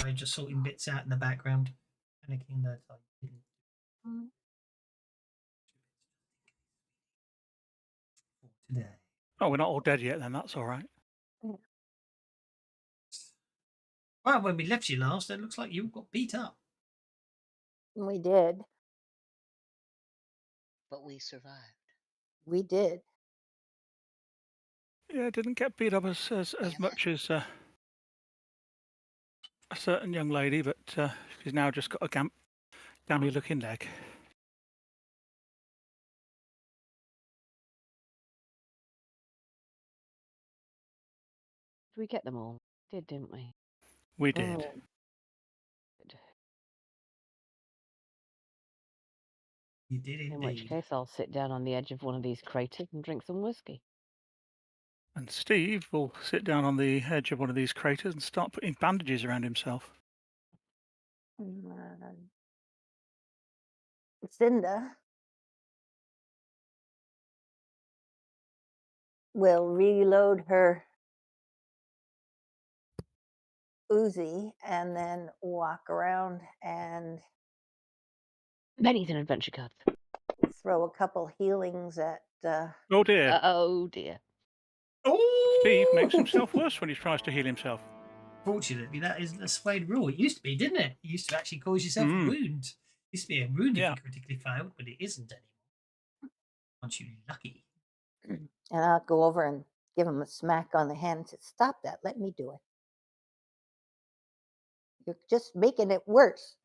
Sorry, just sorting bits out in the background. Panicking that I didn't. For today. Oh, we're not all dead yet then, that's all right. Well, when we left you last, it looks like you got beat up. We did. But we survived. We did. Yeah, didn't get beat up as much as a certain young lady, but she's now just got a gammy-looking leg. Did we get them all? Didn't we? We did. Mm. Good. You did indeed. In which case, I'll sit down on the edge of one of these craters and drink some whiskey. And Steve will sit down on the edge of one of these craters and start putting bandages around himself. Cinda will reload her Uzi and then walk around and Benny's an adventure card. throw a couple healings at. Oh dear. Oh dear. Oh! Steve makes himself worse when he tries to heal himself. Fortunately, that isn't a swayed rule. It used to be, didn't it? It used to actually cause yourself a wound. It used to be a wound if you critically failed, but it isn't anymore. Aren't you lucky? And I'll go over and give him a smack on the hand and say, "Stop that. Let me do it. You're just making it worse."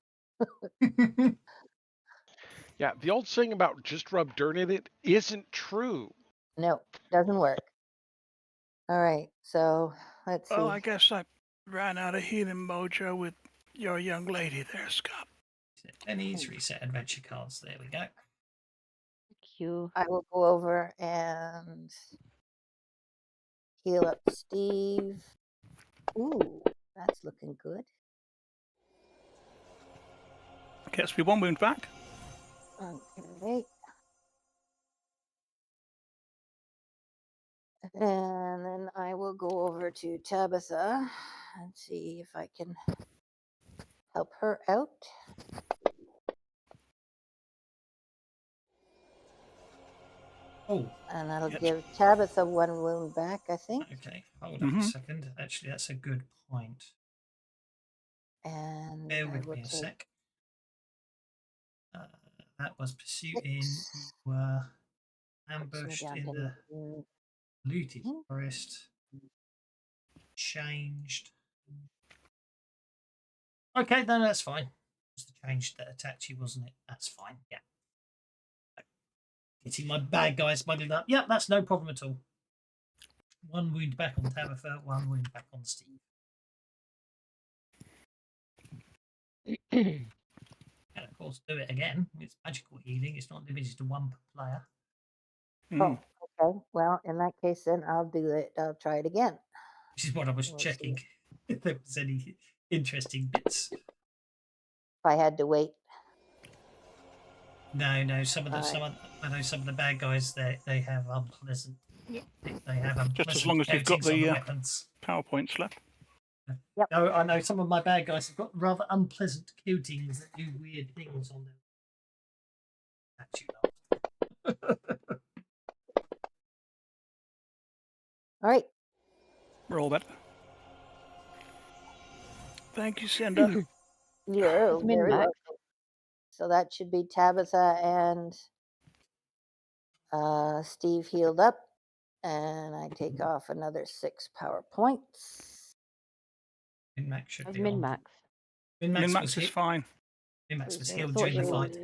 Yeah, the old saying about just rub dirt in it isn't true. No, doesn't work. All right, so let's see. Well, I guess I ran out of healing mojo with your young lady there, Scott. Benny's reset adventure cards. There we go. Thank you. I will go over and heal up Steve. Ooh, that's looking good. Gets me one wound back. Okay. And then I will go over to Tabitha and see if I can help her out. Oh. And that'll give Tabitha one wound back, I think. Okay, hold on a second. Actually, that's a good point. And bear with me a sec. That was pursuit in. You were ambushed in the looted forest. Changed. Okay, no, that's fine. It was the change that attacked you, wasn't it? That's fine. Yeah. Getting my bad guys smuggled up. Yeah, that's no problem at all. One wound back on Tabitha, one wound back on Steve. And of course, do it again. It's magical healing. It's not limited to one per player. Oh, okay. Well, in that case, then I'll do it. I'll try it again. This is what I was checking. If there was any interesting bits. If I had to wait. No. I know some of the bad guys. They have unpleasant. Yep. They have unpleasant. Just as long as they've got the weapons. PowerPoints left. Yep. No, I know some of my bad guys have got rather unpleasant coatings that do weird things on them. All right. Roll that. Thank you, Cinda. You're very welcome. So that should be Tabitha and Steve healed up. And I take off another 6 power points. Min-max should be Min-max. Min-max is fine. Min-max was healed during the fight.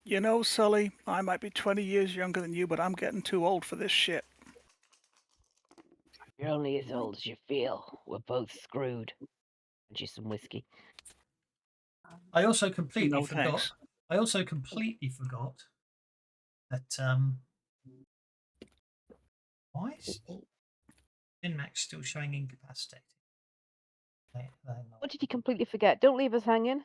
You know, Sully, I might be 20 years younger than you, but I'm getting too old for this shit. You're only as old as you feel. We're both screwed. Just some whiskey. I also completely forgot. I also completely forgot that why is Min-max still showing incapacitated? What did you completely forget? Don't leave us hanging.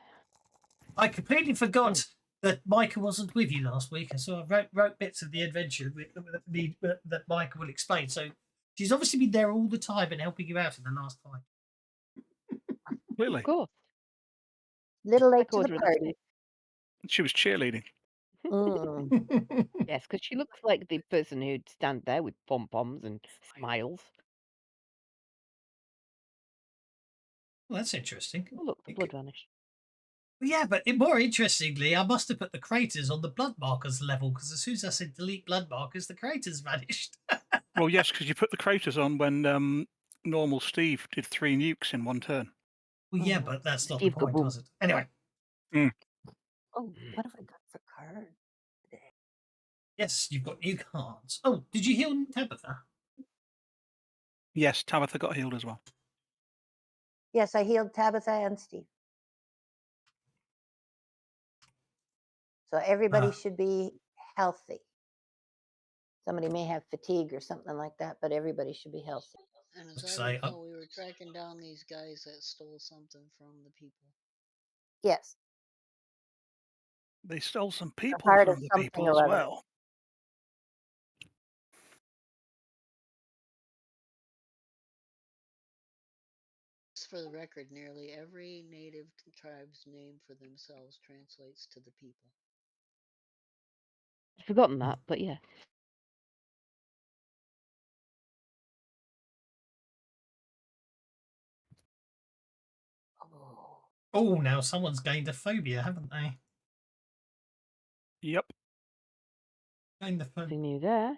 I completely forgot that Micah wasn't with you last week, and so I wrote bits of the adventure that Micah will explain. So She's obviously been there all the time and helping you out in the last fight. Clearly. Of course. Little late Like to the Order of the party. Phoenix. She was cheerleading. Mm. Yes, because she looks like the person who'd stand there with pom-poms and smiles. Well, that's interesting. Oh, look, the blood vanished. Yeah, but more interestingly, I must have put the craters on the blood markers level because as soon as I said delete blood markers, the craters vanished. Well, yes, because you put the craters on when normal Steve did 3 nukes in one turn. Well, yeah, but that's not Steve the point, Kaboom. was it? Anyway, Oh, what have I got for card? yes, you've got new cards. Oh, did you heal Tabitha? Yes, Tabitha got healed as well. Yes, I healed Tabitha and Steve. So everybody should be healthy. Somebody may have fatigue or something like that, but everybody should be healthy. And as Looks I like- recall, we were tracking down these guys that stole something from the people. Yes. They stole some people part from of the something people or as other. well. Just for the record, nearly every native tribe's name for themselves translates to the people. I'd forgotten that, but yeah. Oh. Oh, now someone's gained a phobia, haven't they? Yep. Gained the phobia. Nothing new there.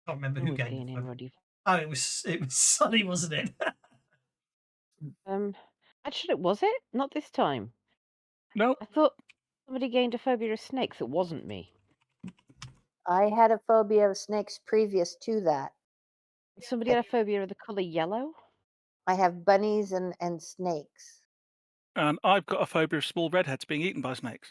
Can't remember Who who was gained the gaining phobia. already? Oh, it was Sunny, wasn't it? Actually, was it? Not this time. No. I thought somebody gained a phobia of snakes. It wasn't me. I had a phobia of snakes previous to that. Somebody had a phobia of the colour yellow. I have bunnies and snakes. And I've got a phobia of small redheads being eaten by snakes.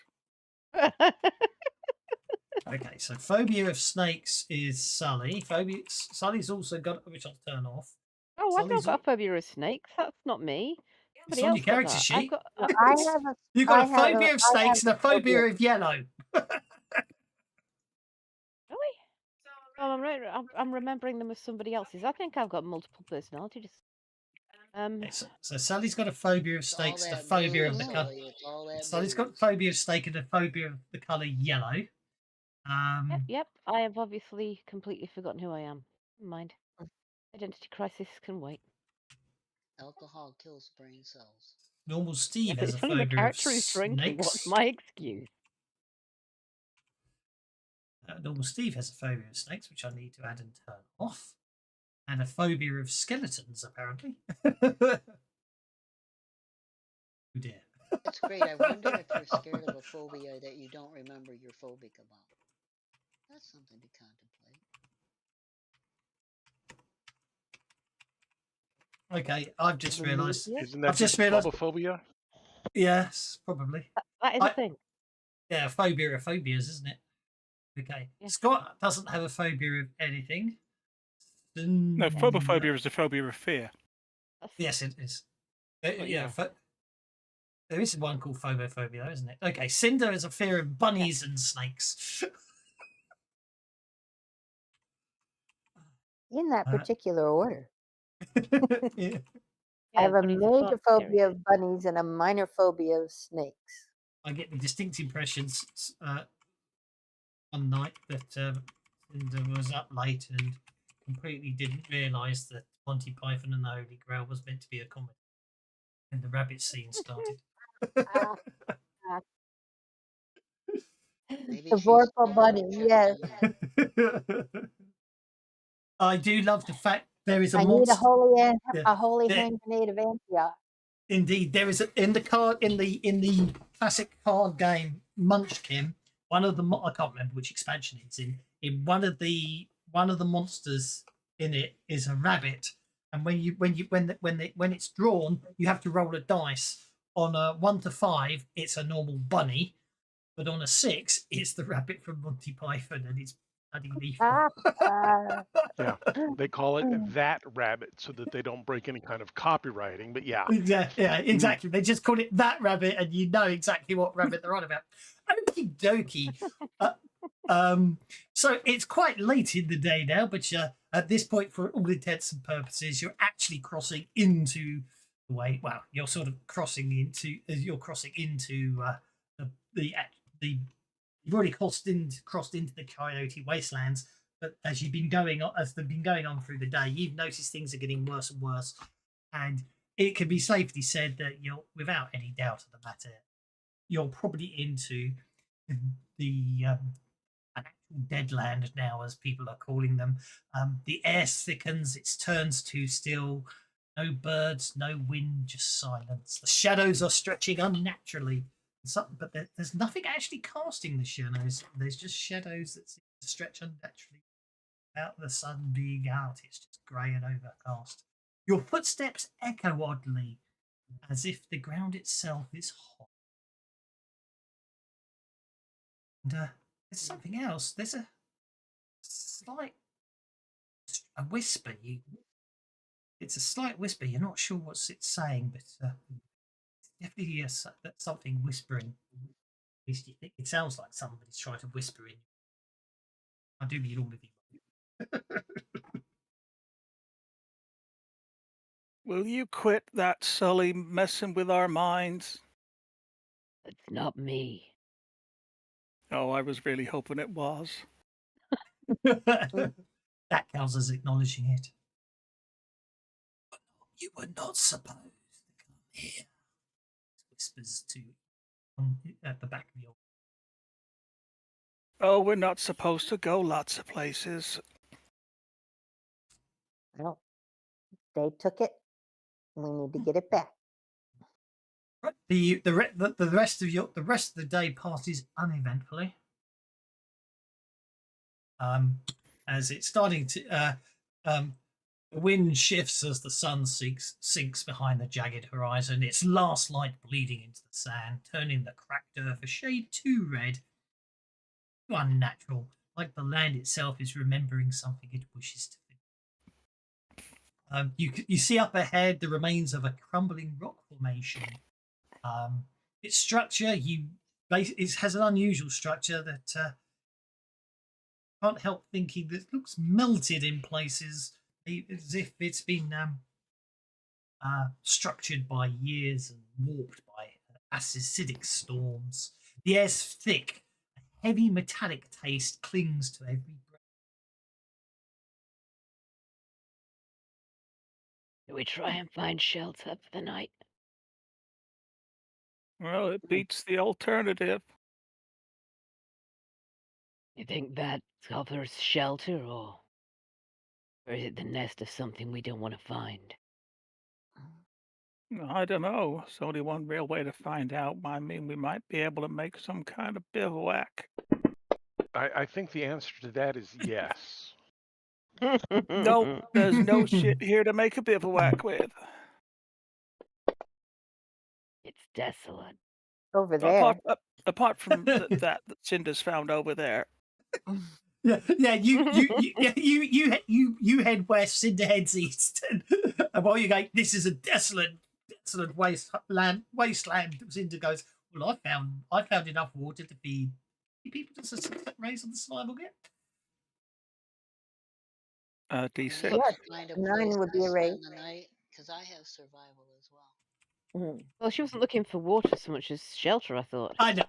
Okay, so phobia of snakes is Sully. Sully's also got, which I'll turn off. Oh, I've not Sully's got a phobia of snakes. That's not me. It's Somebody on else your got character that. sheet. I've got. No, I have a. You've got I a have phobia of I snakes have and a phobia of yellow. Really? Oh, I'm remembering them as somebody else's. I think I've got multiple personality dis. Okay, so Sally's got a phobia of It's all snakes and a that phobia booze, of the colour. Sully, it's all that Sally's got a booze. phobia of snake and a phobia of the colour yellow. Yep. I have obviously completely forgotten who I am. Never mind. Identity crisis can wait. Alcohol kills brain cells. Normal Steve If has a it's only my phobia of character who's drinking, what's snakes. my excuse? Normal Steve has a phobia of snakes, which I need to add and turn off. And a phobia of skeletons, apparently. Oh dear. It's great. I wonder if you're scared of a phobia that you don't remember you're phobic about. That's something to contemplate. Okay, I've just realised. Yes, Isn't that I've just just realised. phobophobia? Yes, probably. that is a thing. Yeah, a phobia of phobias, isn't it? Okay. Yeah. Scott doesn't have a phobia of anything. No, phobophobia is the phobia of fear. Yes, it is. yeah. Yeah. There is one called phobophobia, though, isn't it? Okay, Cinder has a fear of bunnies and snakes. In that particular order. Yeah. I have a bunnies are major far phobia of bunnies and a minor phobia of snakes. I get the distinct impressions one night that Cinder was up late and completely didn't realise that Monty Python and the Holy Grail was meant to be a comedy. And the rabbit scene started. Maybe The she's Vorpal scared bunny, of yes. chicken. I do love the fact there is a I need monster. a holy Yeah. hand grenade of Antioch. Indeed, there is in the classic card game Munchkin. One of the I can't remember which expansion it's in. In one of the monsters in it is a rabbit, and when it's drawn, you have to roll a dice. On a 1 to 5, it's a normal bunny, but on a 6, it's the rabbit from Monty Python, and it's bloody lethal. Yeah, they call it that rabbit so that they don't break any kind of copywriting. But yeah, Exactly. They just call it that rabbit, and you know exactly what rabbit they're on about. Okie dokie. So it's quite late in the day now, but at this point, for all intents and purposes, you're actually crossing into the way. Well, you're sort of crossing into the you've already crossed into the Coyote Wastelands. But as they've been going on through the day, you've noticed things are getting worse and worse, and it can be safely said that you're, without any doubt of the matter, you're probably into the an actual deadland now, as people are calling them. The air thickens; it turns to still. No birds, no wind, just silence. The shadows are stretching unnaturally, but there's nothing actually casting the shadows. There's just shadows that seem to stretch unnaturally. Without the sun being out, it's just grey and overcast. Your footsteps echo oddly, as if the ground itself is hot. And there's something else. There's a slight whisper. It's a slight whisper. You're not sure what it's saying, but it's definitely something whispering. At least you think it sounds like somebody's trying to whisper in. I do need all of you. Will you quit that, Sully, messing with our minds? It's not me. Oh, I was really hoping it was. That counts as acknowledging it. You were not supposed to come here. Whispers to at the back of your. Oh, we're not supposed to go lots of places. Well, they took it. We need to get it back. The rest of the day passes uneventfully. As it's starting to the wind shifts as the sun sinks behind the jagged horizon, its last light bleeding into the sand, turning the cracked earth a shade too red, too unnatural, like the land itself is remembering something it wishes to forget. You see up ahead the remains of a crumbling rock formation. Its structure, it has an unusual structure that can't help thinking that it looks melted in places, as if it's been structured by years and warped by acidic storms. The air's thick, a heavy metallic taste clings to every breath. Do we try and find shelter for the night? Well, it beats the alternative. You think that offers shelter, or is it the nest of something we don't want to find? I don't know. There's only one real way to find out. I mean, we might be able to make some kind of bivouac. I think the answer to that is yes. Nope, there's no shit here to make a bivouac with. It's desolate. Over there. Apart from that Cinder's found over there. Yeah. You head west, Cinder heads east, and while you go, this is a desolate wasteland. Cinder goes, well, I found enough water to feed people. Does a raise on the survival get? D6. Yeah, Find a 9 place would be to a spend raise. the night, because I have survival as well. Well, she wasn't looking for water so much as shelter, I thought. I know.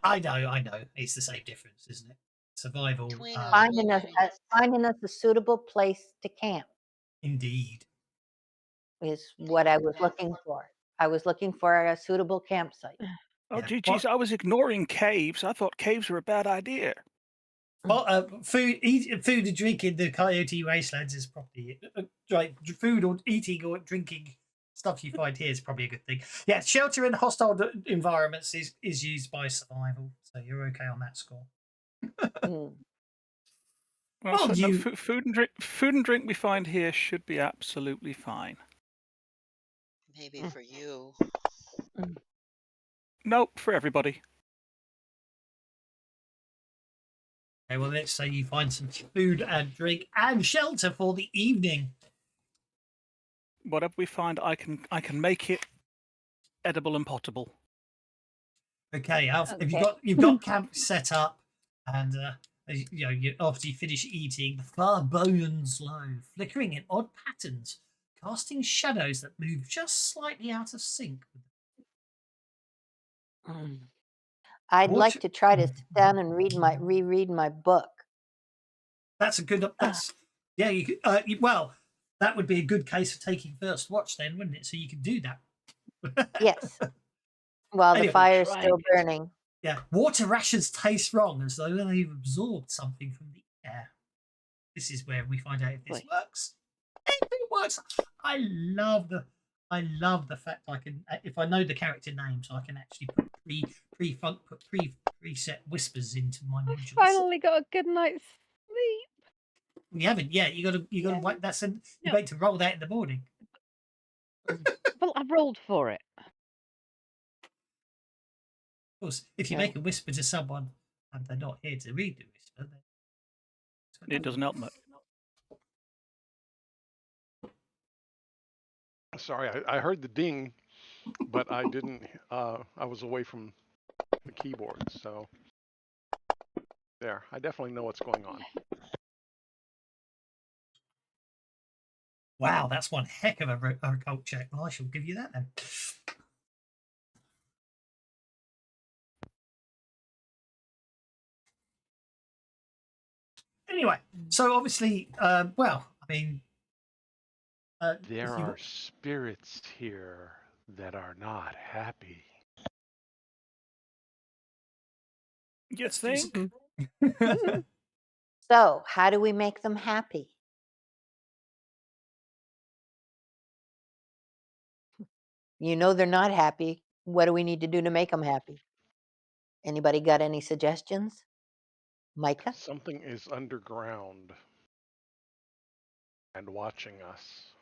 It's the same difference, isn't it? Survival. Between us, Finding us wilderness. a suitable place to camp Indeed. is what I was looking for. I was looking for a suitable campsite. Oh, Yeah. geez, I was ignoring caves. I thought caves were a bad idea. Well, food and drink in the Coyote Wastelands is probably right. Food or eating or drinking stuff you find here is probably a good thing. Yeah, shelter in hostile environments is used by survival, so you're okay on that score. Mm. Well, Well, so no, food and drink we find here should be absolutely fine. Maybe for you. Nope, for everybody. Okay, well, let's say you find some food and drink and shelter for the evening. Whatever we find, I can make it edible and potable. Okay, Alf, Okay. you've got camp set up, and After you finish eating, the fire burns low, flickering in odd patterns, casting shadows that move just slightly out of sync with I'd Watch- like to try to sit down and reread my book. That's a good. That's yeah. You could, well, that would be a good case of taking first watch, then, wouldn't it? So you could do that. Yes, while the Anyway. fire's Right. still burning. Yeah. Water rations taste wrong, as though they've absorbed something from the air. This is where we find out if this Right. works. If it works, I love the fact I can, if I know the character name, so I can actually put preset whispers into my I modules. finally got a good night's sleep. You haven't yet. You got to Yeah. wait. You're No. going to roll that in the morning. Well, I rolled for it. Of course, if you Yeah. make a whisper to someone and they're not here to read the whisper, then It doesn't help much. Sorry, I heard the ding, but I didn't. I was away from the keyboard, so there. I definitely know what's going on. Wow, that's one heck of a occult check. Well, I shall give you that then. Anyway, so obviously, well, I mean, There if you- are spirits here that are not happy. You think? So, how do we make them happy? You know they're not happy. What do we need to do to make them happy? Anybody got any suggestions? Micah? Something is underground and watching us.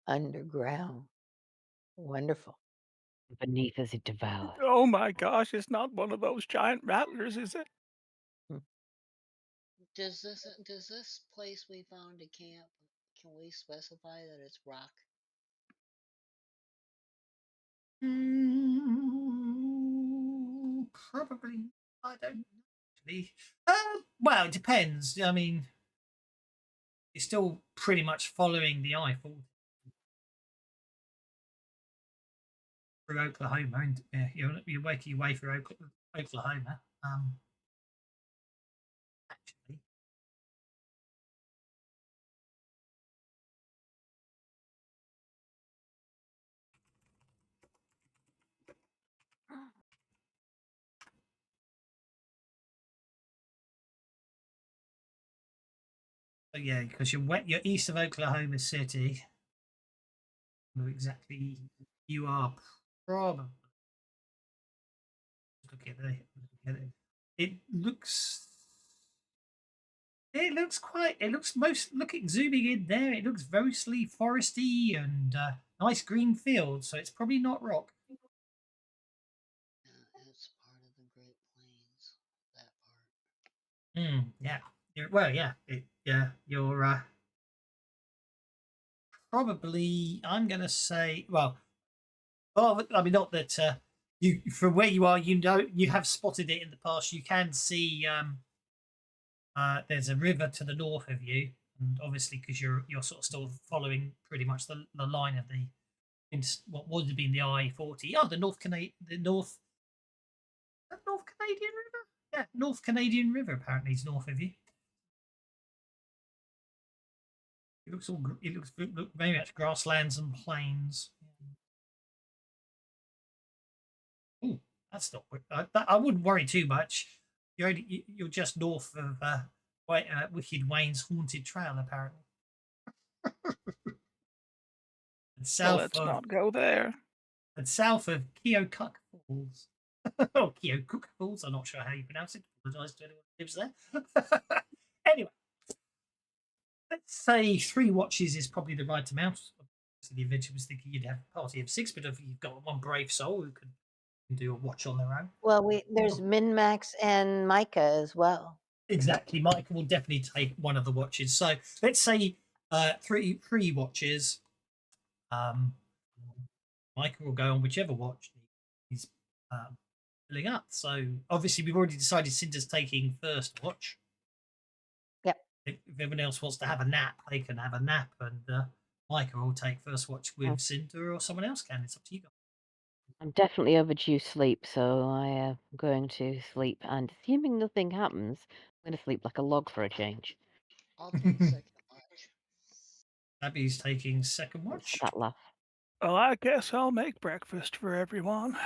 Underground. Wonderful. Beneath as it devours. Oh my gosh, it's not one of those giant rattlers, is it? Does this place we found a camp? Can we specify that it's rock? Probably. I don't know. Actually. Well, it depends. I mean, it's still pretty much following the Eiffel through Oklahoma, and you're working your way through Oklahoma. Actually, so yeah, because you're east of Oklahoma City. Know exactly, you are probably. Look at it. It looks. It looks quite. It looks most. Looking zooming in there, it looks mostly foresty and nice green fields. So it's probably not rock. It's part of the Great Plains. That part. Yeah. Well, yeah. You're probably. I'm gonna say. Well, I mean, not that you from where you are. You know, you have spotted it in the past. You can see. There's a river to the north of you, and obviously because you're sort of still following pretty much the line of what would have been the I-40. Oh, the North Canadian River. Yeah, North Canadian River apparently is north of you. It looks very much grasslands and plains. Oh, that's not. I wouldn't worry too much. You're just north of Wicked Wayne's haunted trail, apparently. And Well, south let's of not go there. Keokuk Falls. Oh, Keokuk Falls. I'm not sure how you pronounce it. Apologise to anyone who lives there. Anyway, let's say 3 watches is probably the right amount. So the adventure was thinking you'd have a party of 6, but if you've got one brave soul who can do a watch on their own. Well, there's Min-Max and Micah as well. Exactly. Micah will definitely take one of the watches. So let's say 3 watches. Micah will go on whichever watch he's filling up. So obviously we've already decided Cinder's taking first watch. Yep. If everyone else wants to have a nap, they can have a nap, and Micah will take first watch with Cinder, or someone else can. It's up to you guys. I'm definitely overdue sleep, so I am going to sleep. And assuming nothing happens, I'm going to sleep like a log for a change. I'll take second watch. Abby's taking second Thanks watch. for that laugh. Well, I guess I'll make breakfast for everyone.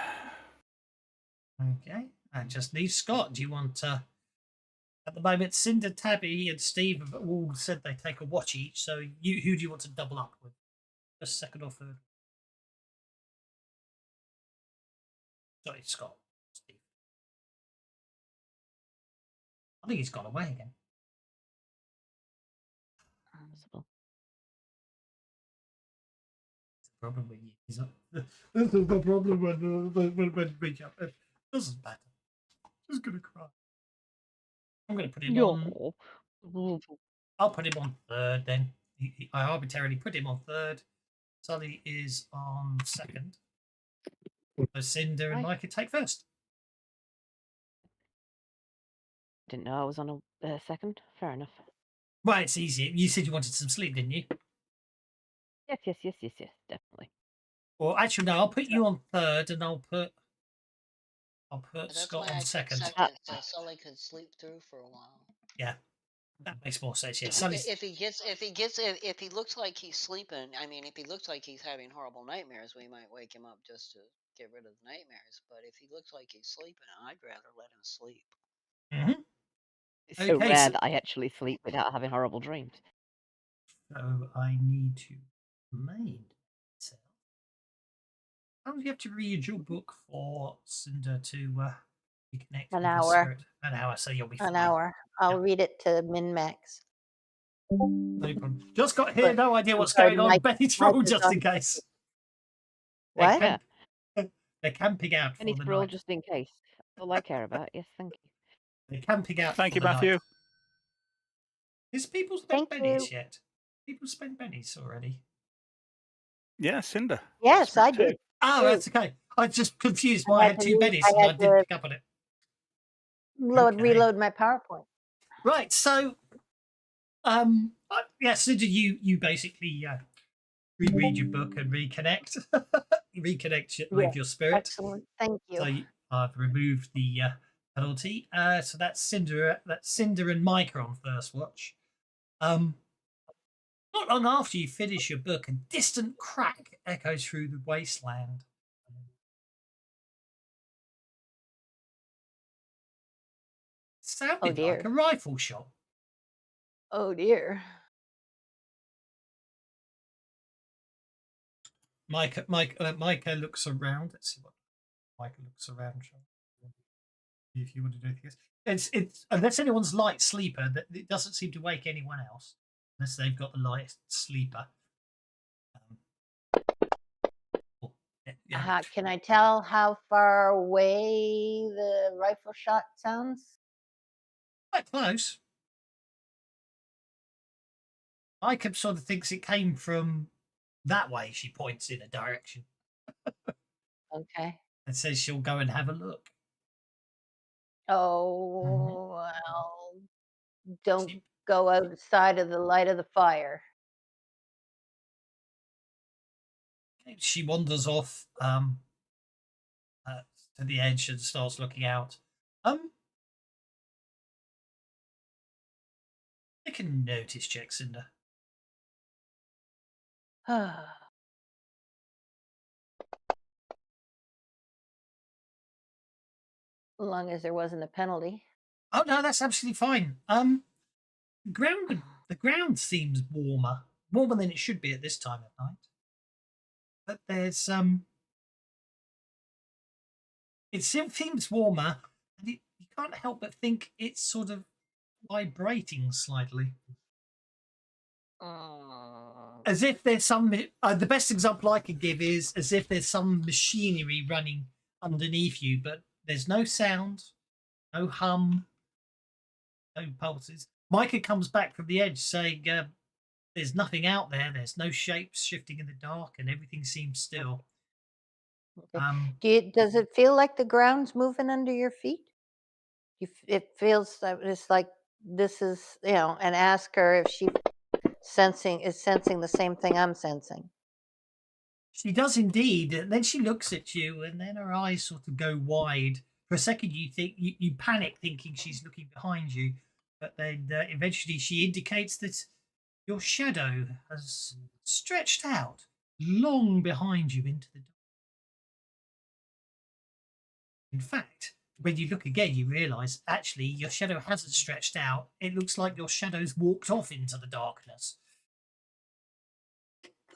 Okay, and just leave Scott. Do you want at the moment, Cinder, Tabby, and Steve have all said they take a watch each. So who do you want to double up with? First, second, or third? Sorry, Scott. Steve. I think he's gone away again. Possible. Problem with you. He's not. This is the problem when we jump. It doesn't matter. Just gonna cry. I'm gonna put him on. I'll put him on third then. I arbitrarily put him on third. Sully is on second. So Cinder and Micah take first. Didn't know I was on a second. Fair enough. Well, it's easy. You said you wanted some sleep, didn't you? Yes, definitely. Well, actually, no. I'll put you on third, and I'll put That's Scott why I on took second. so Sully could sleep through for a while. Yeah, that makes more sense. Yeah, Sully's. If he looks like he's sleeping, I mean, if he looks like he's having horrible nightmares, we might wake him up just to get rid of the nightmares. But if he looks like he's sleeping, I'd rather let him sleep. Mm-hmm. It's so Okay, rare so- that I actually sleep without having horrible dreams. So I need to remind myself. How long do you have to read your book for, Cinder, to reconnect An with the hour. spirit? An hour, so you'll be fine. An hour. I'll read it to min max. No problem. Just got here, no idea what's sorry, going on. Mike- Betty's Mike roll is just on- in case. What? They're camping out for Penny's the for all night. just in case. That's all I care about. Yes, thank you. They're camping out Thank for you, the Matthew. night. Is people spent Thank bennies you. yet? People spent bennies already? Yeah, Cinder. Yes, I Too. did. Oh, True. that's okay. I was just confused I why I had had to two read- bennies I and I had didn't to- pick up on it. Load, Okay. reload my PowerPoint. Right, so yeah, Cinder, you basically reread your book and reconnect. With your spirit. Excellent. Thank you. So I've removed the penalty. So that's Cinder and Micah on first watch. Not long after you finish your book, a distant crack echoes through the wasteland. It sounded dear. like a rifle shot. Oh dear. Micah looks around. Let's see what Micah looks around. If you want to do this, it's unless anyone's light sleeper, that it doesn't seem to wake anyone else unless they've got the light sleeper. Yeah. Can I tell how far away the rifle shot sounds? Quite close. Micah sort of thinks it came from that way. She points in a direction Okay. and says she'll go and have a look. Oh, well, don't She- go outside of the light of the fire. She wanders off to the edge and starts looking out. Make a notice check, Cinder. As long as there wasn't a penalty. Oh no, that's absolutely fine. The ground seems warmer than it should be at this time of night. But there's it seems warmer, and you can't help but think it's sort of vibrating slightly, as if there's some. The best example I could give is as if there's some machinery running underneath you, but there's no sound, no hum, no pulses. Micah comes back from the edge saying, there's nothing out there. There's no shapes shifting in the dark, and everything seems still. Okay. Does it feel like the ground's moving under your feet? It feels like it's like this is, and ask her if she is sensing the same thing I'm sensing. She does indeed. And then she looks at you, and then her eyes sort of go wide. For a second, you think you panic, thinking she's looking behind you, but then eventually she indicates that your shadow has stretched out long behind you into the dark. In fact, when you look again, you realise actually your shadow hasn't stretched out. It looks like your shadow's walked off into the darkness.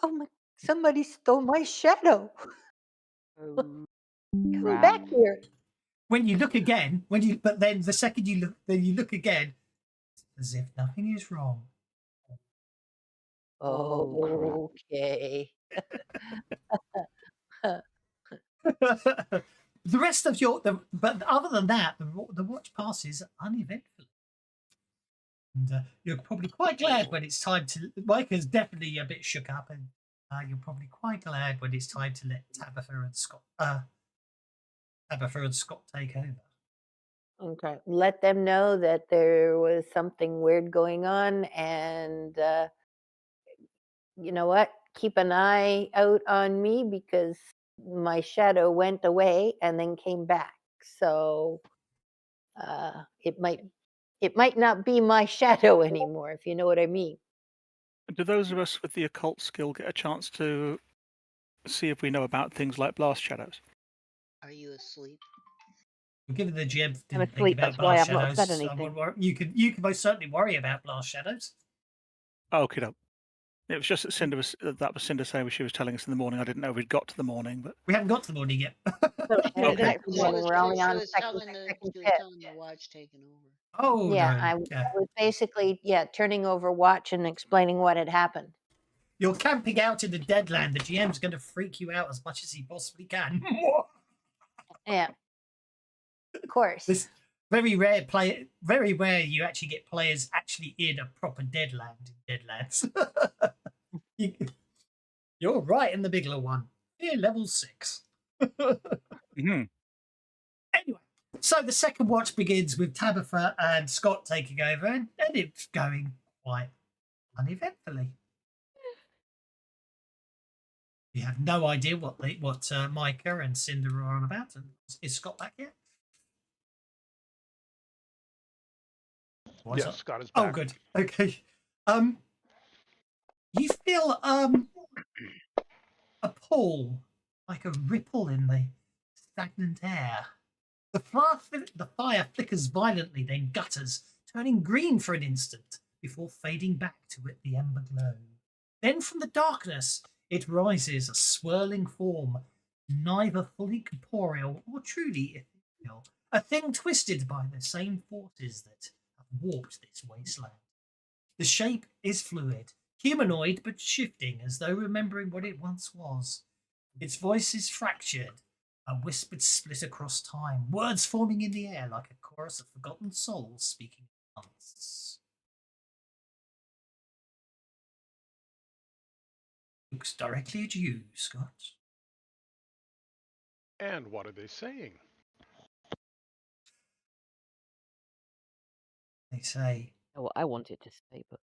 Oh my! Somebody stole my shadow. Oh, Come crap. back here. When you look again, but then the second you look again, as if nothing is wrong. Oh, okay. The rest of but other than that, the watch passes uneventfully. And you're probably quite glad when it's time to. Micah's definitely a bit shook up, and you're probably quite glad when it's time to let Tabitha and Scott take over. Okay. Let them know that there was something weird going on, and you know what? Keep an eye out on me because my shadow went away and then came back. So it might not be my shadow anymore, if you know what I mean. Do those of us with the occult skill get a chance to see if we know about things like blast shadows? Are you asleep? Given the GM I'm didn't think asleep, about that's why blast I've not said shadows, anything. you could most certainly worry about blast shadows. Okay, no. It was just that that was Cinder saying she was telling us in the morning. I didn't know we'd got to the morning, but We haven't got to the morning yet. So she Okay. did next She morning. was, We're only she on was second telling the shift. watch taking over. Oh Yeah, no! I was basically turning over watch and explaining what had happened. You're camping out in the Deadland. The GM's going to freak you out as much as he possibly can. Yeah, of course. This very rare you actually get players actually in a proper Deadland in Deadlands. You're right in the bigger one. You're level 6. Mhm. Anyway, so the second watch begins with Tabitha and Scott taking over, and it's going quite uneventfully. You have no idea what Micah and Cinder are on about. And is Scott back yet? Yes, Scott is back. Oh, good. Okay. You feel a pull, like a ripple in the stagnant air. The fire flickers violently, then gutters, turning green for an instant before fading back to the ember glow. Then from the darkness, it rises, a swirling form, neither fully corporeal or truly ethereal, a thing twisted by the same forces that have warped this wasteland. The shape is fluid, humanoid but shifting as though remembering what it once was. Its voice is fractured, a whispered split across time, words forming in the air like a chorus of forgotten souls speaking at once. Looks directly at you, Scott. And what are they saying? They say. Oh, I wanted to say, but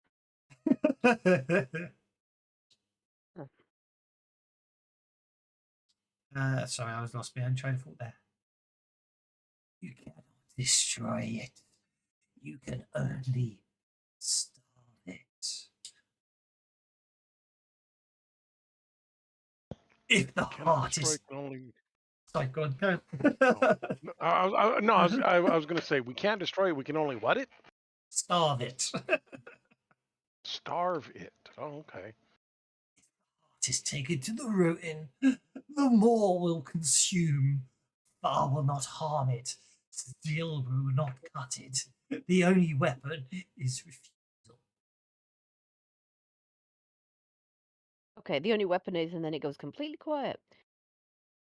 Sorry, I was lost behind train of thought there. You cannot destroy it. You can only starve it. If the heart is. Sorry, go on. Go. I was going to say we can't destroy it. We can only what it? Starve it. Starve it. Oh, okay. It is taken to the ruin. The more will consume. Fire will not harm it. Steel will not cut it. The only weapon is refusal. okay. The only weapon is, and then it goes completely quiet.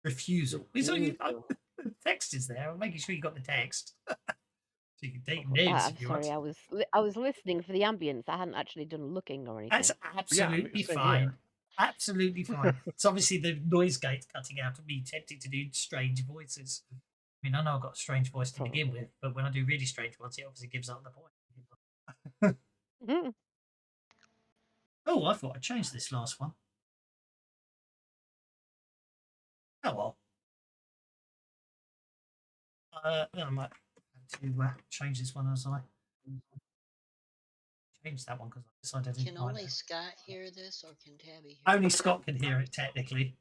Refusal. So the text is there. I'm making sure you got the text. So you can take names I'm if you sorry, want. I was listening for the ambience. I hadn't actually done looking or anything. That's absolutely same fine. here. absolutely fine. It's obviously the noise gate's cutting out of me tempting to do strange voices. I mean, I know I've got a strange voice to begin with, but when I do really strange ones, it obviously gives up the point. Mhm. Oh, I thought I changed this last one. Oh well. I might have to change this one as I change that one because I decided I Can didn't like only it. Scott hear this, or can Tabby hear Only it? Scott can hear it technically.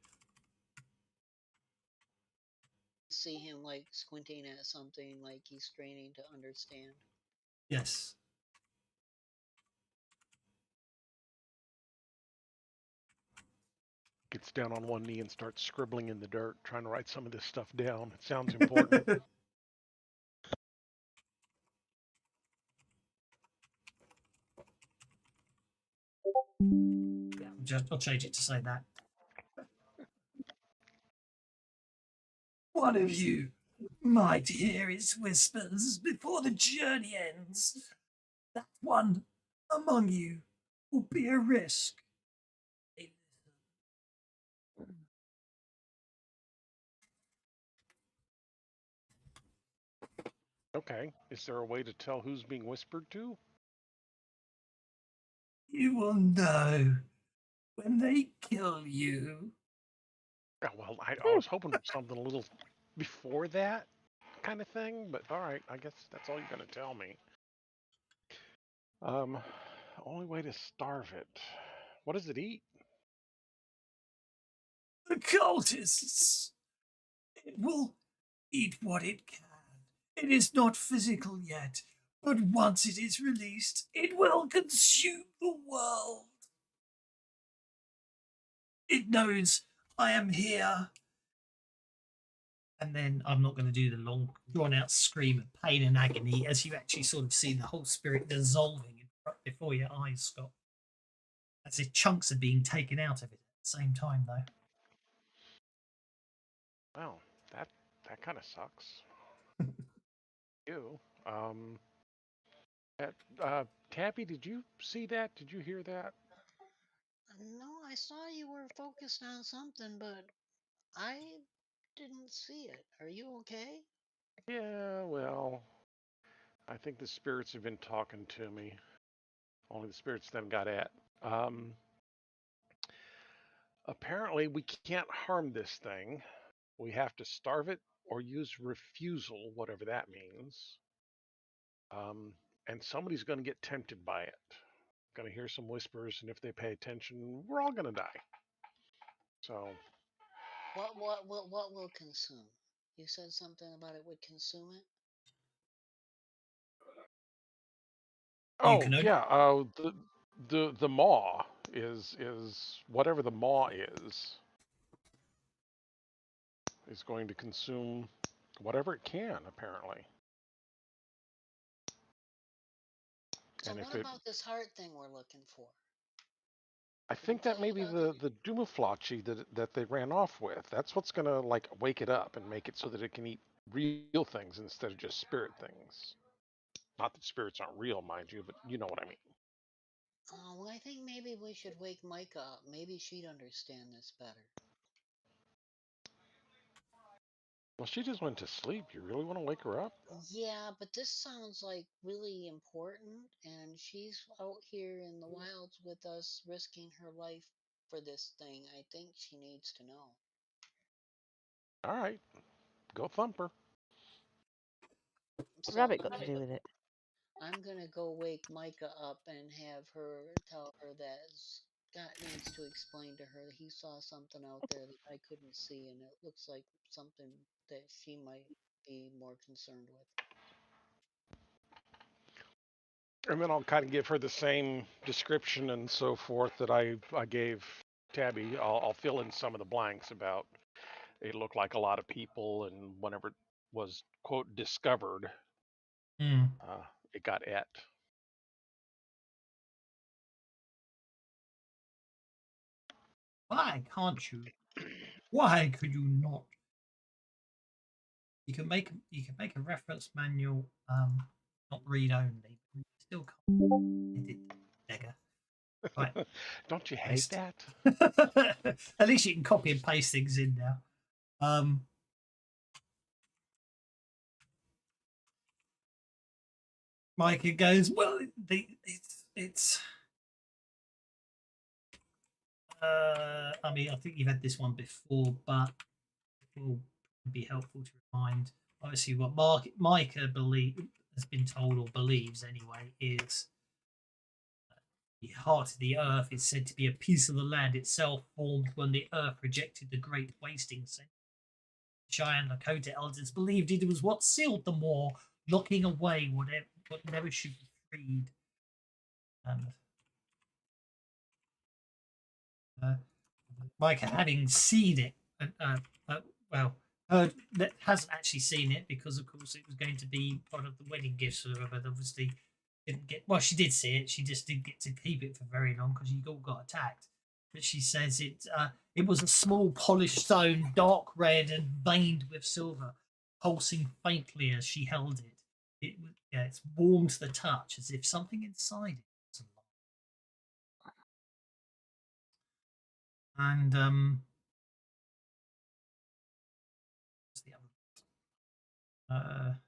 See him like squinting at something, like he's straining to understand. Yes. Gets down on one knee and starts scribbling in the dirt, trying to write some of this stuff down. It sounds important. Yeah, I'll change it to say that. One of you might hear its whispers before the journey ends. That one among you will be a risk. Okay. Is there a way to tell who's being whispered to? You will know when they kill you. Yeah, well, I was hoping for something a little before that kind of thing, but all right. I guess that's all you're going to tell me. Only way to starve it. What does it eat? The cultists. It will eat what it can. It is not physical yet, but once it is released, it will consume the world. It knows I am here. And then I'm not going to do the long, drawn out scream of pain and agony as you actually sort of see the whole spirit dissolving before your eyes, Scott. As if chunks are being taken out of it at the same time, though. Well, that kind of sucks. You. Tabby, did you see that? Did you hear that? No, I saw you were focused on something, but I didn't see it. Are you okay? Yeah, well, I think the spirits have been talking to me. Only the spirits then got at. Um, Apparently, we can't harm this thing. We have to starve it or use refusal, whatever that means. Um, and somebody's going to get tempted by it. Going to hear some whispers, and if they pay attention, we're all going to die. So, What will consume? You said something about it would consume it. You oh can only. yeah, the maw is whatever the maw is going to consume whatever it can, apparently. So And if what it, about this heart thing we're looking for? I Did it think tell that may you be about the Dumaflachi that they ran off with. That's what's gonna like wake it up and make it so that it can eat real things instead of just spirit things. Not that spirits aren't real, mind you, but you know what I mean. Oh, well, I think maybe we should wake Micah up. Maybe she'd understand this better. Well, she just went to sleep. You really want to wake her up? Yeah, but this sounds like really important, and she's out here in the wilds with us, risking her life for this thing. I think she needs to know. All right, go thump her. The So rabbit got to do with it. I'm gonna go wake Micah up and have her tell her that Scott needs to explain to her that he saw something out there that I couldn't see, and it looks like something that she might be more concerned with. And then I'll kind of give her the same description and so forth that I gave Tabby. I'll fill in some of the blanks about it looked like a lot of people, and whenever it was quote discovered, Mm. it got at. Why can't you? Why could you not? You can make a reference manual, not read only. But you still can't edit, beggar. Right. Don't you hate Paste. that? At least you can copy and paste things in now. Micah goes, well, it's. I mean, I think you've had this one before, but it will be helpful to remind. Obviously, what Micah has been told or believes anyway is the heart of the earth is said to be a piece of the land itself formed when the earth rejected the great wasting century. Cheyenne Lakota elders believed it was what sealed the war, locking away what never should be freed. And Micah, having seen it, well, heard that hasn't actually seen it because, of course, it was going to be part of the wedding gifts for her, but obviously didn't get. Well, she did see it. She just didn't get to keep it for very long because you all got attacked. But she says it was a small polished stone, dark red and veined with silver, pulsing faintly as she held it. It's warm to the touch, as if something inside it was alive. And what's the other?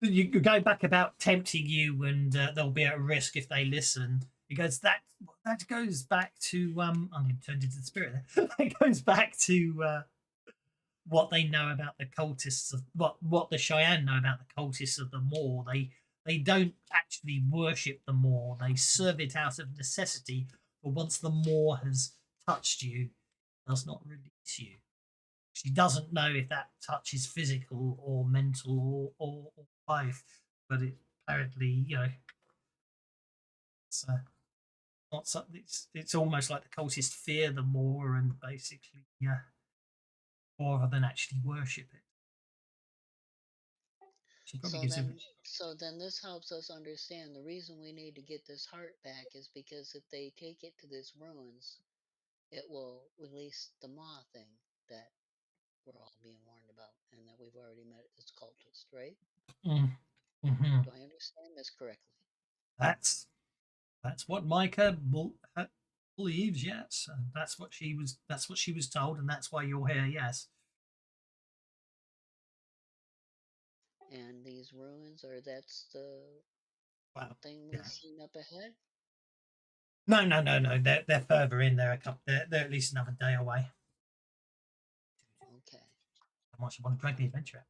You go back about tempting you, and they'll be at risk if they listen. He goes that goes back to I'm turned into the spirit there. It goes back to what they know about the cultists of what the Cheyenne know about the cultists of the Moor. They don't actually worship the Moor. They serve it out of necessity. But once the Moor has touched you, it does not release you. She doesn't know if that touch is physical or mental or both, but it apparently, it's not something. It's almost like the cultists fear the Moor and basically, rather than actually worship it. She probably gives him. So then this helps us understand the reason we need to get this heart back is because if they take it to this ruins, it will release the maw thing that we're all being warned about and that we've already met as cultists, right? Mm-hmm. Do I understand this correctly? That's what Micah believes. Yes, and that's what she was told, and that's why you're here. Yes. And these ruins, or that's the thing we've seen up ahead? No. They're further in. They're at least another day away. Okay. How much you want to drag the adventure out?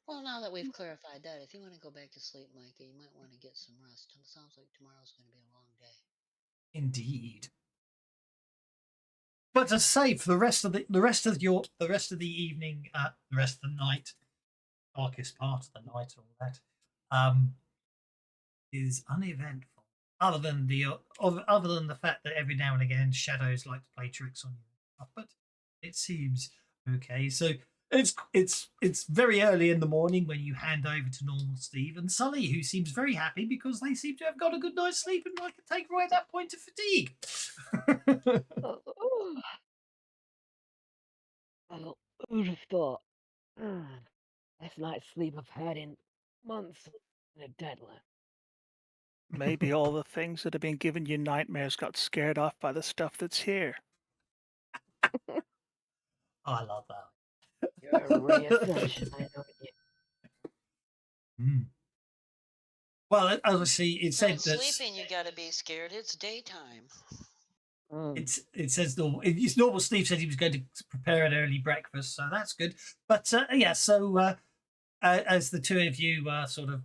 Well, now that we've clarified that, if you want to go back to sleep, Micah, you might want to get some rest. It sounds like tomorrow's going to be a long day. Indeed. But to say for the rest of the evening, the rest of the night, darkest part of the night, all that, is uneventful. Other than the fact that every now and again shadows like to play tricks on you, but it seems okay. So it's very early in the morning when you hand over to normal Steve and Sully, who seems very happy because they seem to have got a good night's sleep and I can take away that point of fatigue. Well, who'd have thought? Best night's sleep I've had in months in a Deadland. Maybe all the things that have been giving you nightmares got scared off by the stuff that's here. I love that. You're a ray of sunshine, aren't you? Well, obviously, it said Not that sleeping, you got to be scared. It's daytime. it says normal. It's normal. Steve said he was going to prepare an early breakfast, so that's good. But yeah, so as the two of you sort of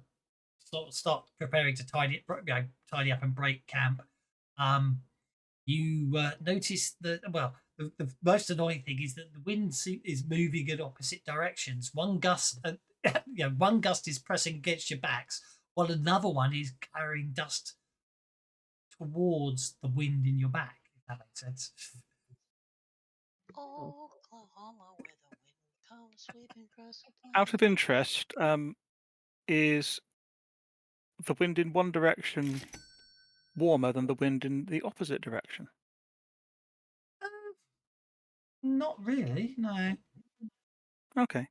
start preparing to tidy up and break camp, you notice that the most annoying thing is that the wind is moving in opposite directions. One gust, one gust is pressing against your backs, while another one is carrying dust towards the wind in your back. If that makes sense. Oklahoma, where the wind comes sweeping across the plain. Out of interest, is the wind in one direction warmer than the wind in the opposite direction? Not really, no. Okay.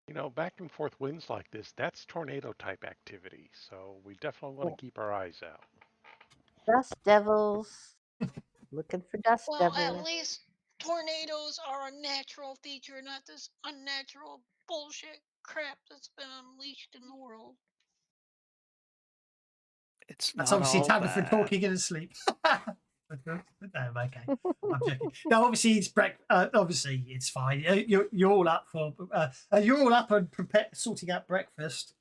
You know, back and forth winds like this, that's tornado type activity. So we definitely want to keep our eyes out. Dust devils. Looking for dust Well, at devils. least tornadoes are a natural feature, not this unnatural bullshit crap that's been unleashed in the world. It's That's not obviously all Tabitha bad. talking in her sleep. No, okay. I'm joking. No, obviously it's obviously it's fine. You're all up for you're all up and sorting out breakfast.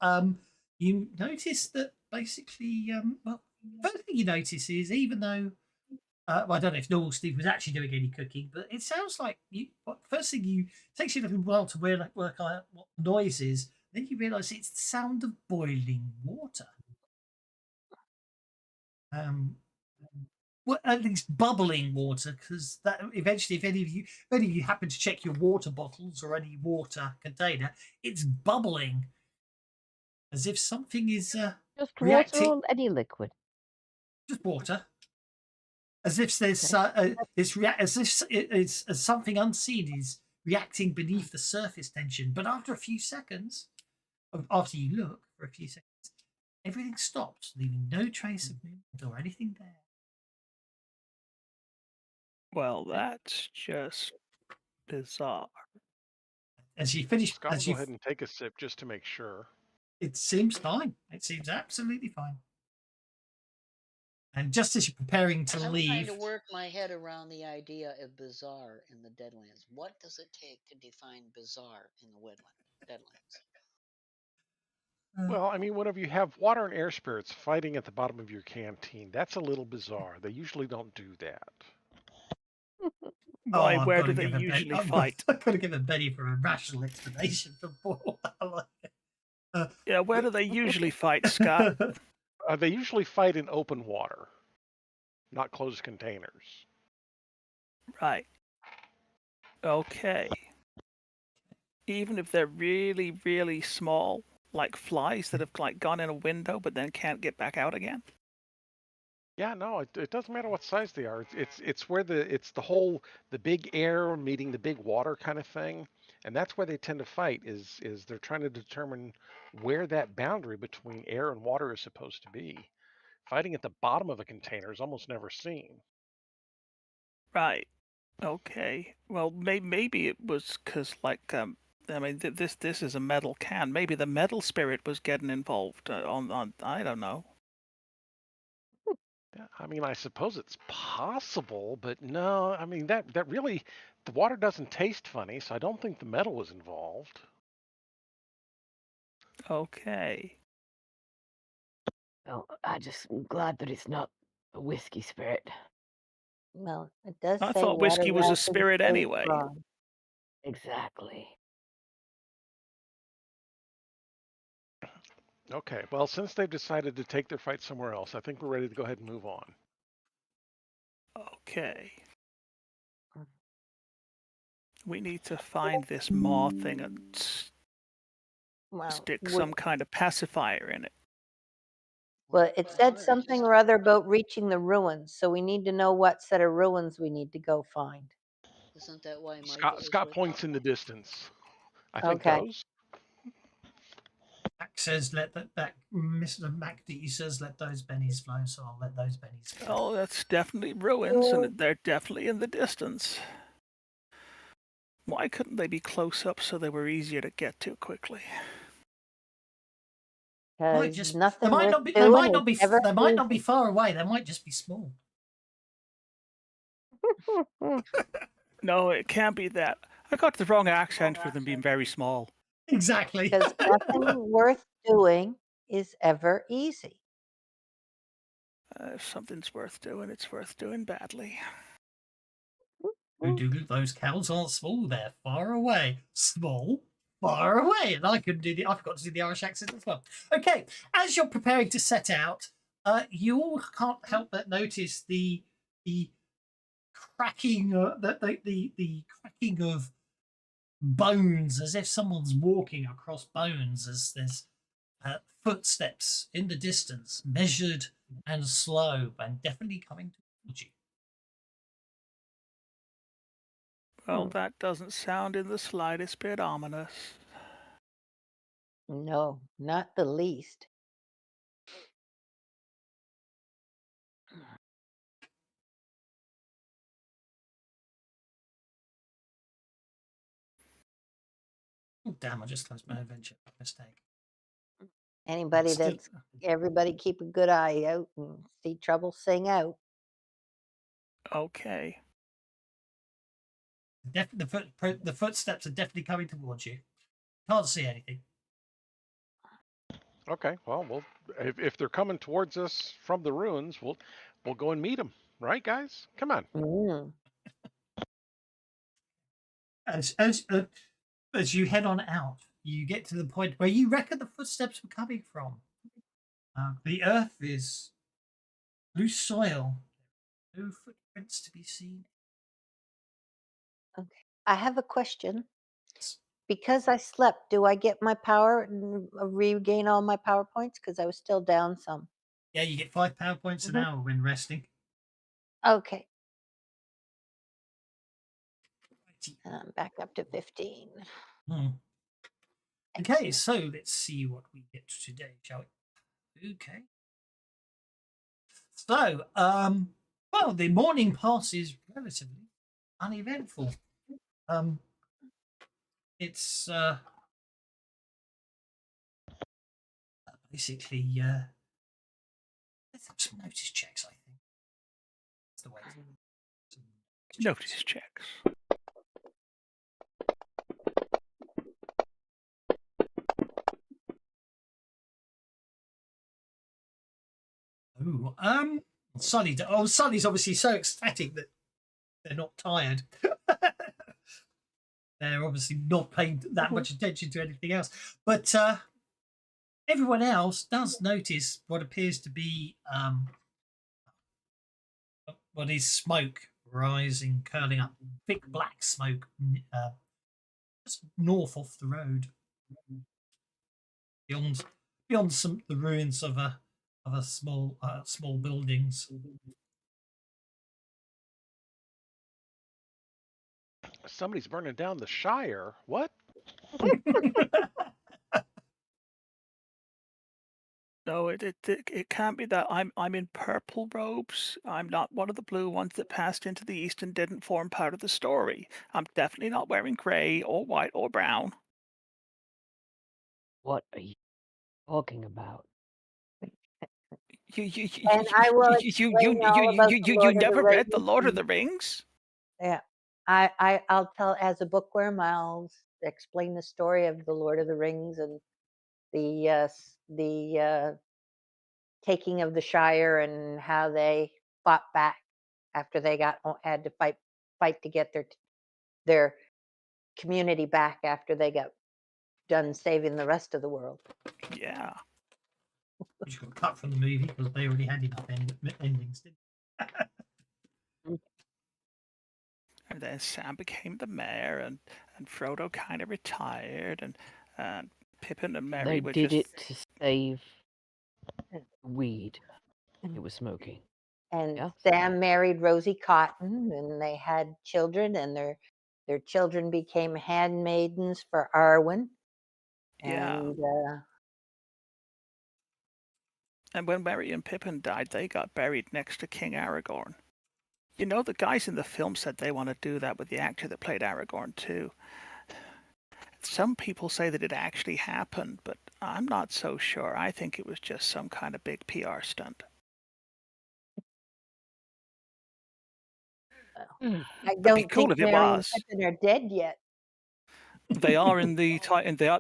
You notice that basically well, first thing you notice is even though well, I don't know if normal Steve was actually doing any cooking, but it sounds like first thing you takes you a little while to work out what the noise is. Then you realise it's the sound of boiling water. Well, at least bubbling water, because that eventually, if any of you happen to check your water bottles or any water container, it's bubbling as if something is Just reacting. water or any liquid? Just water, as if there's as if it's as something unseen is reacting beneath the surface tension. But after a few seconds, after you look for a few seconds, everything stops, leaving no trace of movement or anything there. Well, that's just bizarre. As you finish, Scott will go ahead and take a sip just to make sure. it seems fine. It seems absolutely fine. And just as you're preparing to I'm leave, trying to work my head around the idea of bizarre in the Deadlands. What does it take to define bizarre in the Deadlands? Well, I mean, whenever you have water and air spirits fighting at the bottom of your canteen, that's a little bizarre. They usually don't do that. Why? I've Where got do to they give a usually I've fight? got to give a Benny for a rational explanation for Paul. Yeah, where do they usually fight, Scott? They usually fight in open water, not closed containers. Right. Okay. Even if they're really, really small, like flies that have like gone in a window but then can't get back out again. Yeah, no, it doesn't matter what size they are. It's where the big air meeting the big water kind of thing, and that's where they tend to fight. Is they're trying to determine where that boundary between air and water is supposed to be. Fighting at the bottom of a container is almost never seen. Right. Okay. Well, maybe it was because like I mean this is a metal can. Maybe the metal spirit was getting involved on I don't know. Yeah, I mean, I suppose it's possible, but no, I mean that really the water doesn't taste funny, so I don't think the metal was involved. Okay. Well, I'm just glad that it's not a whiskey spirit. Well, it does I say thought water whiskey was a rapids spirit stay anyway. strong. Exactly. Okay, well, since they've decided to take their fight somewhere else, I think we're ready to go ahead and move on. Okay. We need to find this maw thing and Well, stick some kind of pacifier in it. well, it Well, said Hunter something just- or other about reaching the ruins, so we need to know what set of ruins we need to go find. Isn't that why Micah Scott is Scott with points in the distance. I think Okay. those. Mac says let that Mr. MacD says let those bennies flow, so I'll let those bennies flow. Oh, that's definitely ruins, and they're definitely in the distance. Why couldn't they be close up so they were easier to get to quickly? Might Because just nothing they might worth not be doing they might not is be ever they might easy. not be far away. They might just be small. No, it can't be that. I got the wrong accent for them being very small. Exactly. Because nothing worth doing is ever easy. If something's worth doing, it's worth doing badly. Those cows aren't small. They're far away. Small, far away. And I forgot to do the Irish accent as well. Okay, as you're preparing to set out, you all can't help but notice the cracking, the cracking of bones, as if someone's walking across bones. As there's footsteps in the distance, measured and slow, and definitely coming towards you. Well, that doesn't sound in the slightest bit ominous. No, not the least. Oh, damn, I just closed my adventure. Mistake. Anybody Still- that's everybody keep a good eye out and see trouble, sing out. Okay. The footsteps are definitely coming towards you. Can't see anything. Okay, well, if they're coming towards us from the ruins, we'll go and meet them, right, guys? Come on. Mm. As you head on out, you get to the point where you reckon the footsteps were coming from. The earth is loose soil. No footprints to be seen. Okay. I have a question. Because I slept, do I get my power and regain all my power points? Because I was still down some. Yeah, you get 5 power points an hour when resting. Okay. And I'm back up to 15. Okay, so let's see what we get today, shall we? Okay. So, well, the morning passes relatively uneventful. It's basically let's have some notice checks, I think. That's the way. Notice checks. Oh, Sully's obviously so ecstatic that they're not tired. They're obviously not paying that much attention to anything else. But everyone else does notice what appears to be what is smoke rising, curling up, thick black smoke just north off the road. Beyond the ruins of a small buildings. Somebody's burning down the Shire. What? No, it can't be that. I'm in purple robes. I'm not one of the blue ones that passed into the east and didn't form part of the story. I'm definitely not wearing grey or white or brown. What are you talking about? And I will explain all about the you Lord of the never read The Rings. Lord of the Rings? Yeah. I'll tell, as a bookworm, I'll explain the story of the Lord of the Rings and the taking of the Shire and how they fought back after they had to fight to get their community back after they got done saving the rest of the world. Yeah. Which got cut from the movie because they already had enough endings, didn't they? And then Sam became the mayor, and Frodo kind of retired, and Pippin and Merry They were did just... it to save weed it was smoking. And Yeah. Sam married Rosie Cotton, and they had children, and their children became handmaidens for Arwen. Yeah. And And when Merry and Pippin died, they got buried next to King Aragorn. You know, the guys in the film said they want to do that with the actor that played Aragorn too. Some people say that it actually happened, but I'm not so sure. I think it was just some kind of big PR stunt. I don't cool think if it Merry and was. Pippin are dead yet. They are in the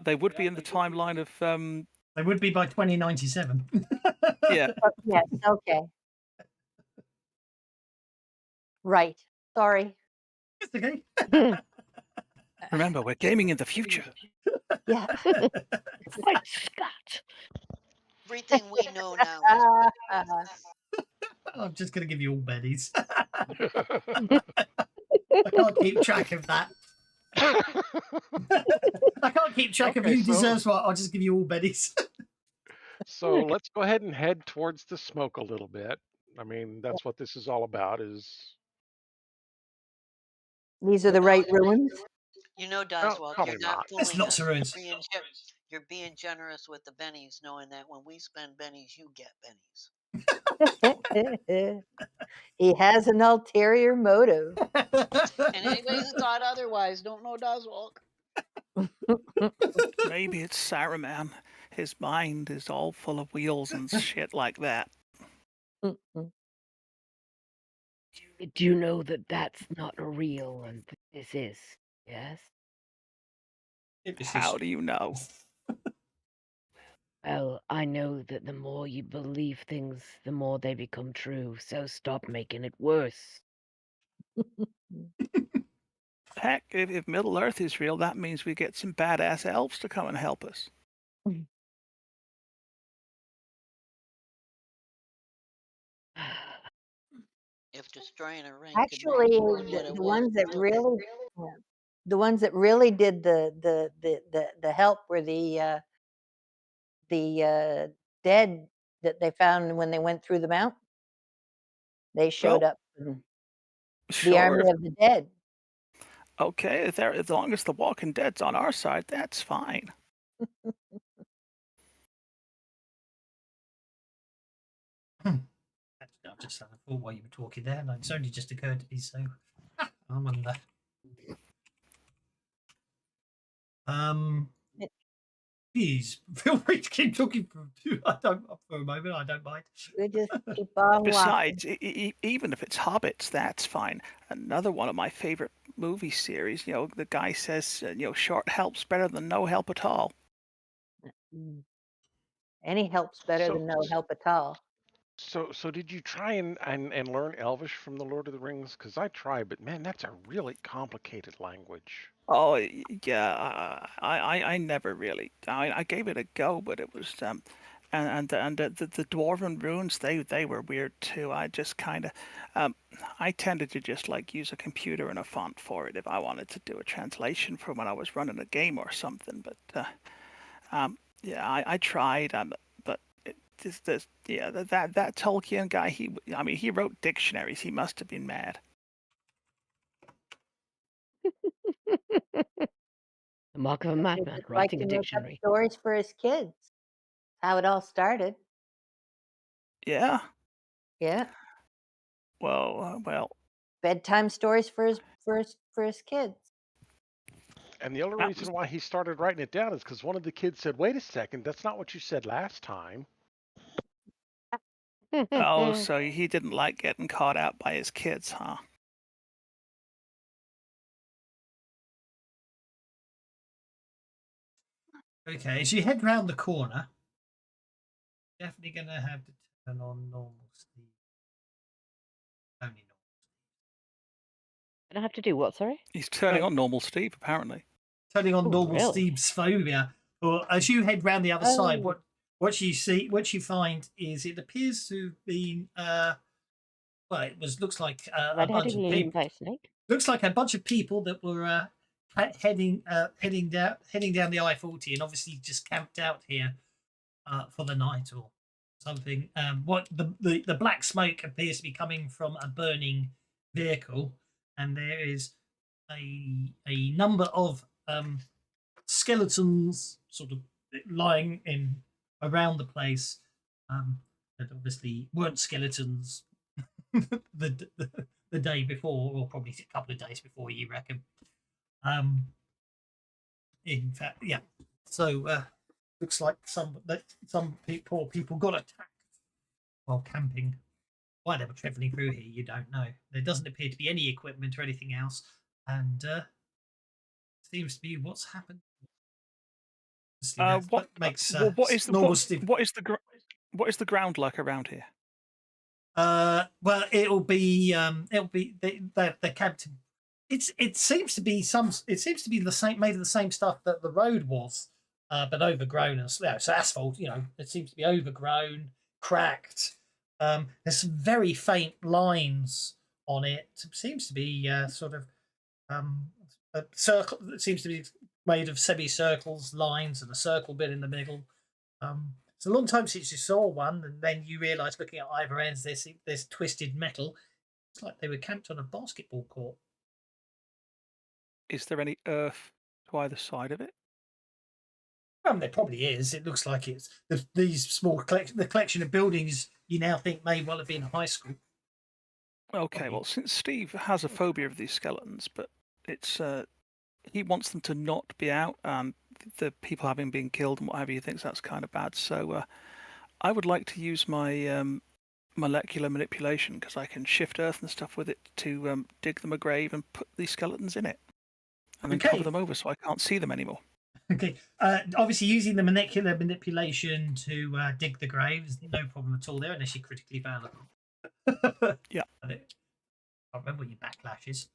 they would be in the timeline of They would be by 2097. yeah. Yes, okay. Right. Sorry. It's okay. Remember, we're gaming in the future. Yeah. Right, Scott. Everything we know now is I'm just going to give you all bennies. I can't keep track of that. I can't keep track of who deserves what. I'll just give you all bennies. So let's go ahead and head towards the smoke a little bit. I mean, that's what this is all about. These are the right ruins. You know, Doswald, probably you're not not. fooling There's lots us. of ruins. You're being generous with the bennies, knowing that when we spend bennies, you get bennies. He has an ulterior motive. And anybody who thought otherwise don't know Doswalk. Maybe it's Saruman. His mind is all full of wheels and shit like that. Do you know that that's not real and this is? Yes? How do you know? Well, I know that the more you believe things, the more they become true. So stop making it worse. Heck, if Middle Earth is real, that means we get some badass elves to come and help us. If destroying a ring Actually, could ruin what it the was, ones that do it. really, the ones that really did the help were the dead that they found when they went through the mountain. They showed Well, up. The sure. army of the dead. Okay, as long as the Walking Dead's on our side, that's fine. I just had a thought while you were talking there, and it's only just occurred to me. So, I wonder. Please feel free to keep talking for a moment. I don't mind. We just keep on Besides, even if it's hobbits, that's fine. Another one of my favorite movie series, the guy says, short help's better than no help at all. walking. Any help's better So, than no help at all. so did you try and learn Elvish from the Lord of the Rings? Because I tried, but man, that's a really complicated language. Oh yeah, I never really. I gave it a go, but it was and the dwarven runes they were weird too. I just kind of I tended to just like use a computer and a font for it if I wanted to do a translation for when I was running a game or something. But yeah, I tried. But that Tolkien guy, he wrote dictionaries. He must have been mad. The mark of a He madman, just liked writing to a make up dictionary. stories for his kids. How it all started. Yeah. Yeah, Well. bedtime stories for his kids. And the only That was reason why he started writing it down is because one of the kids said, "Wait a second, that's not what you said last time." Oh, so he didn't like getting caught out by his kids, huh? Okay, as you head round the corner, definitely going to have to turn on normal speed. Only normal. Gonna have to do what, sorry? He's turning on normal Steve, apparently. Turning on Oh, normal really? Steve's phobia. Or as you head round the other side, Oh. what you find is it appears to have been well, looks like a bunch Red-headed of eaten people. by a snake? Looks like a bunch of people that were heading down the I-40 and obviously just camped out here for the night or something. What the black smoke appears to be coming from a burning vehicle, and there is a number of skeletons sort of lying in around the place that obviously weren't skeletons the day before, or probably a couple of days before, you reckon. In fact, yeah. So looks like some poor people got attacked while camping. Why they were travelling through here, you don't know. There doesn't appear to be any equipment or anything else, and seems to be what's happened. What makes what Steve. what is the ground like around here? Well, it'll be the captain. It seems to be the same, made of the same stuff that the road was, but overgrown and so asphalt. It seems to be overgrown, cracked. There's some very faint lines on it. It seems to be sort of a circle. It seems to be made of semicircles, lines, and a circle bit in the middle. It's a long time since you saw one, and then you realise, looking at either ends, there's twisted metal. It's like they were camped on a basketball court. Is there any earth to either side of it? There probably is. It looks like it's these small the collection of buildings you now think may well have been a high school. Okay, Probably. well, since Steve has a phobia of these skeletons, but it's he wants them to not be out, and the people having been killed and what have you, he thinks that's kind of bad. So I would like to use my molecular manipulation, because I can shift earth and stuff with it to dig them a grave and put these skeletons in it, and then Okay. cover them over so I can't see them anymore. Okay. Obviously, using the molecular manipulation to dig the graves, no problem at all there, unless you're critically vulnerable. Yeah. I can't remember what your backlash is.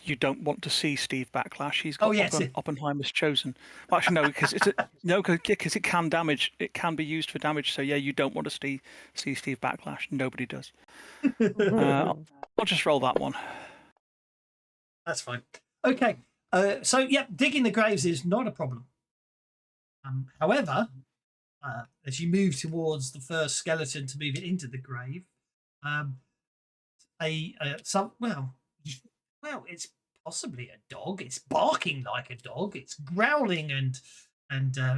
You don't want to see Steve backlash. He's got Oh, yes. Oppenheimer's chosen. Well, actually, no, because because it can damage. It can be used for damage. So yeah, you don't want to see Steve backlash. Nobody does. I'll just roll that one. That's fine. Okay. So yeah, digging the graves is not a problem. However, as you move towards the first skeleton to move it into the grave, well, it's possibly a dog. It's barking like a dog. It's growling and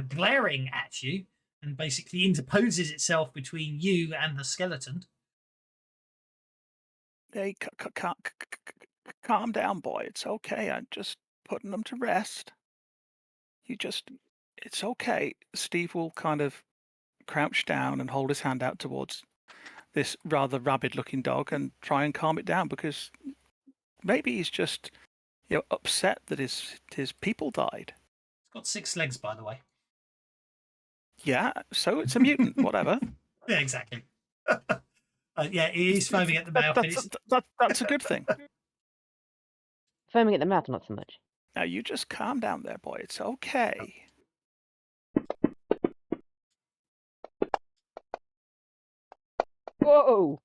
glaring at you, and basically interposes itself between you and the skeleton. Hey, calm down, boy. It's okay. I'm just putting them to rest. It's okay. Steve will kind of crouch down and hold his hand out towards this rather rabid-looking dog and try and calm it down, because maybe he's just upset that his people died. It's got 6 legs, by the way. Yeah, so it's a mutant. Whatever. Yeah, exactly. Yeah, he is foaming at the mouth. That's a good thing. Foaming at the mouth, not so much. Now you just calm down there, boy. It's okay. Whoa!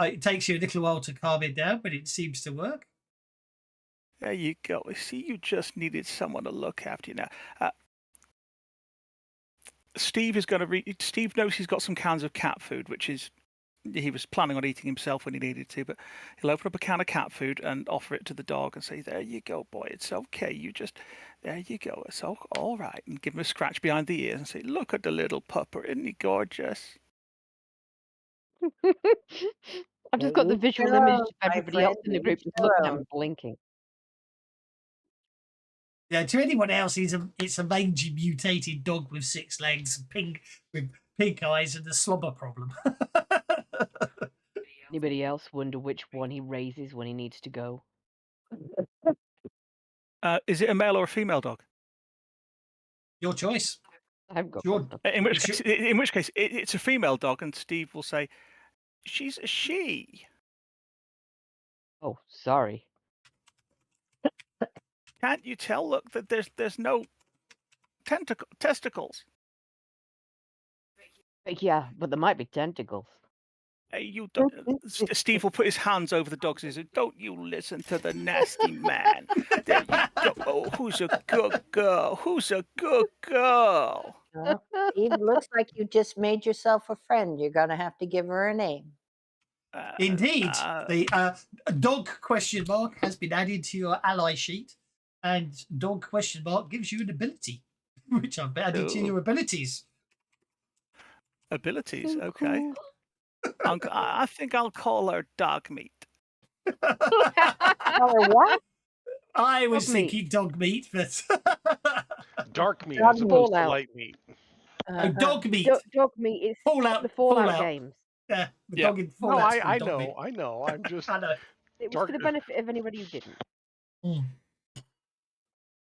It takes you a little while to calm it down, but it seems to work. There you go. See, you just needed someone to look after you now. Steve is going to Steve knows he's got some cans of cat food, which is he was planning on eating himself when he needed to, but he'll open up a can of cat food and offer it to the dog and say, "There you go, boy. It's okay. There you go. It's all right." And give him a scratch behind the ears and say, "Look at the little pupper. Isn't he gorgeous?" I've just got the visual image of everybody else in the group just looking at him. him blinking. Yeah, to anyone else, it's a mangy mutated dog with 6 legs, with pink eyes, and a slobber problem. Anybody else wonder which one he raises when he needs to go? Is it a male or a female dog? Your choice. I've got Sure. one. In which case, it's a female dog, and Steve will say, "She's a she." Oh, sorry. Can't you tell? Look, that there's no testicles. Yeah, but there might be tentacles. Hey, you don't. Steve will put his hands over the dog's ears. Don't you listen to the nasty man. There you go. Oh, who's a good girl? Who's a good girl? Well, Steve, looks like you just made yourself a friend. You're going to have to give her a name. Indeed. The dog ? Has been added to your ally sheet, and dog ? gives you an ability, which I've added to your abilities. Abilities, So okay. cool. I think I'll call her Dog Meat. Or what? I was Dog meat. thinking dog meat, but Dark meat Dog as opposed to Fallout. light meat. dog meat. Dog meat is Fallout. the Fallout Fallout. games. Yeah, the Yeah. dog in No, Fallout. I know. I'm just I know. It was Dark- for the benefit of anybody who didn't.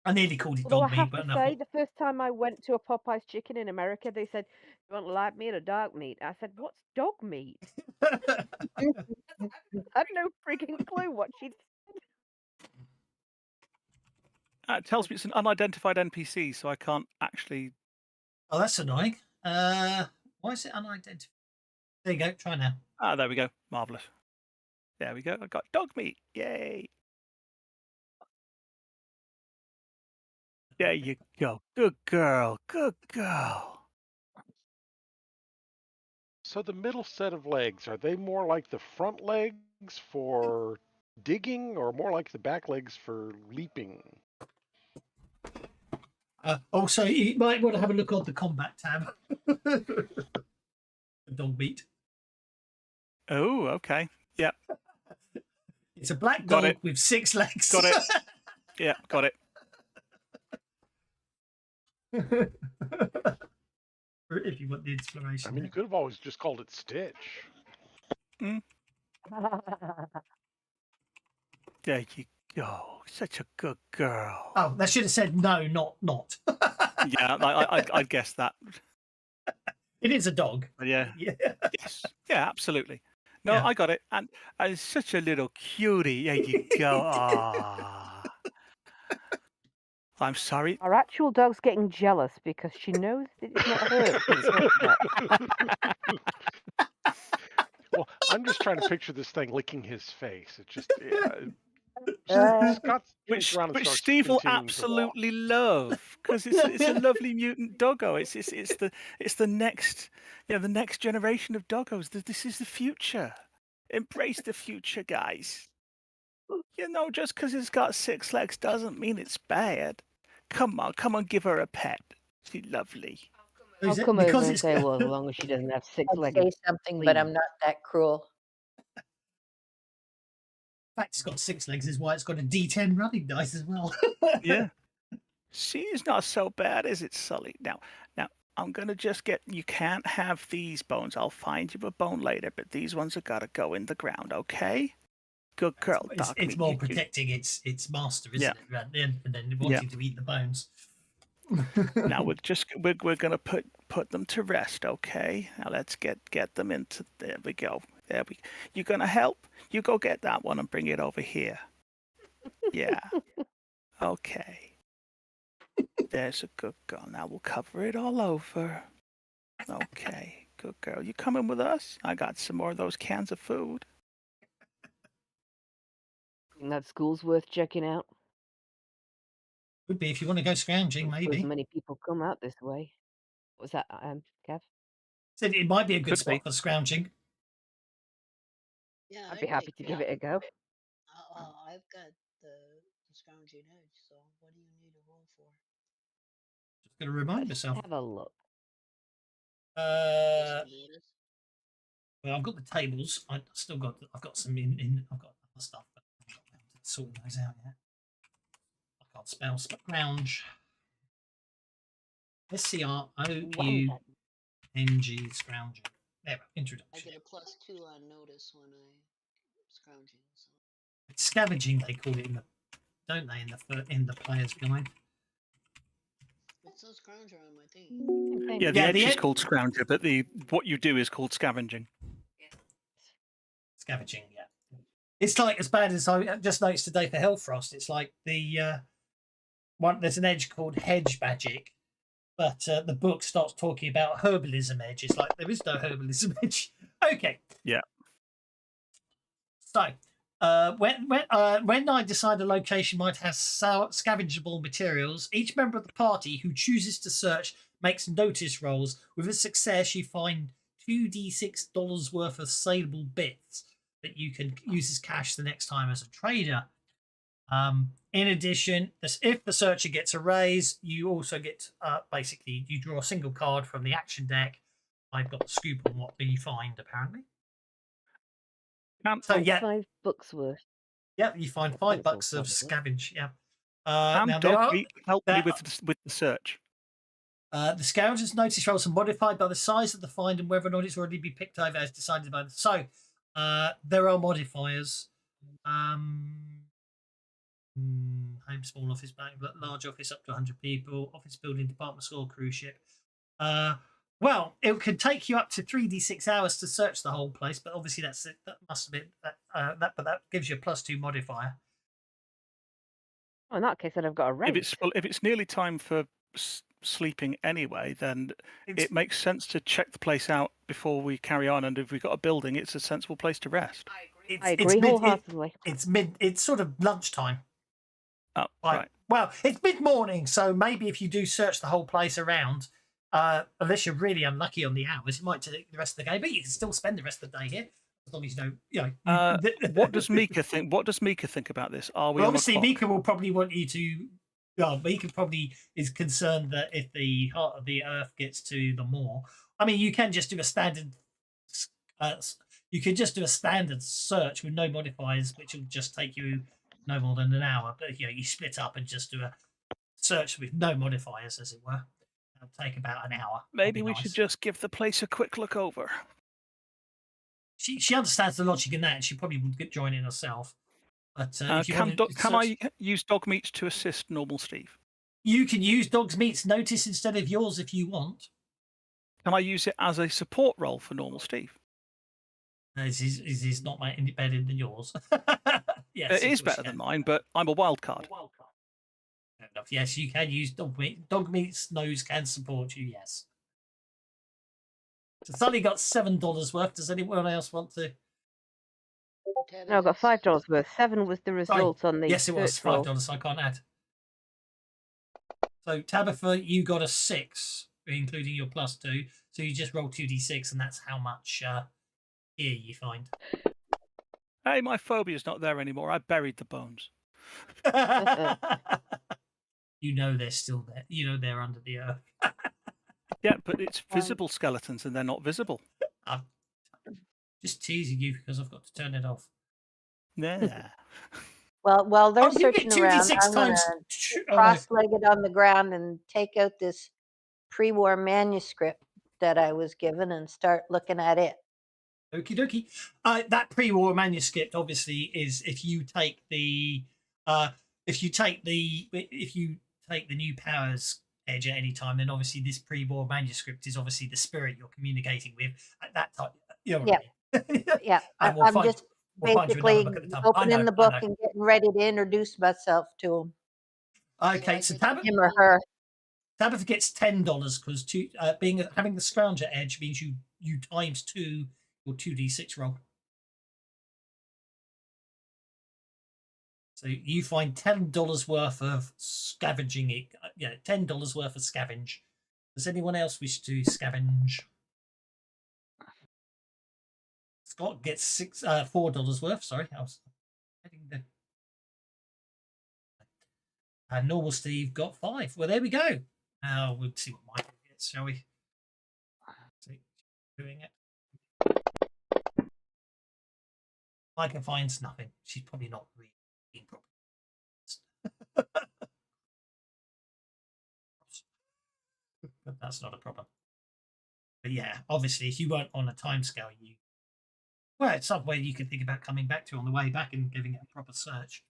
I nearly called it Although I dog meat, have but to no. say, the first time I went to a Popeye's chicken in America, they said, "You want light meat or dark meat?" I said, "What's dog meat?" I had no freaking clue what she'd. It tells me it's an unidentified NPC, so I can't actually. Oh, that's annoying. Why is it unidentified? There you go. Try now. Ah, there we go. Marvelous. There we go. I got dog meat. Yay! There you go. Good girl. Good girl. So the middle set of legs, are they more like the front legs for digging or more like the back legs for leaping? Also, you might want to have a look on the combat tab. Dog meat. Oh, okay. Yeah, It's a black Got dog it. with 6 legs. got it. Yeah, got it. If you want the inspiration. I mean, you could have always just called it Stitch. There you go. Such a good girl. Oh, that should have said no, not. Yeah, I'd guess that. It is a dog. But yeah. Yeah. Yes. Yeah, absolutely. No, Yeah. I got it. And it's such a little cutie. There you go. Ah. I'm sorry. Our actual dog's getting jealous because she knows that it's not hurt. Well, I'm just trying to picture this thing licking his face. It just Scott turns around and Which starts Steve will continuing to walk. absolutely love because it's a lovely mutant doggo. It's the next the next generation of doggos. This is the future. Embrace the future, guys. Just because it's got 6 legs doesn't mean it's bad. Come on, give her a pet. She's lovely. I'll Is it? come over Because and it's say, well, as long as she doesn't have 6 I'd legs. say something, but I'm not that cruel. the fact it's got 6 legs is why it's got a D10 running dice as well. Yeah. She's not so bad, is it, Sully? Now, I'm gonna just get. You can't have these bones. I'll find you a bone later, but these ones have got to go in the ground, okay? Good girl, It's Doc. more protecting its master, isn't it? Right then, and then wanting to eat the bones. Now we're gonna put them to rest, okay? Now let's get them into. There we go. You gonna help? You go get that one and bring it over here. Yeah. Okay. There's a good girl. Now we'll cover it all over. Okay, good girl. You coming with us? I got some more of those cans of food. And that school's worth checking out. Would be if you want to go scrounging, Not suppose maybe. many people come out this way. What was that, Kev? Said it might be a good Could spot be. for scrounging. Yeah, I'd be happy to give it a go. I've got the scrounging edge, so what do you need to roll for? Just going to remind Let's myself. have a look. Well, I've got the tables. I've got some I've got other stuff, but I haven't got around to sorting those out yet. I can't spell scrounge. SCROUNG scrounging. There, I introduction. get a +2 on notice when I'm scrounging. So. It's scavenging, they call it don't they, in the player's guide. It says scrounger on my thing. Yeah, the Yeah, edge the is ed- called scrounger, but what you do is called scavenging. Scavenging, yeah. It's like as bad as I just noticed today for Hellfrost. It's like the one. There's an edge called hedge magic, but the book starts talking about herbalism edge. It's like there is no herbalism edge. Okay. Yeah. So when I decide a location might have scavengeable materials, each member of the party who chooses to search makes notice rolls. With a success, you find $2d6 worth of saleable bits that you can use as cash the next time as a trader. In addition, if the searcher gets a raise, you also get basically you draw a single card from the action deck. I've got the scoop on what you find apparently. So yeah, $5 worth. yeah, you find $5 Pencils, of probably. scavenge. Yeah. Now, help me with the search. The scavenger's notice rolls are modified by the size of the find and whether or not it's already been picked over as decided by the. So there are modifiers. Home, small office, bank, large office up to 100 people, office building, department store, cruise ship. Well, it can take you up to 3d6 hours to search the whole place, but obviously that's it. That must have been but that gives you a +2 modifier. Oh, in that case, then I've got a raise. If it's nearly time for sleeping anyway, then it makes sense to check the place out before we carry on. And if we've got a building, it's a sensible place to rest. I agree wholeheartedly. It's sort of lunchtime. Oh, right. Well, it's mid-morning, so maybe if you do search the whole place around, unless you're really unlucky on the hours, it might take the rest of the game, but you can still spend the rest of the day here. as long as you don't, you know. What does Mika think? What does Mika think about this? Are we Well, on the obviously, clock? Mika will probably want you to. Well, Mika probably is concerned that if the heart of the Earth gets to the Maw, I mean, you can just do a standard. You can just do a standard search with no modifiers, which will just take you no more than an hour. But you know, you split up and just do a search with no modifiers, as it were. It'll take about an hour. Maybe That'd be we nice. should just give the place a quick look over. She understands the logic in that, and she probably would join in herself. But if you want to Can I use dog meat to assist normal Steve? you can use Dog's Meat's notice instead of yours if you want. Can I use it as a support role for normal Steve? This is not my embedded than yours. Yes, It is better than mine, but I'm a wild card. Fair enough. Yes, you can use Dog Meat. Dog Meat's nose can support you. Yes. So Sully got $7 worth. Does anyone else want to? No, I got $5 worth. 7 was the result on the Yes, it was search roll. $5. So I can't add. So Tabitha, you got a 6, including your +2. So you just roll 2d6, and that's how much gear you find. Hey, my phobia's not there anymore. I buried the bones. You know they're still there. You know they're under the earth. Yeah, but it's visible skeletons, and they're not visible. I'm just teasing you because I've got to turn it off. Yeah. Well, while they're Oh, you get searching around, 2d6 I'm going times. to Oh, no. cross-legged on the ground and take out this pre-war manuscript that I was given and start looking at it. Okie dokie. That pre-war manuscript obviously is if you take the new powers edge at any time, then obviously this pre-war manuscript is obviously the spirit you're communicating with at that time. You know what I mean? Yeah, And we'll I'm find- just we'll find you another basically book at the time. I opening know, the I book know. and getting ready to introduce myself to him, Okay, so him or her. Tabitha gets $10 because having the scrounger edge means you times 2 your 2d6 roll. So you find $10 worth of scavenging. $10 worth of scavenge. Does anyone else wish to scavenge? Scott gets $4 worth. Sorry, I was heading the. And normal Steve got 5. Well, there we go. Now we'll see what Michael gets, shall we? See, doing it. Micah finds nothing. She's probably not reading properly. But that's not a problem. But yeah, obviously, if you weren't on a timescale, it's somewhere you could think about coming back to on the way back and giving it a proper search.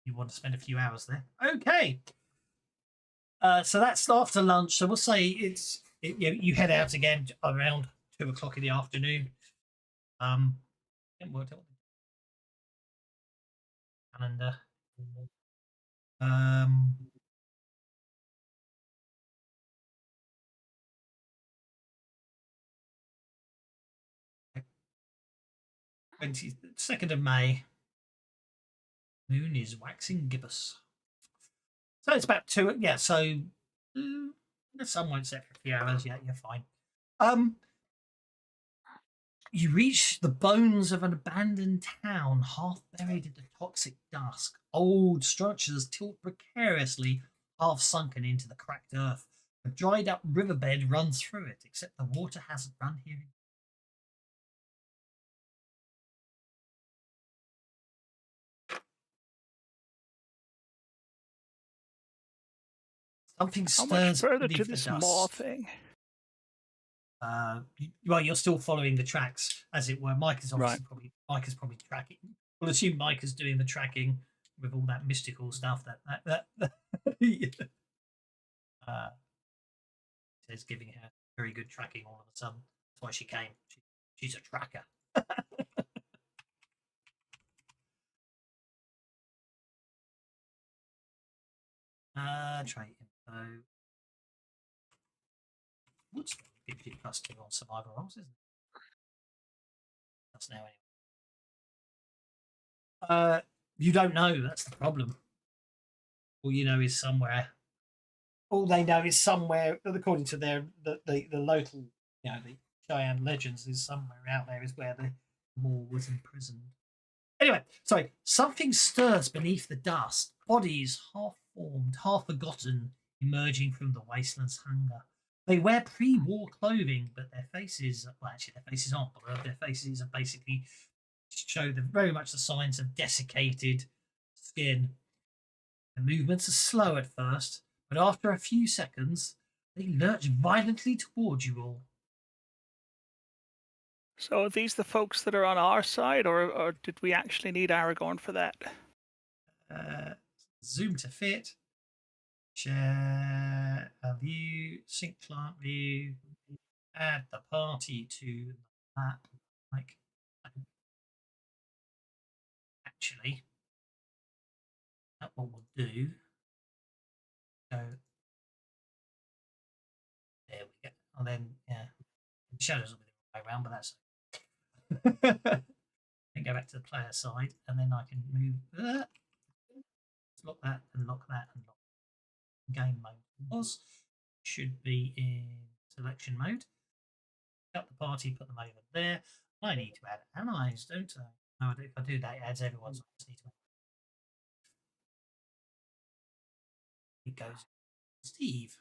You want to spend a few hours there. Okay. So that's after lunch. So we'll say you head out again around 2 o'clock in the afternoon. Calendar. Okay. 22nd of May. Moon is waxing gibbous. So it's about 2. Yeah, so the sun won't set for a few hours. Yeah, you're fine. You reach the bones of an abandoned town, half buried in the toxic dusk. Old structures tilt precariously, half sunken into the cracked earth. A dried up riverbed runs through it, except the water hasn't run here. Something How much stirs further beneath to the this dust. maw thing? Well, you're still following the tracks, as it were. Mike is Right. Mike is probably tracking. We'll assume Mike is doing the tracking with all that mystical stuff that says giving her very good tracking all of a sudden. That's why she came. She's a tracker. Trait info. What's gives you +2 on survival rolls, isn't it? That's now anyway. You don't know. That's the problem. All you know is somewhere. All they know is somewhere, according to the local, the Cheyenne legends is somewhere out there is where the Moor was imprisoned. Anyway, sorry. Something stirs beneath the dust. Bodies half formed, half forgotten, emerging from the wasteland's hunger. They wear pre-war clothing, but their faces, well, actually, their faces aren't blurred. Their faces are basically show very much the signs of desiccated skin. The movements are slow at first, but after a few seconds, they lurch violently towards you all. So are these the folks that are on our side, or did we actually need Aragorn for that? Zoom to fit. Share a view. Sync client view. Add the party to the map. Like, actually, that's what we'll do. So there we go. And then, yeah, the shadows will be the way around, but that's. Then go back to the player side, and then I can move. Lock that and lock that and lock. Game mode was should be in selection mode. Cut the party, put them over there. I need to add allies, don't I? No, if I do that, it adds everyone. So I just need to. It goes. Steve.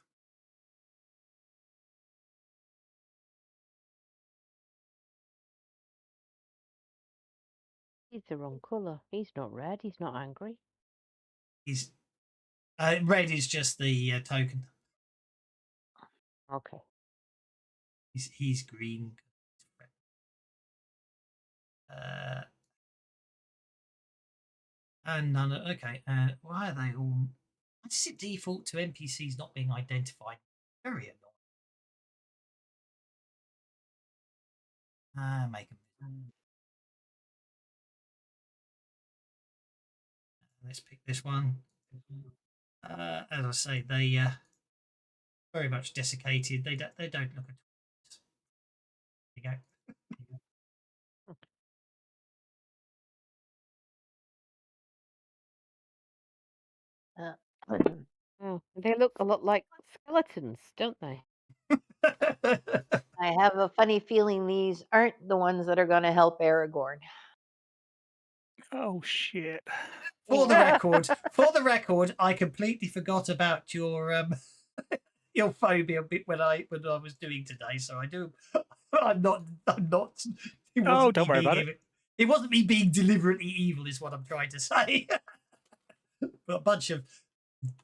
He's the wrong colour. He's not red. He's not angry. He's red is just the token. Okay. He's green. And none. Okay. Why are they all? Why does it default to NPCs not being identified? Very annoying. Make them. Let's pick this one. As I say, they very much desiccated. They don't look at. There you Oh, they look a lot like skeletons, don't they? go. I have a funny feeling these aren't the ones that are going to help Aragorn. Oh shit! For the record, I completely forgot about your your phobia bit when I was doing today. So I do. I'm not. It wasn't Oh, don't me worry being about evil. It wasn't me being deliberately evil, is what I'm trying to say. But a bunch of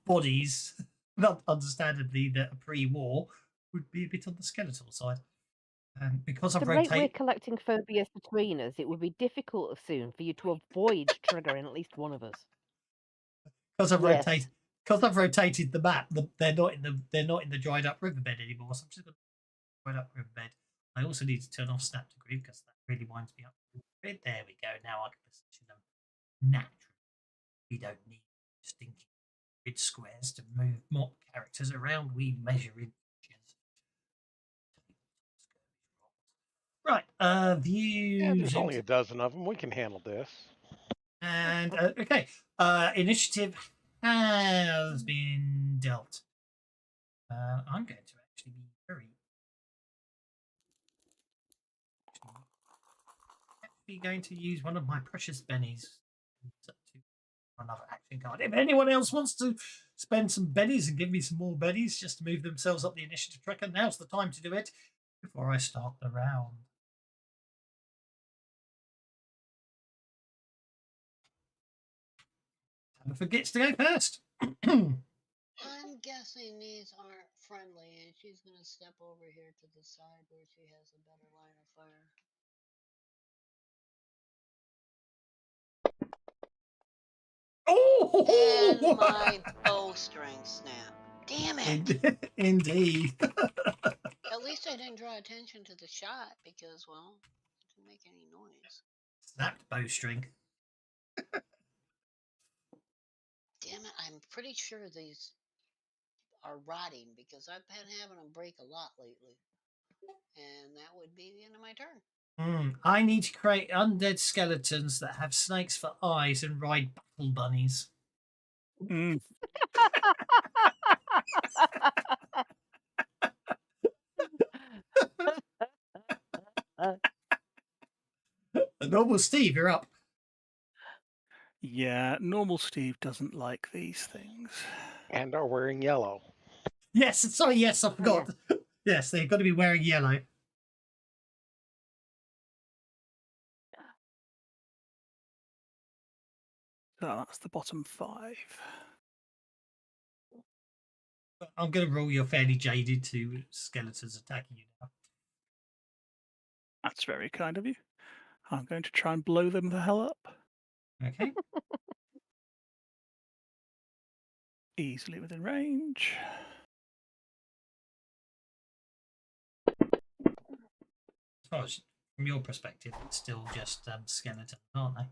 bodies, not understandably, that are pre-war, would be a bit on the skeletal side. Because I've The rate we're rotated. collecting phobias between us, it would be difficult soon for you to avoid triggering at least one of us. Because I've Yes. rotated the map, they're not in the dried up riverbed anymore. So I'm just going to dried up riverbed. I also need to turn off snap to grid because that really winds me up. There we go. Now I can position them naturally. We don't need stinking grid squares to move mock characters around. We measure in inches. Right. Yeah, Views. there's only a dozen of them. We can handle this. And okay. Initiative has been dealt. I'm going to actually be very actually going to use one of my precious bennies to another action card. If anyone else wants to spend some bennies and give me some more bennies just to move themselves up the initiative tracker, now's the time to do it before I start the round. Whoever forgets to go first. I'm guessing these aren't friendly, and she's gonna step over here to the side where she has a better line of fire. And Oh, my bowstring snapped. Damn it! Indeed. At least I didn't draw attention to the shot because, well, it didn't make any noise. Snapped bowstring. Damn it! I'm pretty sure these are rotting because I've been having them break a lot lately. And that would be the end of my turn. I need to create undead skeletons that have snakes for eyes and ride battle bunnies. Mm. Normal Steve, you're up. Yeah, normal Steve doesn't like these things. And are wearing yellow. Yes, sorry, yes, I forgot. Yes, they've got to be wearing yellow. So that's the bottom 5. I'm going to rule you're fairly jaded to skeletons attacking you now. That's very kind of you. I'm going to try and blow them the hell up. Okay. Easily within range. As far as from your perspective, it's still just skeletons, aren't they?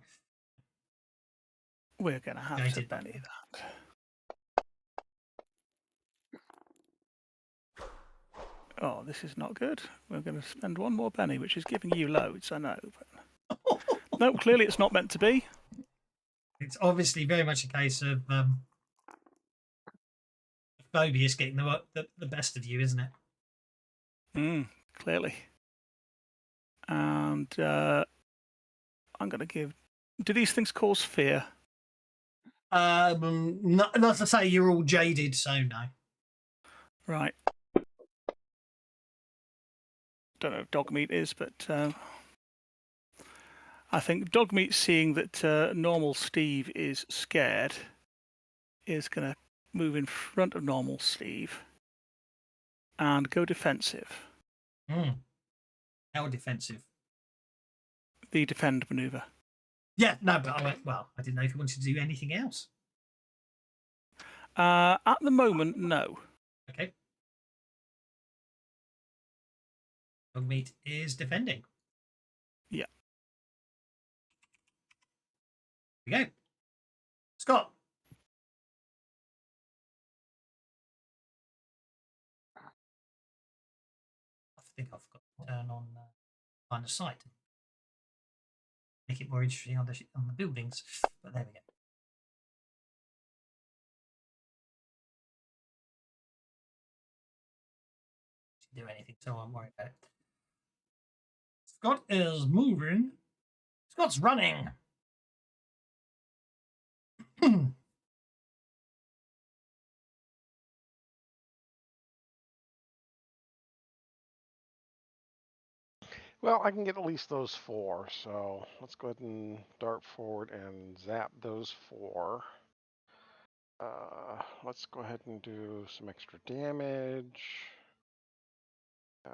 We're going to have to Jaded. Benny that. Oh, this is not good. We're going to spend one more Benny, which is giving you loads, I know. But... no, clearly it's not meant to be. It's obviously very much a case of Phobius getting the best of you, isn't it? Clearly. And I'm going to give... Do these things cause fear? Not to say you're all jaded, so no. Right. Don't know if dog meat is, but I think dog meat, seeing that normal Steve is scared, is going to move in front of normal Steve and go defensive. How defensive? The defend maneuver. Yeah, no, but I didn't know if you wanted to do anything else. At the moment, no. Okay. Dogmeat is defending. Yeah. Here we go. Scott. I think I've got to turn on line of sight. Make it more interesting on the buildings. But there we go. Do anything, so I'm worried about it. Scott is moving. Scott's running. Well, I can get at least those 4, so let's go ahead and dart forward and zap those 4. Let's go ahead and do some extra damage. I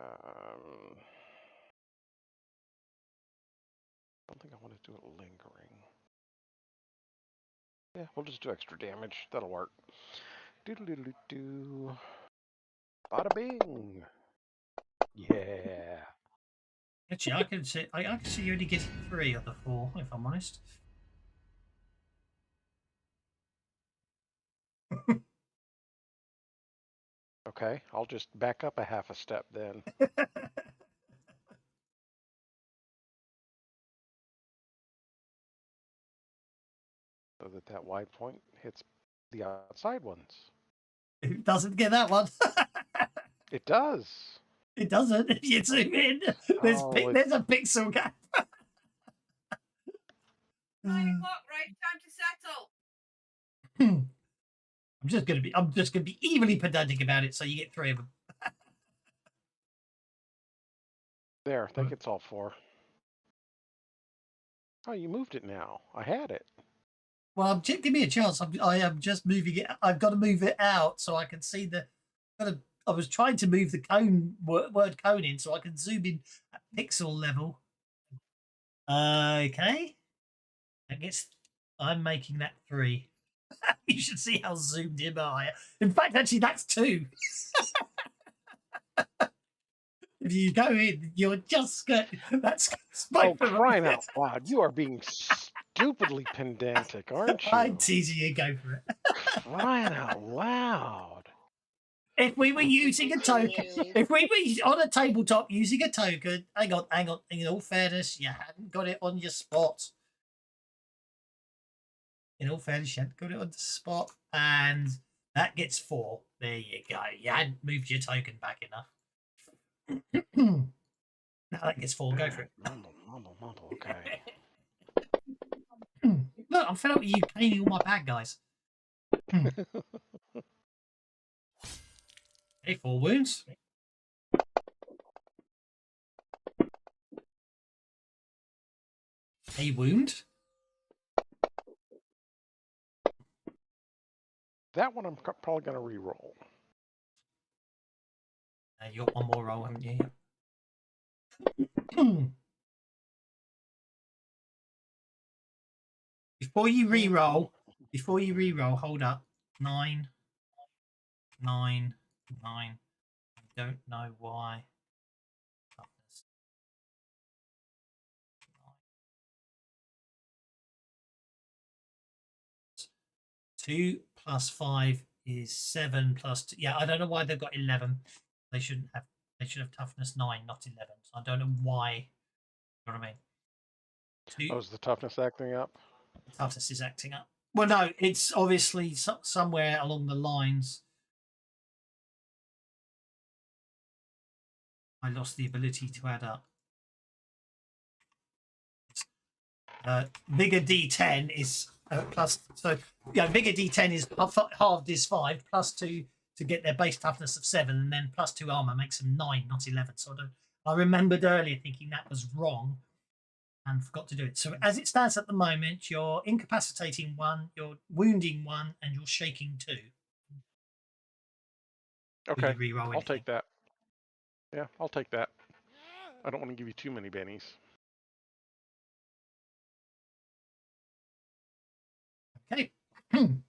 don't think I want to do it lingering. Yeah, we'll just do extra damage. That'll work. Doodle-doodle-doo. Bada bing. Yeah. Actually, I can see you only getting 3 of the 4, if I'm honest. Okay, I'll just back up a half a step then. So that wide point hits the outside ones. It doesn't get that one. It does. It doesn't. If you zoom in, there's a pixel gap. 9 o'clock, right? Time to settle. I'm just gonna be evilly pedantic about it, so you get 3 of them. There, I think it's all 4. Oh, you moved it now. I had it. Well, give me a chance. I am just moving it. I've got to move it out so I can see the. I was trying to move the cone word cone in so I can zoom in at pixel level. Okay. I'm making that 3. You should see how zoomed in I am. In fact, actually, that's 2. If you go in, you're just that's. Oh, crying out loud! You are being stupidly pedantic, aren't you? I'm teasing you. Go for it. Crying out loud! If we were using a token, if we were on a tabletop using a token, hang on. In all fairness, you hadn't got it on your spot. In all fairness, you hadn't got it on the spot, and that gets 4. There you go. You hadn't moved your token back enough. Now that gets 4. Go for it. Mumble. Okay. Look, I'm fed up with you painting all my bad guys. Okay, 4 wounds. A wound. That one I'm probably going to re-roll. You got one more roll, haven't you? Before you re-roll, hold up. 9, 9, 9. I don't know why. Toughness. 2 plus 5 is 7 plus 2. Yeah, I don't know why they've got 11. They shouldn't have. They should have toughness 9, not 11. So I don't know why. You know what I mean? 2, Oh, is the toughness acting up? toughness is acting up. Well, no, it's obviously somewhere along the lines. I lost the ability to add up. Bigger D10 is plus. So yeah, bigger D10 is halved is 5 plus 2 to get their base toughness of 7, and then plus 2 armor makes them 9, not 11. So I remembered earlier thinking that was wrong and forgot to do it. So as it stands at the moment, you're incapacitating 1, you're wounding 1, and you're shaking 2. Okay, Re-roll I'll anything. take that. Yeah, I'll take that. I don't want to give you too many bennies. Okay. And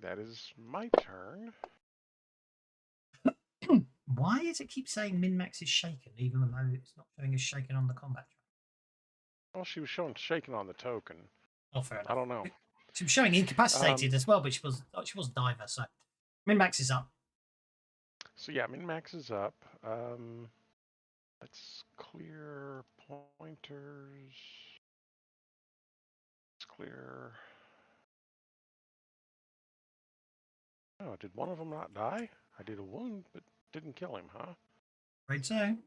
that is my turn. Why does it keep saying min-max is shaken, even though it's not showing as shaken on the combat track? Well, she was showing shaking on the token. Oh, fair enough. I don't know. She was showing incapacitated as well, but she was diver, so min-max is up. So yeah, min-max is up. Let's clear pointers. Let's clear. Oh, did one of them not die? I did a wound, but didn't kill him, huh? Right, so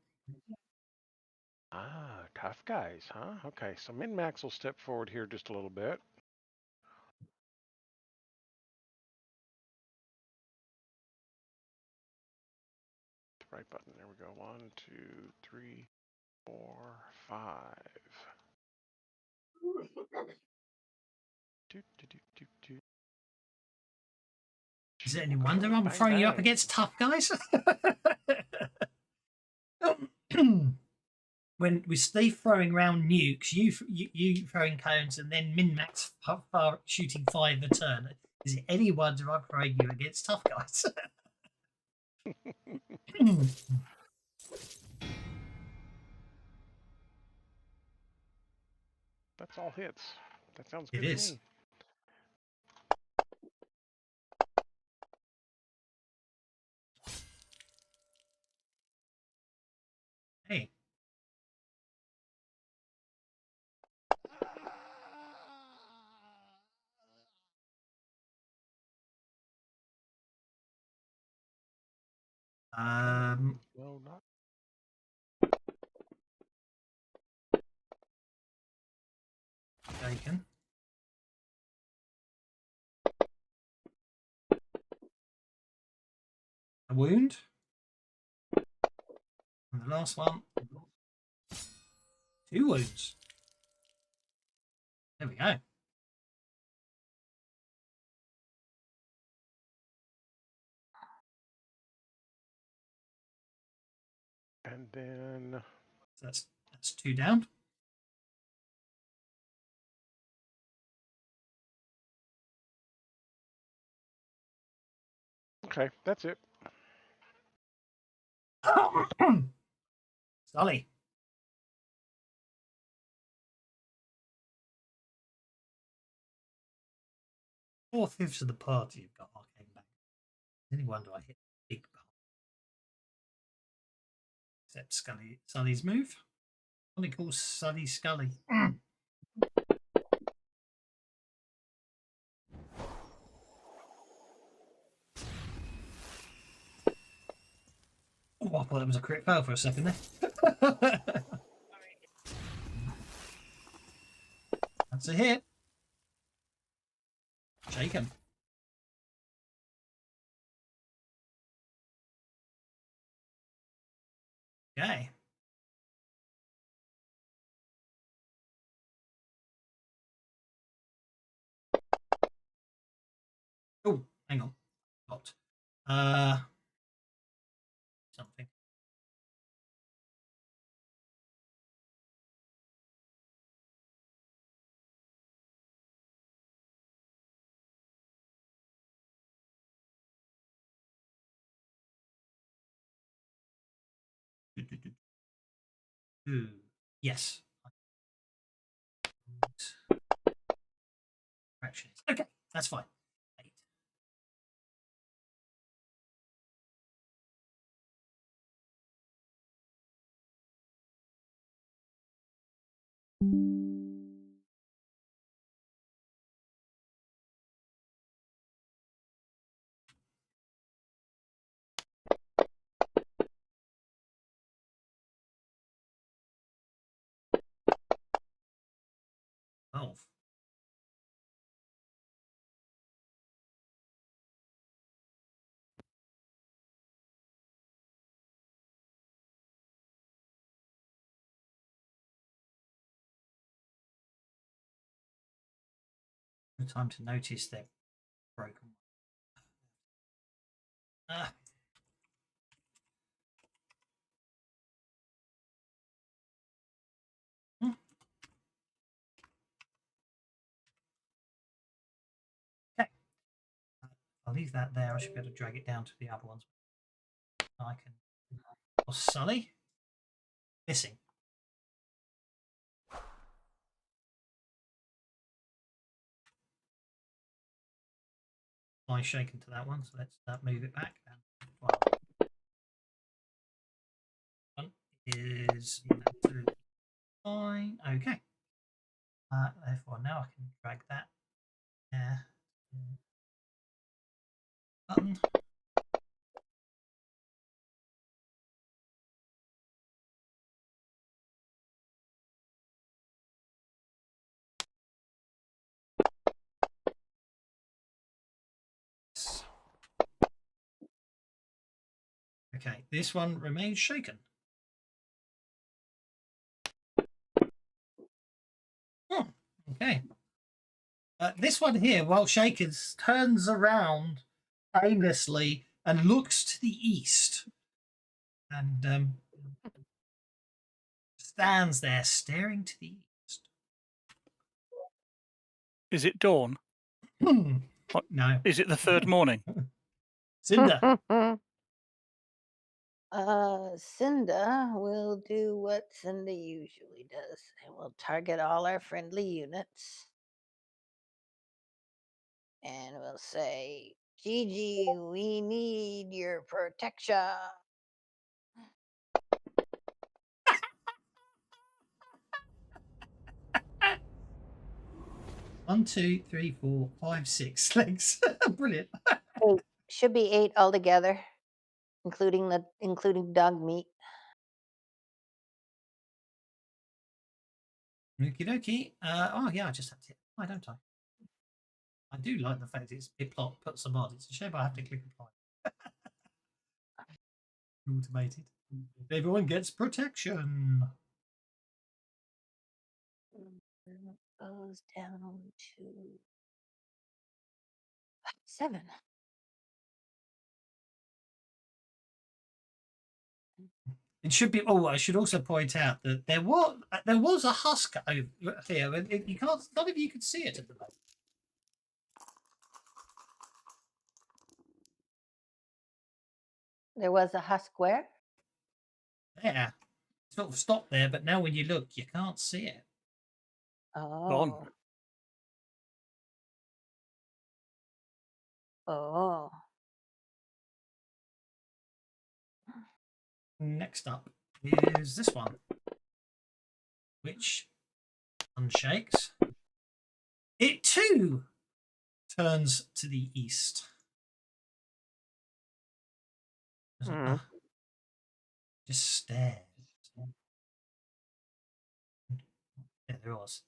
Ah, tough guys, huh? Okay, so min-max will step forward here just a little bit. Right button. There we go. 1, 2, 3, 4, 5. Do. is it any wonder I'm throwing you up against tough guys? When we Steve throwing around nukes, you throwing cones, and then min-max shooting 5 a turn. Is it any wonder I'm throwing you against tough guys? That's all hits. That sounds good It to is. me. Hey. No, not. Bacon. A wound. And the last one. 2 wounds. There we go. And then So that's 2 down. okay, that's it. Sully. Four-fifths of the party have got arcane back. Any wonder I hit the big part. Except Sully's move. What do you call Sully Scully? thought it was a crit fail for a second there. That's a hit. Shake him. Okay. Oh, hang on. Got something. Yes. Corrections. Okay, that's fine. 8. Oh. No time to notice they're broken. Hmm. Okay. I'll leave that there. I should be able to drag it down to the other ones. I can. Oh, Sully. Missing. Eye shaken to that one, so let's move it back. One is absolutely fine. Okay. Therefore, now I can drag that there. Button. Okay, this one remains shaken. Oh, okay. This one here, while shaken, turns around aimlessly and looks to the east and stands there staring to the east. Is it dawn? What? No. Is it the third morning? Cinder. Cinda will do what Cinda usually does, and we'll target all our friendly units. And we'll say, Gigi, we need your protection. 1, 2, 3, 4, 5, 6 legs. Brilliant. Should be 8 altogether, including dog meat. Okie dokie. Oh yeah, I just have to. Why don't I? I do like the fact it puts them on. It's a shame I have to click apply. Automated. Everyone gets protection. Goes down to 7. It should be. Oh, I should also point out that there was a husk over here, and you can't. None of you could see it at the moment. There was a husk where? There, sort of stopped there, but now when you look, you can't see it. Oh. Oh. Next up is this one, which unshakes. It too turns to the east. Just stares. Yeah, there was.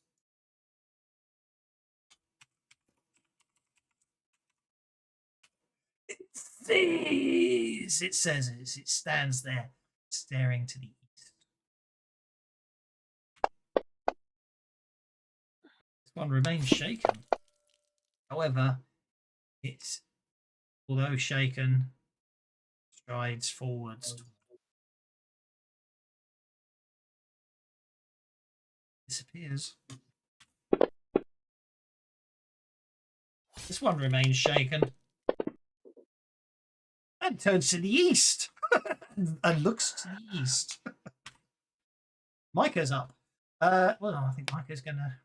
It sees. It says it. It stands there, staring to the east. This one remains shaken. However, it's, although shaken, strides forwards. Disappears. This one remains shaken and turns to the east and looks to the east. Micah's up. Well, I think Micah's gonna.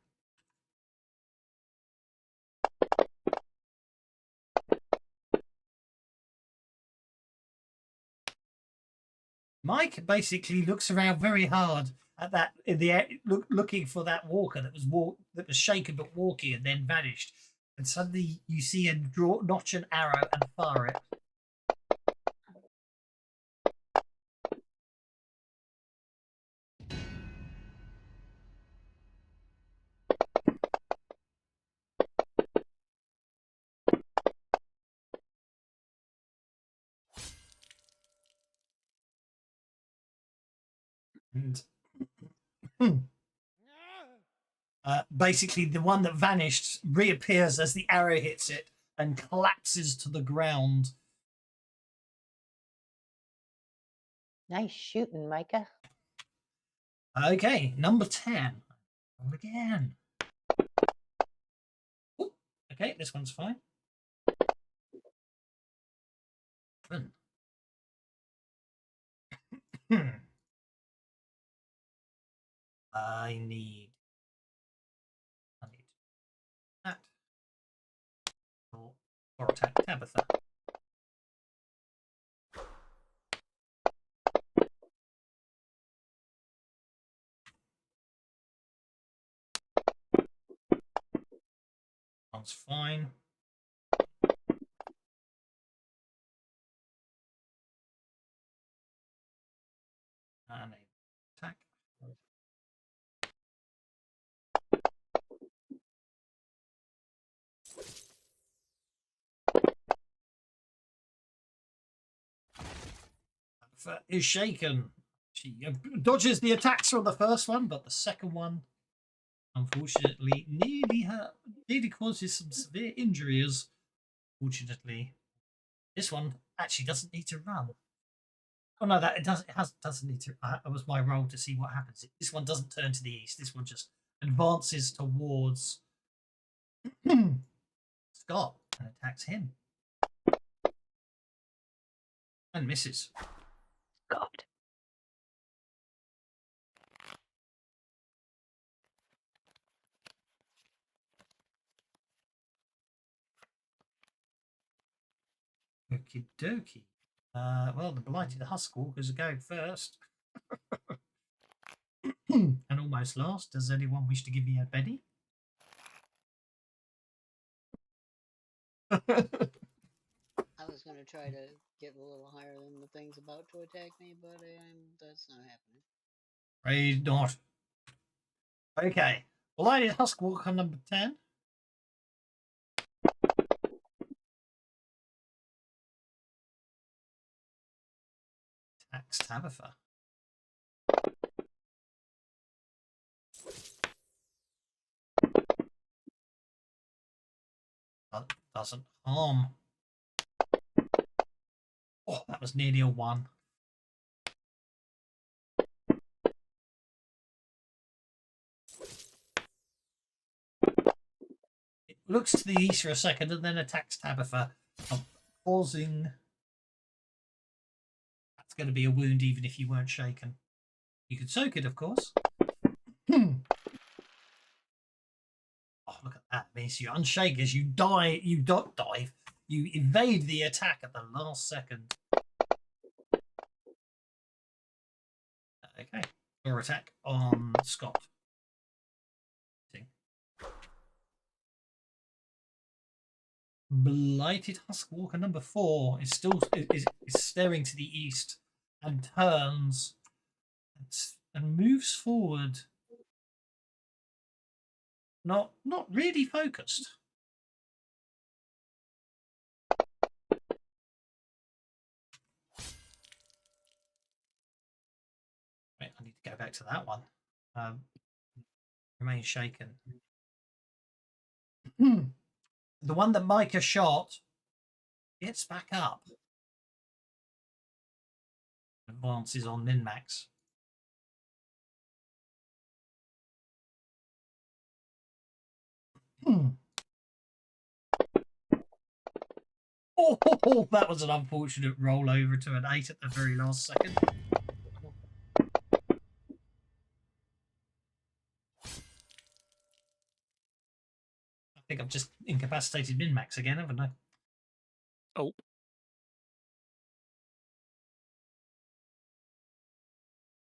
Mike basically looks around very hard at that in the air, looking for that walker that was shaken but walking and then vanished. And suddenly you see him notch an arrow and fire it. And basically, the one that vanished reappears as the arrow hits it and collapses to the ground. Nice shooting, Micah. Okay, number 10. Roll again. Ooh, okay, this one's fine. I need that or attack Tabitha. One's fine. And attack. Is shaken. She dodges the attacks from the first one, but the second one, unfortunately, nearly causes some severe injuries. Fortunately, this one actually doesn't need to run. Oh no, that it doesn't. Doesn't need to. It was my role to see what happens. This one doesn't turn to the east. This one just advances towards Scott and attacks him and misses. God. Okie dokie. Well, the blighted Huskwalkers are going first. And almost last. Does anyone wish to give me a Betty? I was going to try to get a little higher than the thing's about to attack me, but that's not happening. Afraid not. Okay. Blighted Huskwalker number 10. Attacks Tabitha. Doesn't harm. Oh, that was nearly a 1. It looks to the east for a second and then attacks Tabitha, causing. That's going to be a wound even if you weren't shaken. You could soak it, of course. Oh, look at that. It means you unshake as you die. You don't dive. You evade the attack at the last second. Okay. Or attack on Scott. Blighted Huskwalker number 4 is still is staring to the east and turns and moves forward. Not really focused. Wait, I need to go back to that one. Remain shaken. The one that Micah shot gets back up. Advances on min-max. Oh, that was an unfortunate rollover to an 8 at the very last second. I think I've just incapacitated min-max again, haven't I? Oh.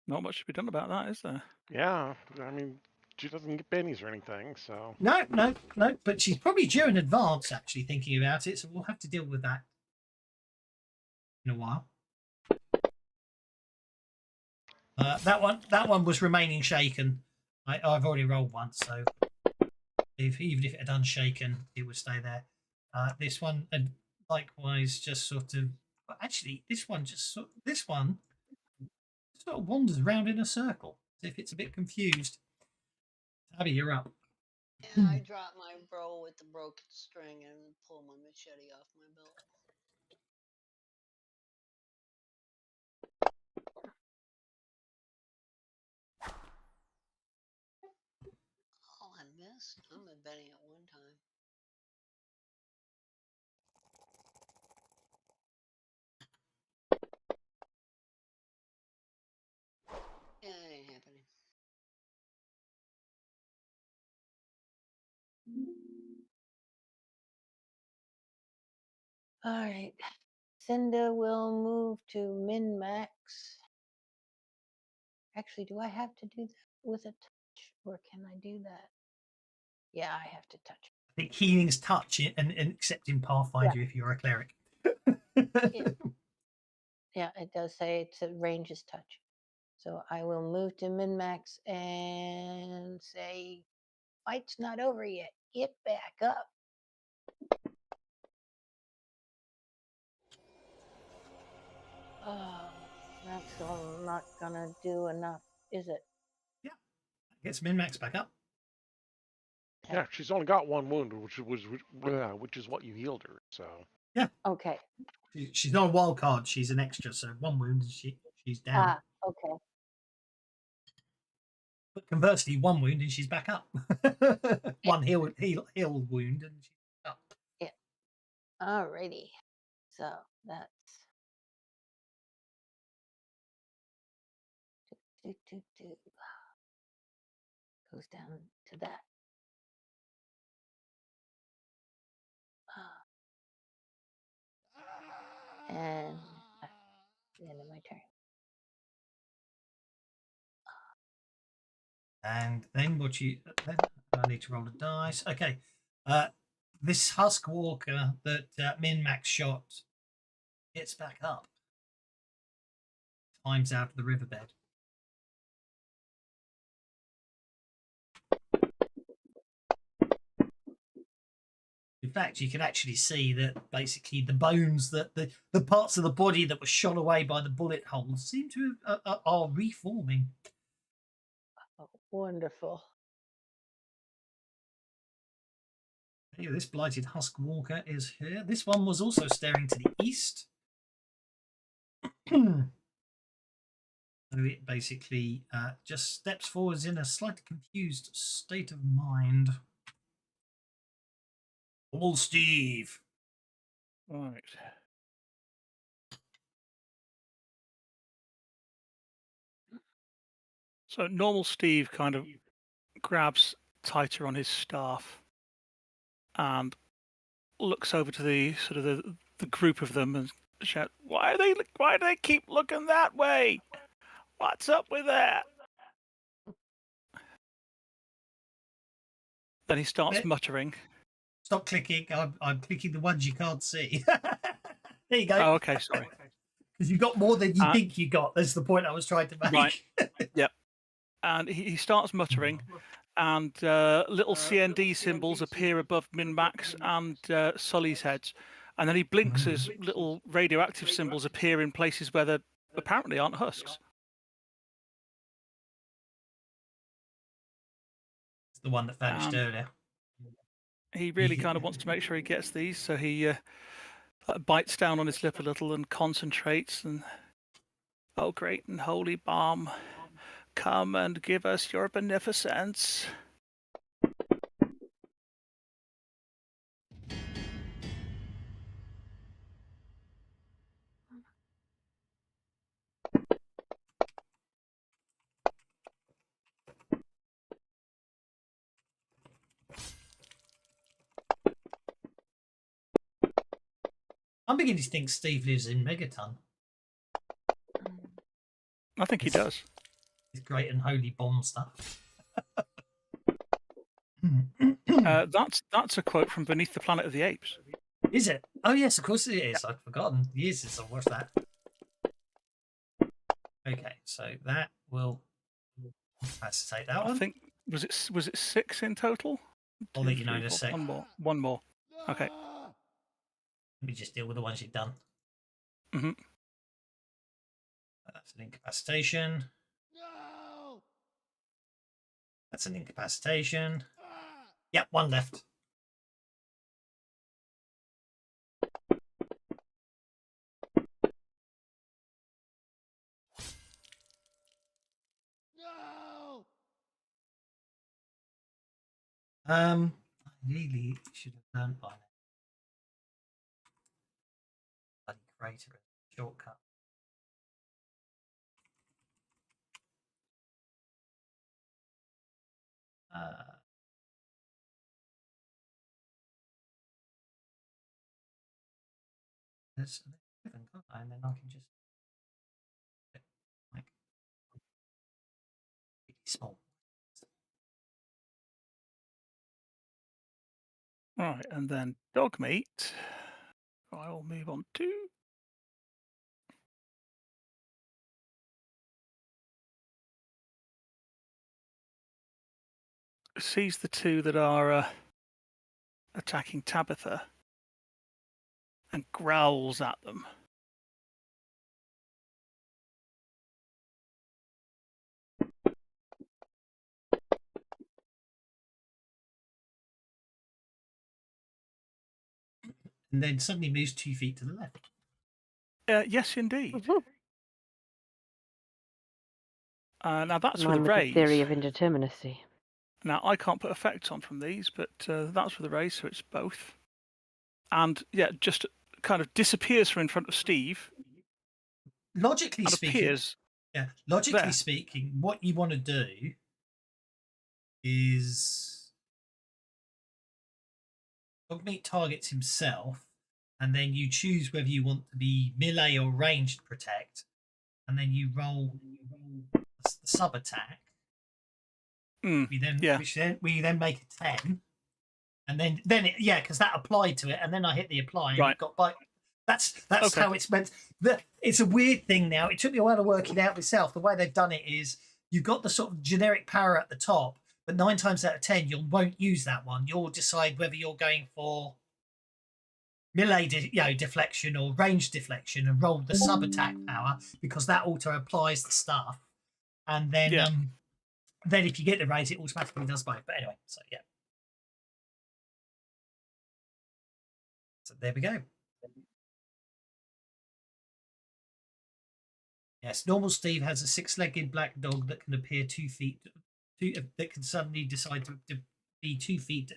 Not much to be done about that, is there? Yeah, I mean, she doesn't get bennies or anything, so. No, but she's probably due in advance, actually, thinking about it, so we'll have to deal with that in a while. That one was remaining shaken. I've already rolled once, so even if it had unshaken, it would stay there. This one, and likewise, just sort of. Well, actually, this one sort of wanders around in a circle, as if it's a bit confused. Abby, you're up. Yeah, I drop my bro with the broken string and pull my machete off my belt. Oh, I missed. I'm a Benny at one time. Yeah, it ain't happening. All right. Cinda will move to min-max. Actually, do I have to do that with a touch, or can I do that? Yeah, I have to touch. I think healing's touch and accepting Pathfinder if you're a cleric. Yeah, it does say it's a range is touch. So I will move to min-max and say, fight's not over yet. Get back up. Oh, that's all not gonna do enough, is it? Yeah, gets min-max back up. Yeah, she's only got one wound, which is what you healed her. So. Yeah. Okay. She's not a wild card. She's an extra, so one wound and she's down. Okay. But conversely, one wound and she's back up. One heal wound and she's up. Yeah. Alrighty. So that's goes down to that. And that's the end of my turn. And then I need to roll a dice. Okay. This Husk Walker that min-max shot gets back up. Climbs out of the riverbed. In fact, you can actually see that basically the bones, that the parts of the body that were shot away by the bullet holes seem to are reforming. Oh, wonderful. Here, this blighted Husk Walker is here. This one was also staring to the east. So it basically just steps forwards in a slightly confused state of mind. All Steve. Right. So normal Steve kind of grabs tighter on his staff and looks over to the sort of the group of them and shout, why do they keep looking that way? What's up with that? Then he starts muttering. Stop clicking. I'm clicking the ones you can't see. There you go. Oh, okay, sorry. Because you got more than you think you got. That's the point I was trying to make. Right. Yep. And he starts muttering, and little CND symbols appear above Min-Max and Sully's heads. And then he blinks as little radioactive symbols appear in places where there apparently aren't husks. It's the one that vanished earlier. He really kind of wants to make sure he gets these, so he bites down on his lip a little and concentrates. And oh, great and holy balm, come and give us your beneficence. I'm beginning to think Steve lives in Megaton. I think he does. His great and holy bomb stuff. That's a quote from Beneath the Planet of the Apes. Is it? Oh yes, of course it is. I'd forgotten. Years since I've watched that. Okay, so that will incapacitate that one. I think was it 6 in total? I'll let you know in a sec. One more. Okay. Let me just deal with the ones you've done. Mm-hmm. That's an incapacitation. No! That's an incapacitation. Yep, one left. No! I really should have learned by now. Bloody crater shortcut. There's 11, can't I? And then I can just like really small. Right, and then dog meat. I will move on to. Sees the two that are attacking Tabitha and growls at them. And then suddenly moves 2 feet to the left. Yes, indeed. Now that's Man with a with the raise. theory of indeterminacy. Now I can't put effects on from these, but that's with a raise, so it's both. And yeah, just kind of disappears from in front of Steve. Logically and speaking, appears there. speaking, what you want to do is Dogmeat targets himself, and then you choose whether you want to be melee or ranged protect, and then you roll the sub attack. We then make a 10, and then because that applied to it, and then I hit the apply, and Right. you've got bite. That's Okay. how it's meant. It's a weird thing now. It took me a while to work it out myself. The way they've done it is you've got the sort of generic power at the top, but 9 times out of 10 you won't use that one. You'll decide whether you're going for melee deflection or range deflection, and roll the sub attack power, because that auto applies the stuff, and then then if you get the raise, it automatically does both. But anyway, so yeah. So there we go. Yes, normal Steve has a 6-legged black dog that can appear 2 feet, that can suddenly decide to be 2 feet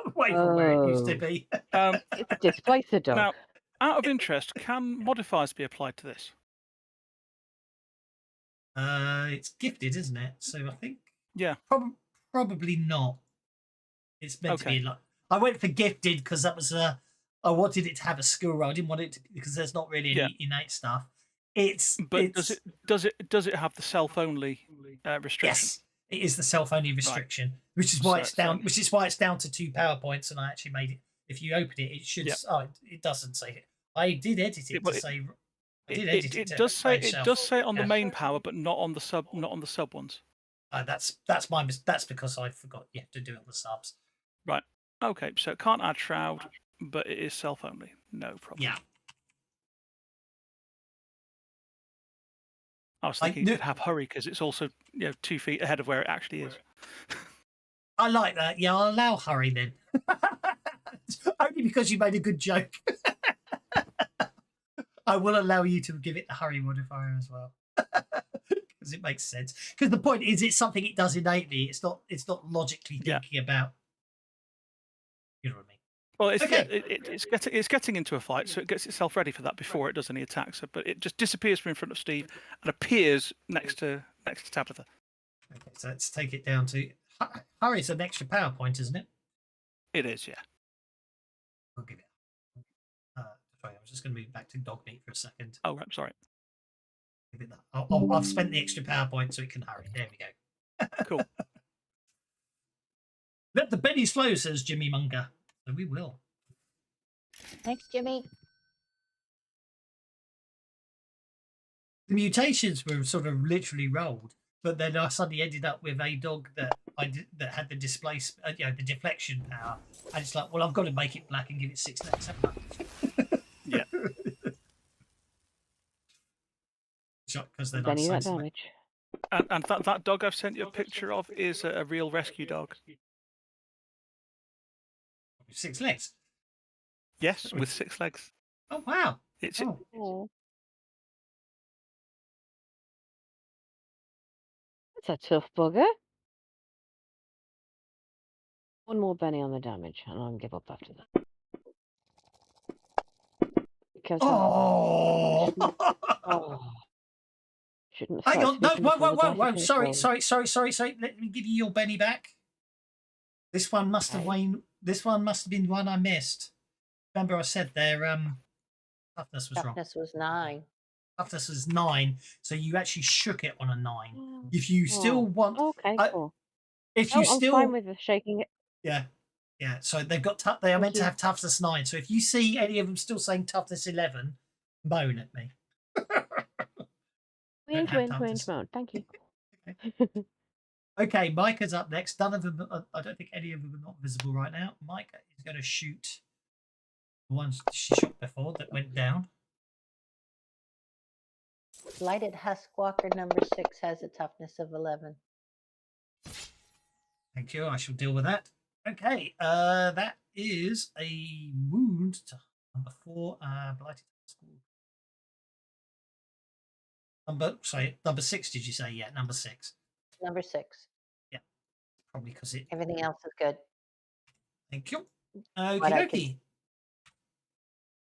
away from where it used to be. It's a displacer dog. Now, out of interest, can modifiers be applied to this? It's gifted, isn't it? So I think probably not. It's meant to be like, I went for gifted because that was I wanted it to have a skill roll. I didn't want it to, because there's not really any innate stuff. Does it have the self only restriction? Yes, it is the self only restriction, which is why it's down. Which is why it's down to 2 power points. And I actually made it. If you open it, it should. Oh, it doesn't say it. I did edit it to say. I did It, edit it, to it does say by it itself. does say it on the Yeah. main power, but not on the sub ones. That's that's because I forgot you have to do it on the subs. Right. Okay. So it can't add shroud, but it is self only. No problem. Yeah. I was I thinking it knew- could have hurry because it's also 2 feet ahead of where it actually is. I like that. Yeah, I'll allow hurry then. Only because you made a good joke. I will allow you to give it the hurry modifier as well. Because it makes sense. Because the point is it's something it does innately. It's not logically thinking about. You know what I mean? Well, it's Okay. it's getting into a fight, so it gets itself ready for that before it does any attacks. But it just disappears from in front of Steve and appears next to Tabitha. Okay, so let's take it down to hurry's an extra power point, isn't it? It is, yeah. We'll give it. Sorry, I was just going to move back to dog meat for a second. Oh, right, sorry. Give it that. I've spent the extra power point so it can hurry. There we go. Cool. Let the bennies flow, says Jimmy Munger. So we will. Thanks, Jimmy. The mutations were sort of literally rolled, but then I suddenly ended up with a dog that had the the deflection power, and it's like, well, I've got to make it black and give it 6 legs, haven't I? Yeah. Because they're Benny, not that damage. And that dog I've sent you a picture of is a real rescue dog. 6 legs. Yes, with 6 legs. Oh wow! It's Oh. That's a tough bugger. One more Benny on the damage, and I'll give up after that. Because Oh! Shouldn't Hang have on! No! started speaking before the dice Whoa! had finished Sorry! rolling. Let me give you your Benny back. This one must have This one must have been one I missed. Remember, I said their toughness was wrong. Toughness was 9. Toughness was 9, so you actually shook it on a 9. If you still want, Okay, cool. if No, you I'm still, fine with shaking it. yeah. So they've got they are Thank meant to you. have toughness 9. So if you see any of them still saying toughness 11, moan at me. Twin, have twin, toughness. moan. Thank you. Okay, Micah's up next. None of them, I don't think any of them are not visible right now. Micah is going to shoot the ones she shot before that went down. Blighted Huskwalker number 6 has a toughness of 11. Thank you. I shall deal with that. Okay, that is a wound to number 4, blighted. Number 6. Did you say? Yeah, number 6. Number 6. Yeah, probably because it. Everything else is good. Thank you. What I Okie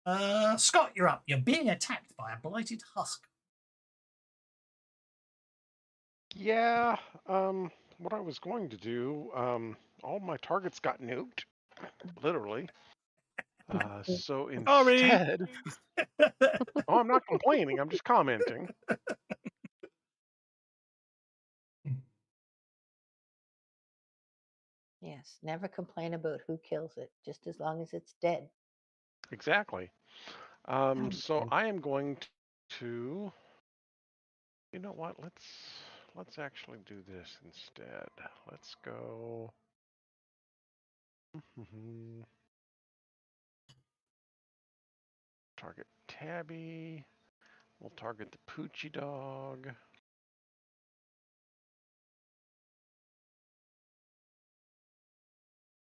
dokie. Scott, you're up. You're being attacked by a blighted husk. Yeah, what I was going to do, all my targets got nuked, literally. So instead, oh, I'm not complaining. I'm just commenting. Yes, never complain about who kills it, just as long as it's dead. Exactly. So I am going to. You know what? Let's actually do this instead. Let's go. Target Tabby. We'll target the Poochie dog.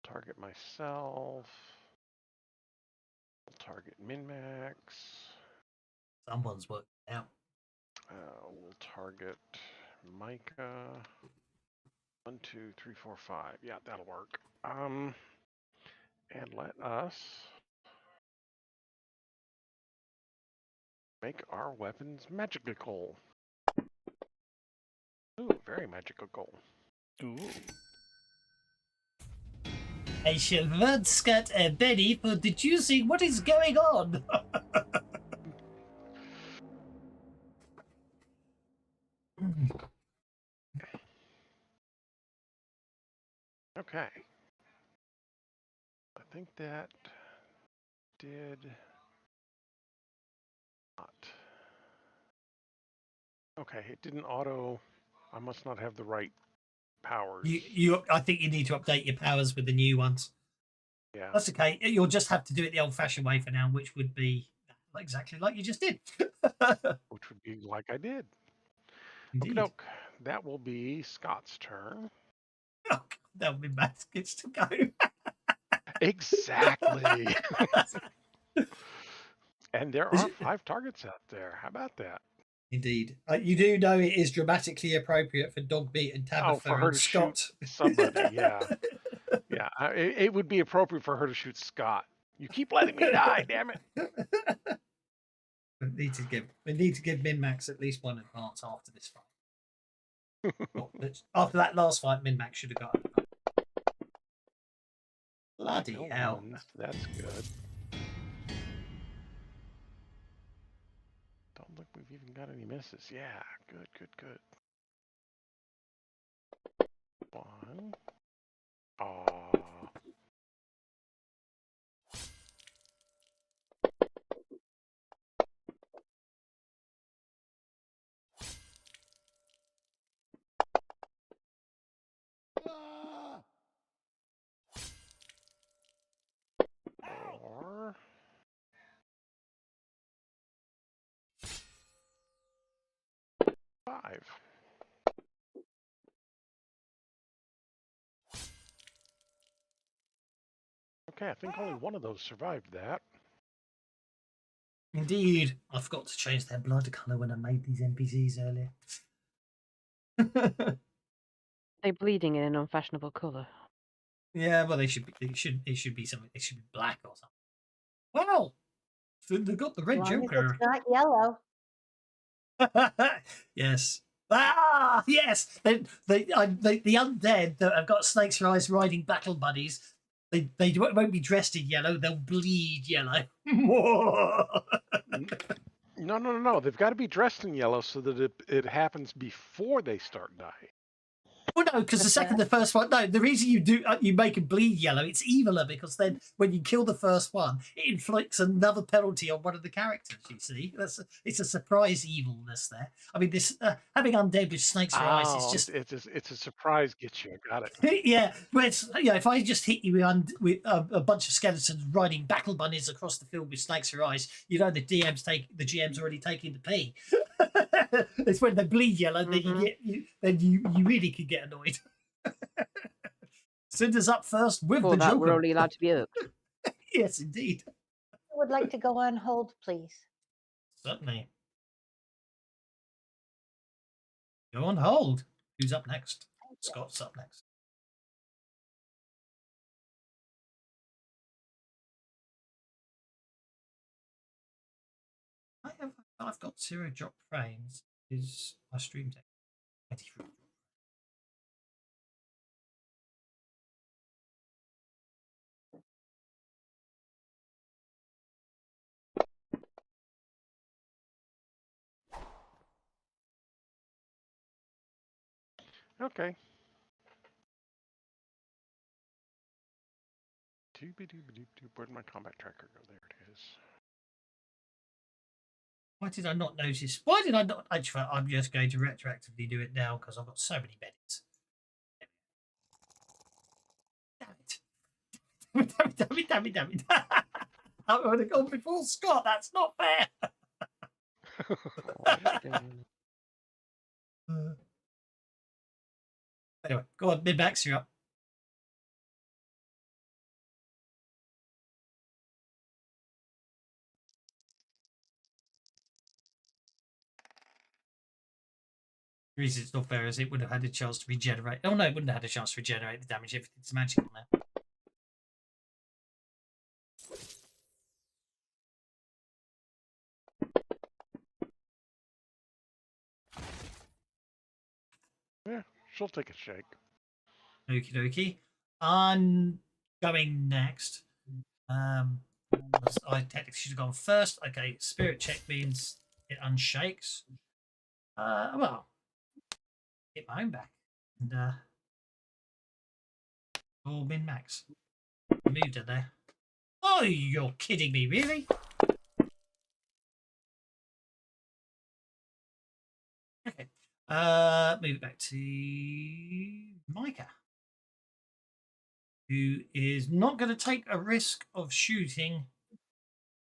Target myself. We'll target Min-Max. Someone's worked out. We'll target Micah. 1, 2, 3, 4, 5. Yeah, that'll work. And let us make our weapons magical. Ooh, very magical. Ooh. I shall reward Scott and Benny for deducing what is going on. Okay. I think that did not. Okay, it didn't auto. I must not have the right powers. I think you need to update your powers with the new ones. Yeah. That's okay. You'll just have to do it the old-fashioned way for now, which would be exactly like you just did. Which would be like I did. Indeed. Okey-doke. That will be Scott's turn. Oh, God, that'll be bad. Gets to go. Exactly. And there are 5 targets out there. How about that? Indeed. You do know it is dramatically appropriate for Dogbeat and Tabitha for her and to Scott. shoot somebody, yeah. Yeah, it would be appropriate for her to shoot Scott. You keep letting me die, damn it. We need to give Min-Max at least one advance after this fight. After that last fight, Min-Max should have got it. Bloody No hell. ones. That's good. Don't look we've even got any misses. Yeah, good, good, good. 1. Aw. Ah! 4. 5. Okay, I think only one of those survived that. Indeed. I forgot to change their blood colour when I made these NPCs earlier. They're bleeding in an unfashionable colour. Yeah, well, it should be something. It should be black or something. Wow, they've got the As red long as Joker. it's not yellow. Yes. Ah, yes. The undead that have got snakes for eyes riding battle buddies. They won't be dressed in yellow. They'll bleed yellow. No. They've got to be dressed in yellow so that it happens before they start dying. Well, no, because the first one. No, the reason you make them bleed yellow, it's eviler because then when you kill the first one, it inflicts another penalty on one of the characters. You see, it's a surprise evilness there. I mean, this having undead with snakes for eyes is just it's a surprise. Get you, got it. yeah. Well, if I just hit you with a bunch of skeletons riding battle bunnies across the field with snakes for eyes, the GM's already taking the pee. It's when they bleed yellow that you really could get annoyed. Cinder's up first with For the that, Joker. we're only allowed to be hooked. Yes, indeed. I would like to go on hold, please. Certainly. Go on hold. Who's up next? Scott's up next. I've got 0 drop frames. Is my stream deck 23? Okay. Where'd my combat tracker go? There it is. Why did I not notice? Why did I not? Actually, I'm just going to retroactively do it now because I've got so many beds. Damn it. I would have gone before Scott. That's not fair. Anyway, go on. Mid-Max, you're up. The reason it's not fair is it would have had a chance to regenerate. Oh no, it wouldn't have had a chance to regenerate the damage. Everything's magical now. Yeah, she'll take a shake. Okie dokie. I'm going next. I technically should have gone first. Okay, spirit check means it unshakes. Well, get my own back. And min-max. Moved it there. Oh, you're kidding me, really? Move it back to Micah, who is not going to take a risk of shooting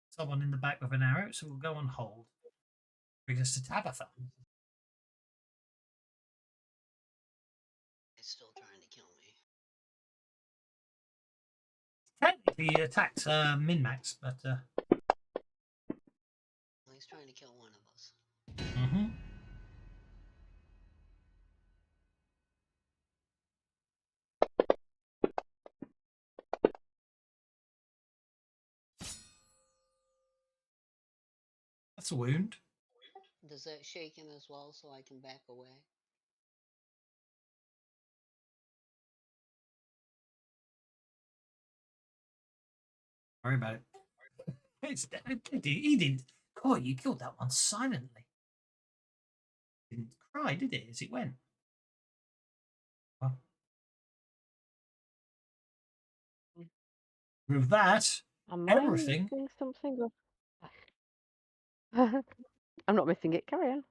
someone in the back with an arrow, so we'll go on hold. Brings us to Tabitha. He's still trying to kill me. Technically, he attacked Min-Max, but... Well, he's trying to kill one of us. Mm-hmm. That's a wound. Does that shake him as well so I can back away? Worry about it. He didn't. God, you killed that one silently. Didn't cry, did it, as it went? Well, with that, Am I everything. missing something? Or... I'm not missing it. Carry on.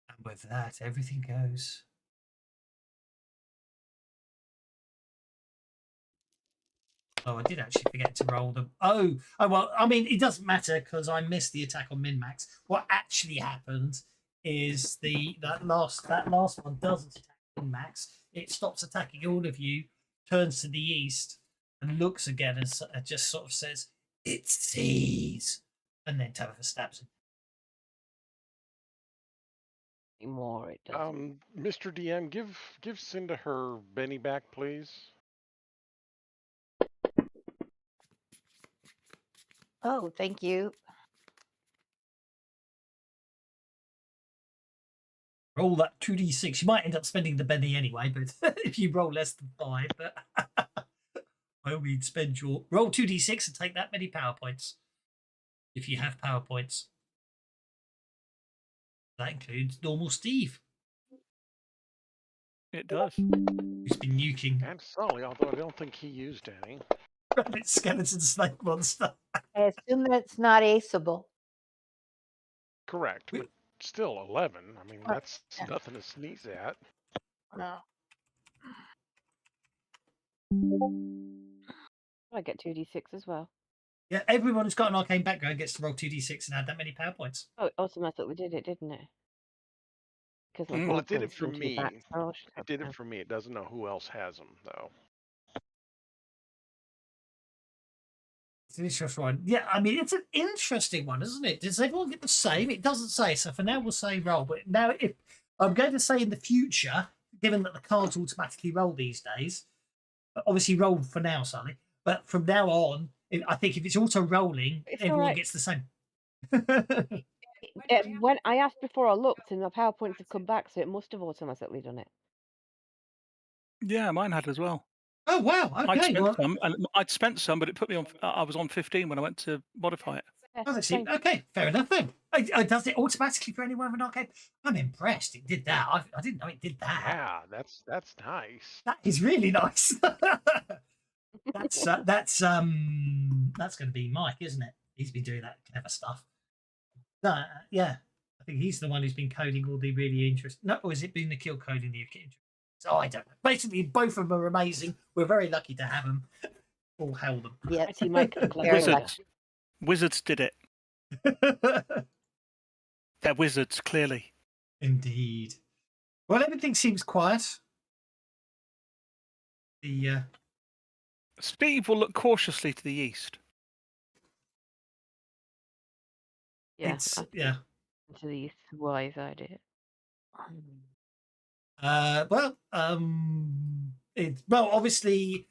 And with that, everything goes. Oh, I did actually forget to roll them. Oh, well, I mean, it doesn't matter because I missed the attack on Min-Max. What actually happened is that last one doesn't attack Min-Max. It stops attacking all of you, turns to the east, and looks again and just sort of says, "It sees," and then Tabitha stabs him. More it doesn't. Mr. DM, give Cinda her Benny back, please. Oh, thank you. Roll that 2d6. You might end up spending the Benny anyway, but if you roll less than 5, but I mean, spend your roll 2d6 and take that many power points if you have power points. That includes normal Steve, It does. who's been nuking And Sully, although I don't think he used any. Rabbit Skeleton Snake Monster. I assume that's not aceable. Correct, but still 11. I mean, that's Yeah. nothing to sneeze at. No. I get 2d6 as well. Yeah, everyone who's got an arcane background gets to roll 2d6 and add that many power points. Oh, it automatically did it, didn't it? Because my Well, power it did it points for seem to be me. back. So I should It have did it them. for me. It doesn't know who else has them, though. It's an interesting one. Yeah, I mean, it's an interesting one, isn't it? Does everyone get the same? It doesn't say. So for now, we'll say roll. But now, if I'm going to say in the future, given that the cards automatically roll these days, obviously roll for now, Sally. But from now on, I think if it's auto rolling, It's everyone alright. gets the same. When I asked before I looked, and the power points have come back, so it must have automatically done it. Yeah, mine had as well. Oh wow! I'd Okay, spent well, some, and I'd spent some, but it put me on. I was on 15 when I went to modify it. Yeah, oh, that's it. same. Okay, fair enough then. Does it automatically for anyone with an arcade? I'm impressed. It did that. I didn't know it did that. Yeah, that's nice. That is really nice. that's going to be Mike, isn't it? He's been doing that clever stuff. No, yeah, I think he's the one who's been coding all the really interesting. No, or has it been the kill coding the interesting? Oh, I don't know. Basically, both of them are amazing. We're very lucky to have them. All hail them. Yes. I see Mike Very Wizards. Wizards did it. They're wizards, clearly. Indeed. Well, everything seems quiet. The Steve will look cautiously to the east. Yeah, it's yeah. to these wise idea. Obviously,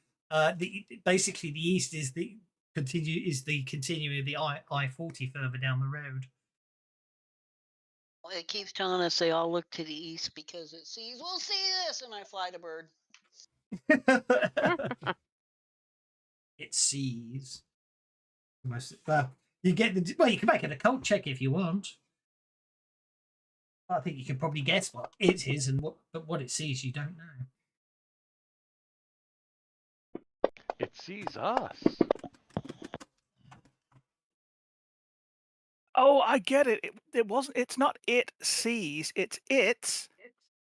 basically the east is the continuing of the I-40 further down the road. Well, it keeps telling us they all look to the east because it sees, we'll see this, and I fly the bird. It sees. Well, you get the. Well, you can make an occult check if you want. I think you can probably guess what it is and what it sees. You don't know. It sees us. Oh, I get it. It wasn't. It's not it sees. It's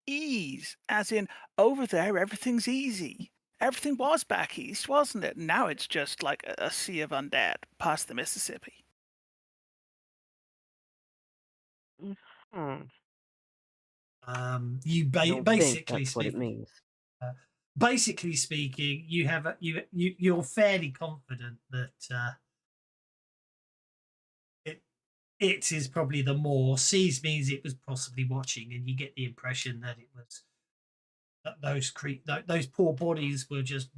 ease, as in over there everything's easy. Everything was back east, wasn't it? Now it's just like a sea of undead past the Mississippi. Hmm. You I don't think basically that's what it speaking, means. basically speaking, you have you're fairly confident that it is probably the more. Sees means it was possibly watching, and you get the impression that it was that those poor bodies were just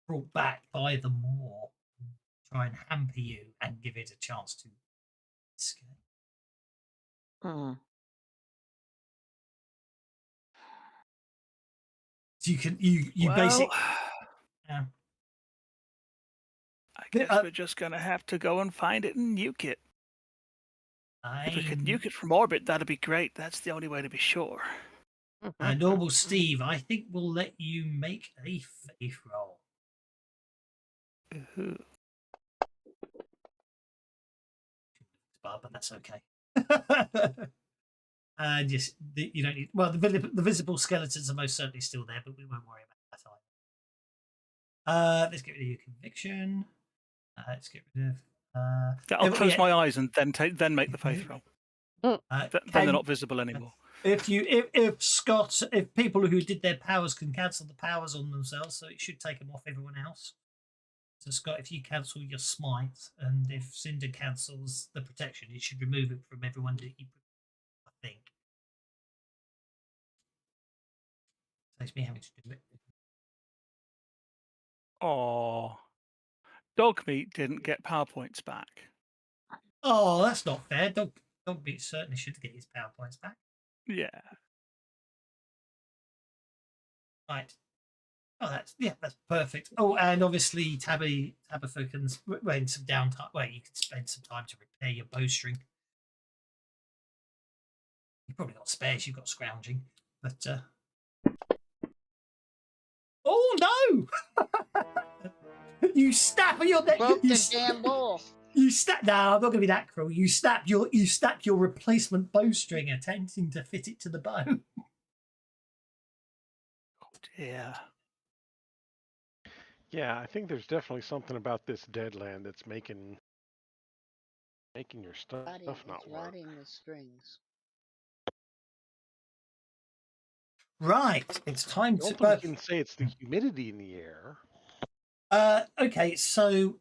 brought back by the Moor to try and hamper you and give it a chance to escape. Hmm. So you Well, basically. Yeah. I guess we're just gonna have to go and find it and nuke it. If we could nuke it from orbit, that'd be great. That's the only way to be sure. Normal Steve, I think we'll let you make a faith roll. Ooh. But that's okay. And just you don't need. Well, the visible skeletons are most certainly still there, but we won't worry about that either. Let's get rid of your conviction. Let's get rid of. I'll close my eyes and then make the faith roll. Then they're not visible anymore. If people who did their powers can cancel the powers on themselves, so it should take them off everyone else. So Scott, if you cancel your smite, and if Cinder cancels the protection, it should remove it from everyone that you. I think. Saves me having to do it. Oh, Dogmeat didn't get PowerPoints back. Oh, that's not fair. Dogmeat certainly should get his PowerPoints back. Yeah. Right. Oh, that's perfect. Oh, and obviously Tabitha can spend some downtime. Well, you can spend some time to repair your bowstring. You've probably got spares. You've got scrounging, but oh no! You snap your neck. Broke the damn bowl. You snap. No, I'm not going to be that cruel. You snap your replacement bowstring, attempting to fit it to the bow. Oh dear. Yeah, I think there's definitely something about this Deadland that's making your stuff not work. Rotting the strings. Right, it's time You to. can say it's the humidity in the air. Okay, so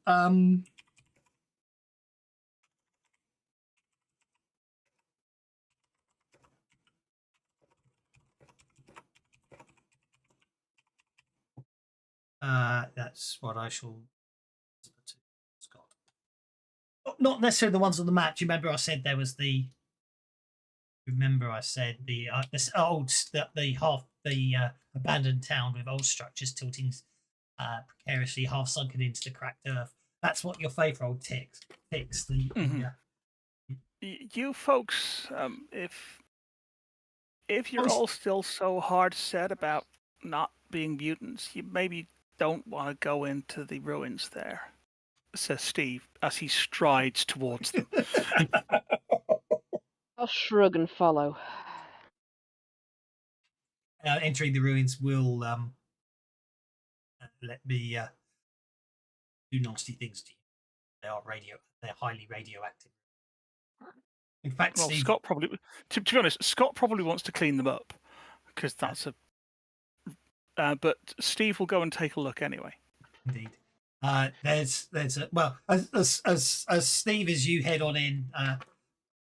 that's what I shall. Scott. Not necessarily the ones on the map. Do you remember I said there was the? Remember I said the this old the abandoned town with old structures tilting precariously, half sunken into the cracked earth. That's what your faith roll ticks. You folks, if you're all still so hard set about not being mutants, you maybe don't want to go into the ruins there, says Steve as he strides towards them. I'll shrug and follow. Entering the ruins will let me do nasty things to you. They're highly radioactive. In fact, Well, Steve, Scott probably, to be honest, Scott probably wants to clean them up because that's but Steve will go and take a look anyway. Indeed. There's a well as Steve, as you head on in,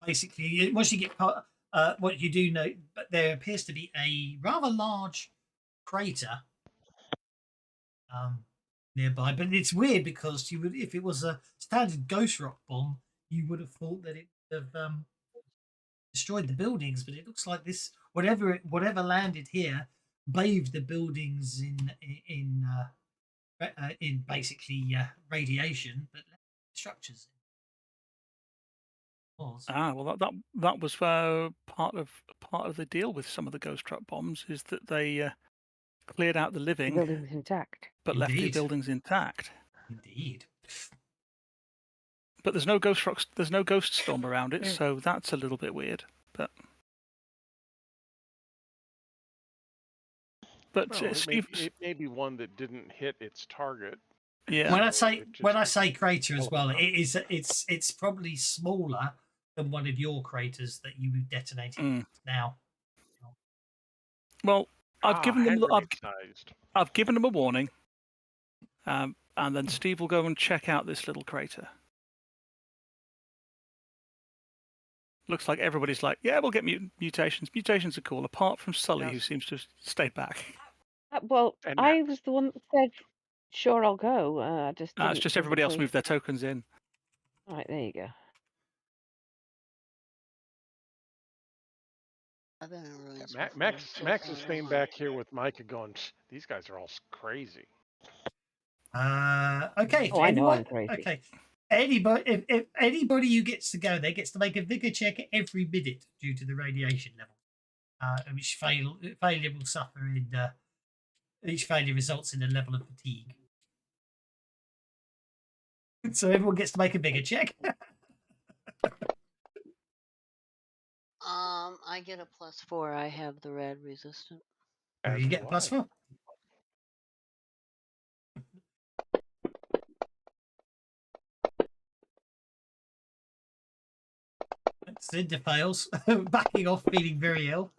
basically once you get what you do know, but there appears to be a rather large crater nearby. But it's weird because you would, if it was a standard ghost rock bomb, you would have thought that it would have destroyed the buildings. But it looks like this whatever landed here bathed the buildings in basically radiation, but structures. Well, that was part of the deal with some of the ghost truck bombs is that they cleared out the living, Buildings intact, but left the buildings intact. Indeed. But there's no ghost storm around it, so that's a little bit weird. But Well, Steve, it may be one that didn't hit its target. yeah. When So I it when I just say crater as well, teleported. it's probably smaller than one of your craters that you detonated now. Well, I've given them hand grenade sized. I've given them a warning, and then Steve will go and check out this little crater. Looks like everybody's like, yeah, we'll get mutations. Mutations are cool, apart from Sully, who Yes. seems to have stayed back. Well, And I Max. was the one that said, "Sure, I'll go." I just didn't It's just everybody else physically. moved their tokens in. All right, there you go. I've been in ruins Yeah, before. Max So Max far, is I don't staying like back it. here with Micah going, these guys are all crazy. Okay. Oh, I know I'm anyone- crazy. Okay. Anybody, if anybody who gets to go there gets to make a vigor check every minute due to the radiation level, which failure will suffer in. Each failure results in a level of fatigue. So everyone gets to make a bigger check. I get a +4. I have the rad resistant. As You do get a I. +4. Cinder fails, backing off, feeling very ill.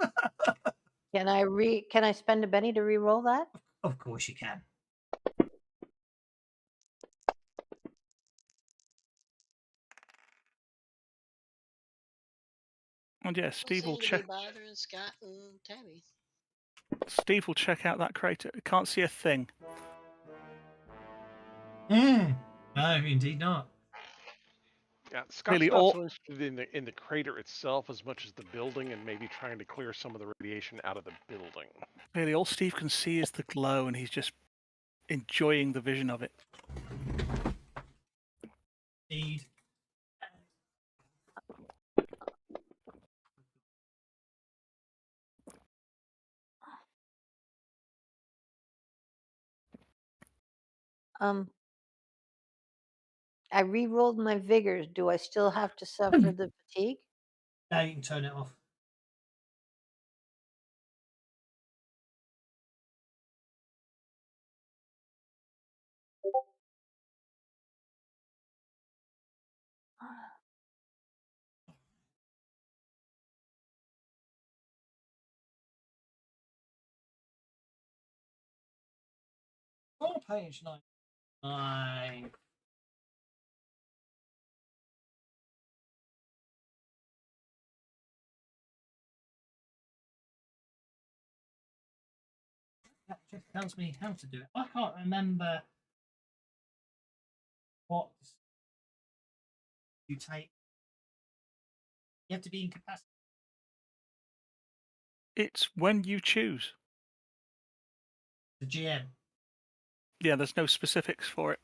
Can I spend a Benny to re-roll that? Of course you can. And yeah, Steve will Seem to check. be bothering Scott and Tabby. Steve will check out that crater. Can't see a thing. No, indeed not. Yeah, Scott's Really, not so interested in the crater itself as much as the building and maybe trying to clear some of the radiation out of the building. Really, all Steve can see is the glow, and he's just enjoying the vision of it. Indeed. I re-rolled my vigors. Do I still have to suffer the fatigue? Now you can turn it off. Oh, page 9. That just tells me how to do it. I can't remember what you take. You have to be incapacitated. It's when you choose. The GM. Yeah, there's no specifics for it.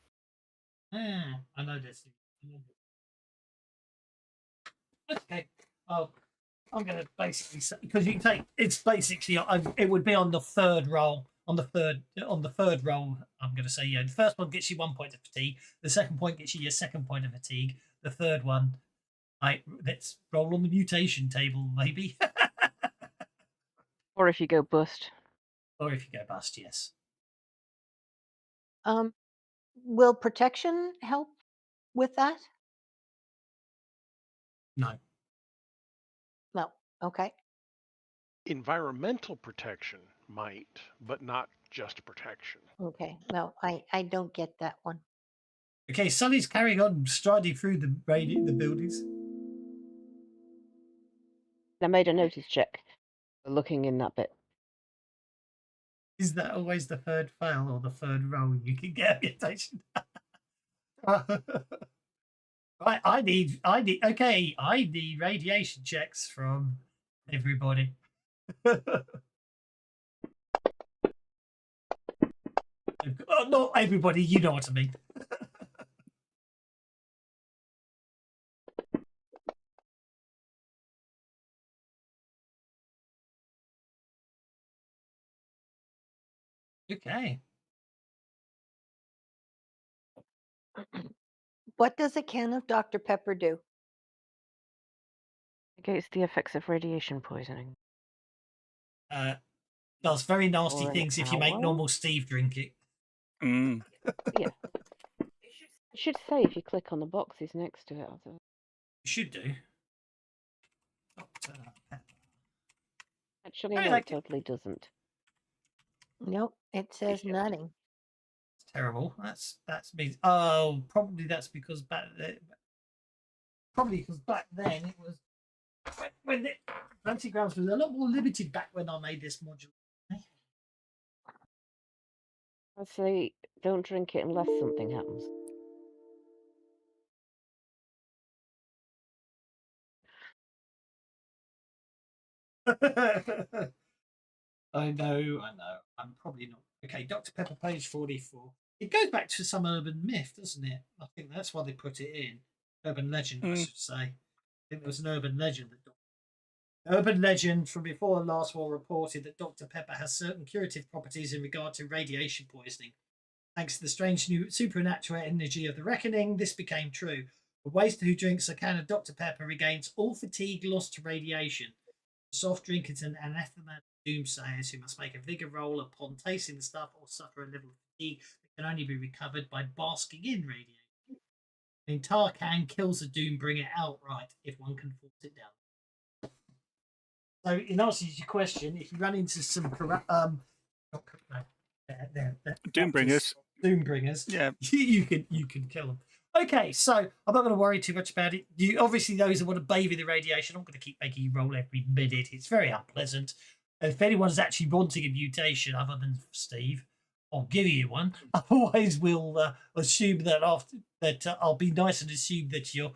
I know this. Okay. Oh, I'm going to basically say, because you can take, it's basically, it would be on the third roll. On the third roll, I'm going to say, the first one gets you 1 point of fatigue. The second point gets you your second point of fatigue. The third one, let's roll on the mutation table, maybe. Or if you go bust. Or if you go bust, yes. Will protection help with that? No. No. Okay. Environmental protection might, but not just protection. Okay. No, I don't get that one. Okay, Sully's carrying on, striding through the buildings. I made a notice check, looking in that bit. Is that always the third fail or the third roll you can get a mutation? Right, I need radiation checks from everybody. Not everybody, you know what I mean. Okay. What does a can of Dr. Pepper do? Against the effects of radiation poisoning. Does very nasty Or an things if you make hour? normal Steve drink it. Mm. Yeah. It should say if you click on the boxes next to it. You should do. Dr. Pepper. Actually, Hey, no, that it totally doesn't. Nope, it says nothing. It's terrible. That's means. Oh, probably that's because back then. Probably because back then it was when the anti-grounds was a lot more limited back when I made this module. I'd say don't drink it unless something happens. I know. I'm probably not. Okay, Dr. Pepper, page 44. It goes back to some urban myth, doesn't it? I think that's why they put it in. Urban legend, I should say. I think there was an urban legend that Urban legend from before the last war reported that Dr. Pepper has certain curative properties in regard to radiation poisoning. Thanks to the strange new supernatural energy of the reckoning, this became true. A waster who drinks a can of Dr. Pepper regains all fatigue lost to radiation. The soft drink is an anathema to Doomsayers who must make a vigor roll upon tasting the stuff or suffer a level of fatigue that can only be recovered by basking in radiation. The entire can kills the Doombringer outright if one can force it down. So, in answer to your question, if you run into some Doombringers. Doombringers, Yeah. you can kill them. Okay, so I'm not going to worry too much about it. You obviously those that want to bathe in the radiation, I'm going to keep making you roll every minute. It's very unpleasant. And if anyone's actually wanting a mutation other than Steve, I'll give you one. Otherwise, we'll assume that I'll be nice and assume that you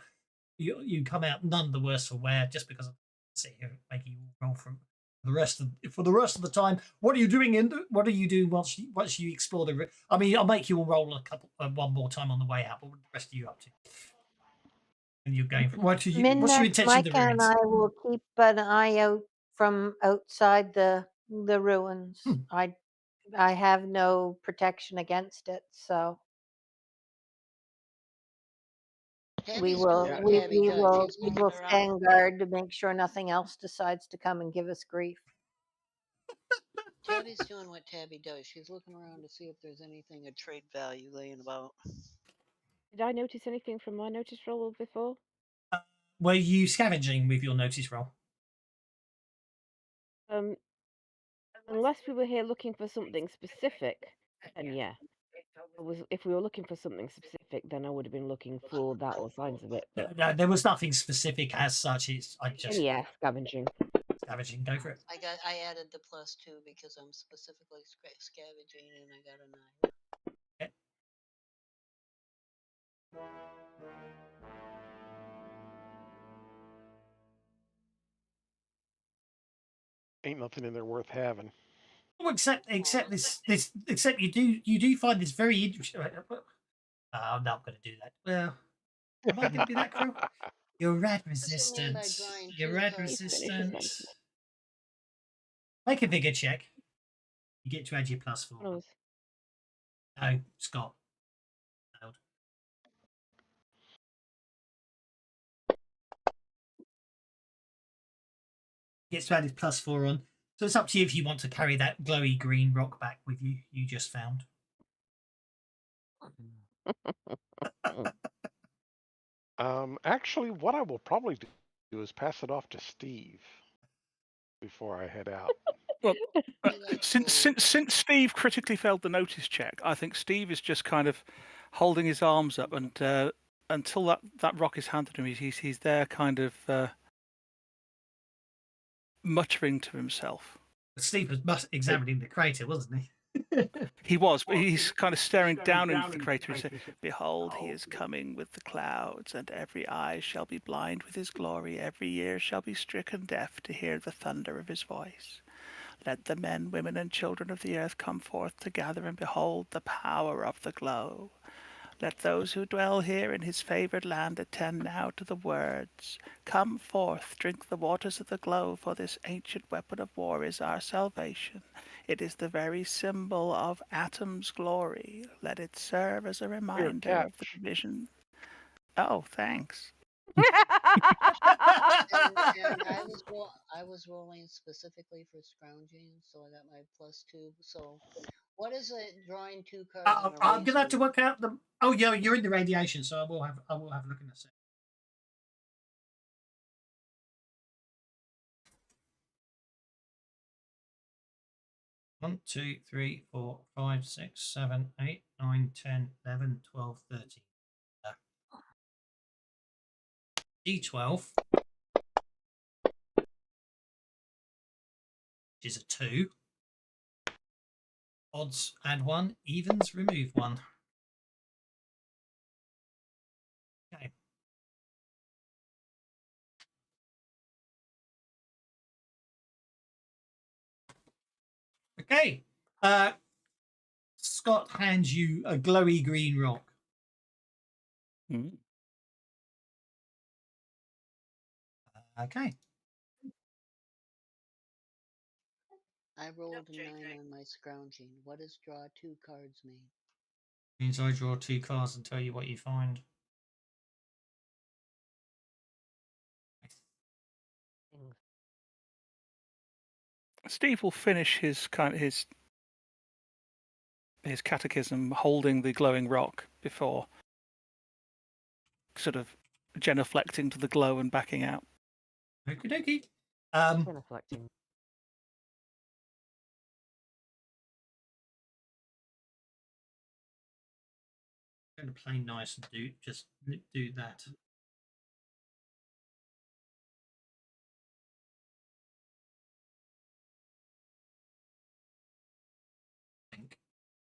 come out none the worse for wear just because I'm sitting here making you roll for the rest of the time. What are you doing? What are you doing once you explore the? I mean, I'll make you all roll one more time on the way out. But what are the rest of you up to? And you're going. What's your Midnight, intention Mike of the and ruins? I will keep an eye out from outside the ruins. I have no protection against it, so we Tabby's will doing what we, Tabby we does. will She's we looking will around. stand guard to make sure nothing else decides to come and give us grief. Tabby's doing what Tabby does. She's looking around to see if there's anything of trade value laying about. Did I notice anything from my notice roll before? Were you scavenging with your notice roll? Unless we were here looking for something specific, then yeah. If we were looking for something specific, then I would have been looking for that or signs of it. But No, there was nothing specific as such. yeah, scavenging. Scavenging. Go for it. I added the +2 because I'm specifically scavenging, and I got a 9. Okay. Ain't nothing in there worth having. Well, except you do find this very interesting. I'm not going to do that. Well, am I going to be that cruel? You're rad resistant. You're rad resistant. Make a vigor check. You get to add your +4. No, Scott. Failed. Gets to add his +4 on. So it's up to you if you want to carry that glowy green rock back with you. You just found. Actually, what I will probably do is pass it off to Steve before I head out. Well, since Steve critically failed the notice check, I think Steve is just kind of holding his arms up, and until that rock is handed to him, he's there, kind of muttering to himself. Steve was examining the crater, wasn't he? He was, but he's kind of staring down into the crater and saying, "Behold, he is coming with the clouds, and every eye shall be blind with his glory. Every ear shall be stricken deaf to hear the thunder of his voice. Let the men, women, and children of the earth come forth to gather and behold the power of the glow. Let those who dwell here in his favored land attend now to the words. Come forth, drink the waters of the glow, for this ancient weapon of war is our salvation. It is the very symbol of Atom's glory. Let it serve as a reminder of the provision Oh, thanks. And I was rolling specifically for scrounging, so I got my +2. So what is it drawing 2 cards and I'm gonna have to erasing? work out the. Oh yeah, you're in the radiation, so I will have a look in a sec. One, 2, 3, 4, 5, 6, 7, 8, 9, 10, 11, 12, 13. D12, which is a 2. Odds add 1, evens remove 1. Okay. Okay. Scott hands you a glowy green rock. Mm. Okay. I rolled a 9 on my scrounging. What does draw 2 cards mean? Means I draw 2 cards and tell you what you find. Steve will finish his catechism holding the glowing rock before sort of genuflecting to the glow and backing out. Okie dokie. Reflecting. I'm going to play nice and do that. I think.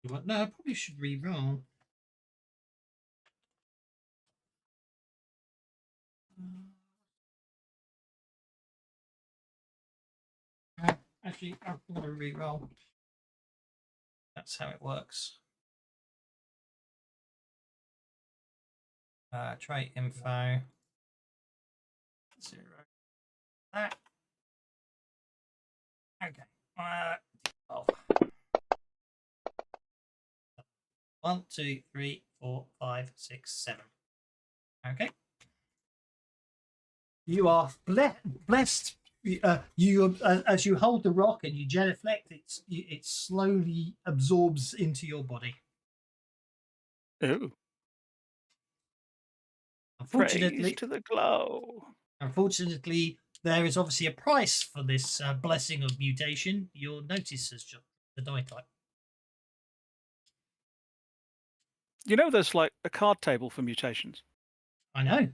No, I probably should re-roll. Actually, I'm going to re-roll. That's how it works. Trait info. 0. That. Okay. 12. 1, 2, 3, 4, 5, 6, 7. Okay. You are blessed. You as you hold the rock and you genuflect, it slowly absorbs into your body. Ooh. Unfortunately, Praise to the glow. Unfortunately, there is obviously a price for this blessing of mutation. You'll notice as just the die type. You know, there's like a card table for mutations. I know.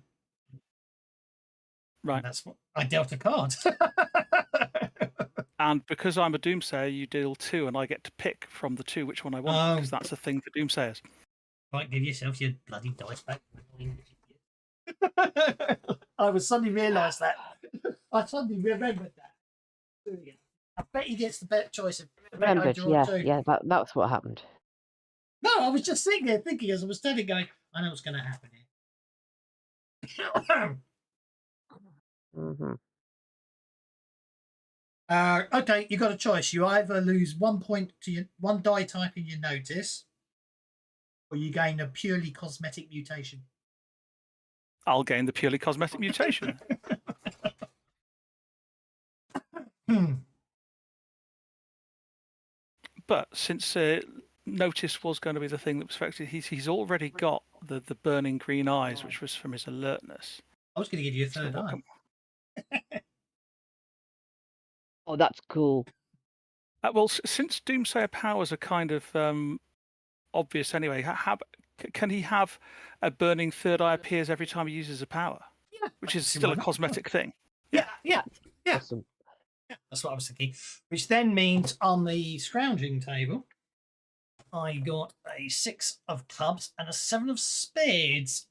Right. And that's what I dealt a card. And because I'm a Doomsayer, you deal 2, and I get to pick from the 2 which one I want, because that's a thing for Doomsayers. Right, give yourself your bloody dice back. I was suddenly realised that. I suddenly remembered that. I bet he gets the better choice of Remembered, yeah, that's what happened. No, I was just sitting there thinking as I was standing going, I know what's going to happen here. Mm-hmm. Okay, you got a choice. You either lose 1 point to one die type in your notice, or you gain a purely cosmetic mutation. I'll gain the purely cosmetic mutation. But since notice was going to be the thing that was affected, he's already got the burning green eyes, which was from his alertness. I was going to give you a third eye. Oh, that's cool. Well, since Doomsayer powers are kind of obvious anyway, can he have a burning third eye appears every time he uses a power? Yeah, which is still a cosmetic thing. Yeah. Awesome. Yeah, that's what I was thinking. Which then means on the scrounging table, I got a 6 of clubs and a 7 of spades.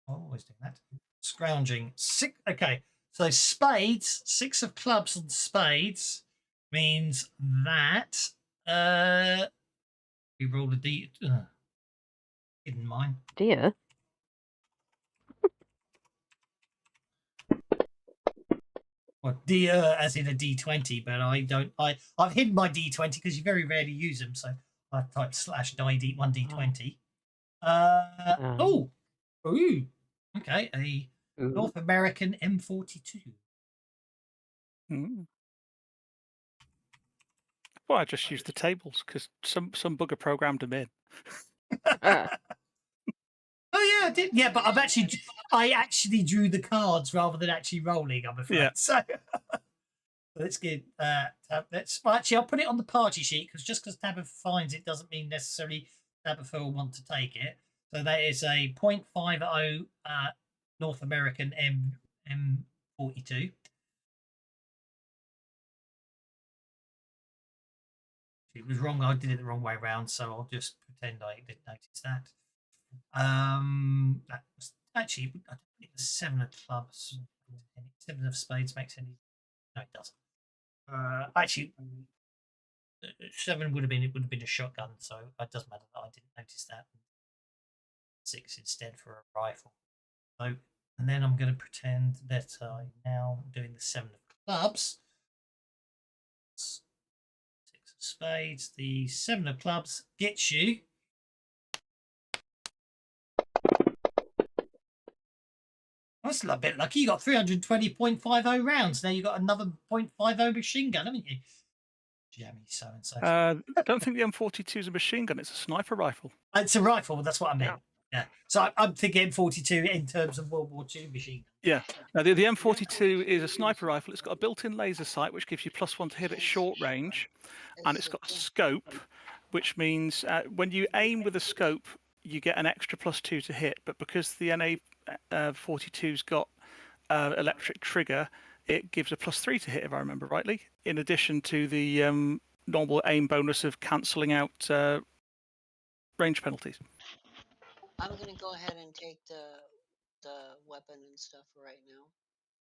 Always doing that. Scrounging. 6. Okay, so spades, 6 of clubs and spades means that we rolled a D. Hidden mine. Dear. Well, D as in a D20, but I don't. I've hidden my D20 because you very rarely use them. So I type /die 1D20. Oh, ooh, okay, a North American M42. Mm. Well, I just used the tables because some bugger programmed them in. Oh yeah, I did. Yeah, but I actually drew the cards rather than actually rolling. I'm afraid. Yeah. So let's get actually I'll put it on the party sheet because just because Tabitha finds it doesn't mean necessarily Tabitha will want to take it. So that is a 0.50 North American M42. It was wrong. I did it the wrong way around, so I'll just pretend I didn't notice that. That was actually I don't think the 7 of clubs, 7 of spades makes any. No, it doesn't. Actually, 7 would have been a shotgun, so it doesn't matter that I didn't notice that. 6 instead for a rifle. So, and then I'm going to pretend that I'm now doing the 7 of clubs. 6 of spades. The 7 of clubs gets you. That's a bit lucky. You got 320.50 rounds. Now you got another 0.50 machine gun, haven't you? Jammy so and so. I don't think the M42 is a machine gun. It's a sniper rifle. It's a rifle. That's what I meant. Yeah. So I'm thinking M42 in terms of World War II machine. Yeah. Now the M42 is a sniper rifle. It's got a built-in laser sight, which gives you +1 to hit at short range, and it's got a scope, which means when you aim with a scope, you get an extra +2 to hit. But because the NA42's got electric trigger, it gives a +3 to hit, if I remember rightly, in addition to the normal aim bonus of cancelling out range penalties. I'm gonna go ahead and take the weapon and stuff right now.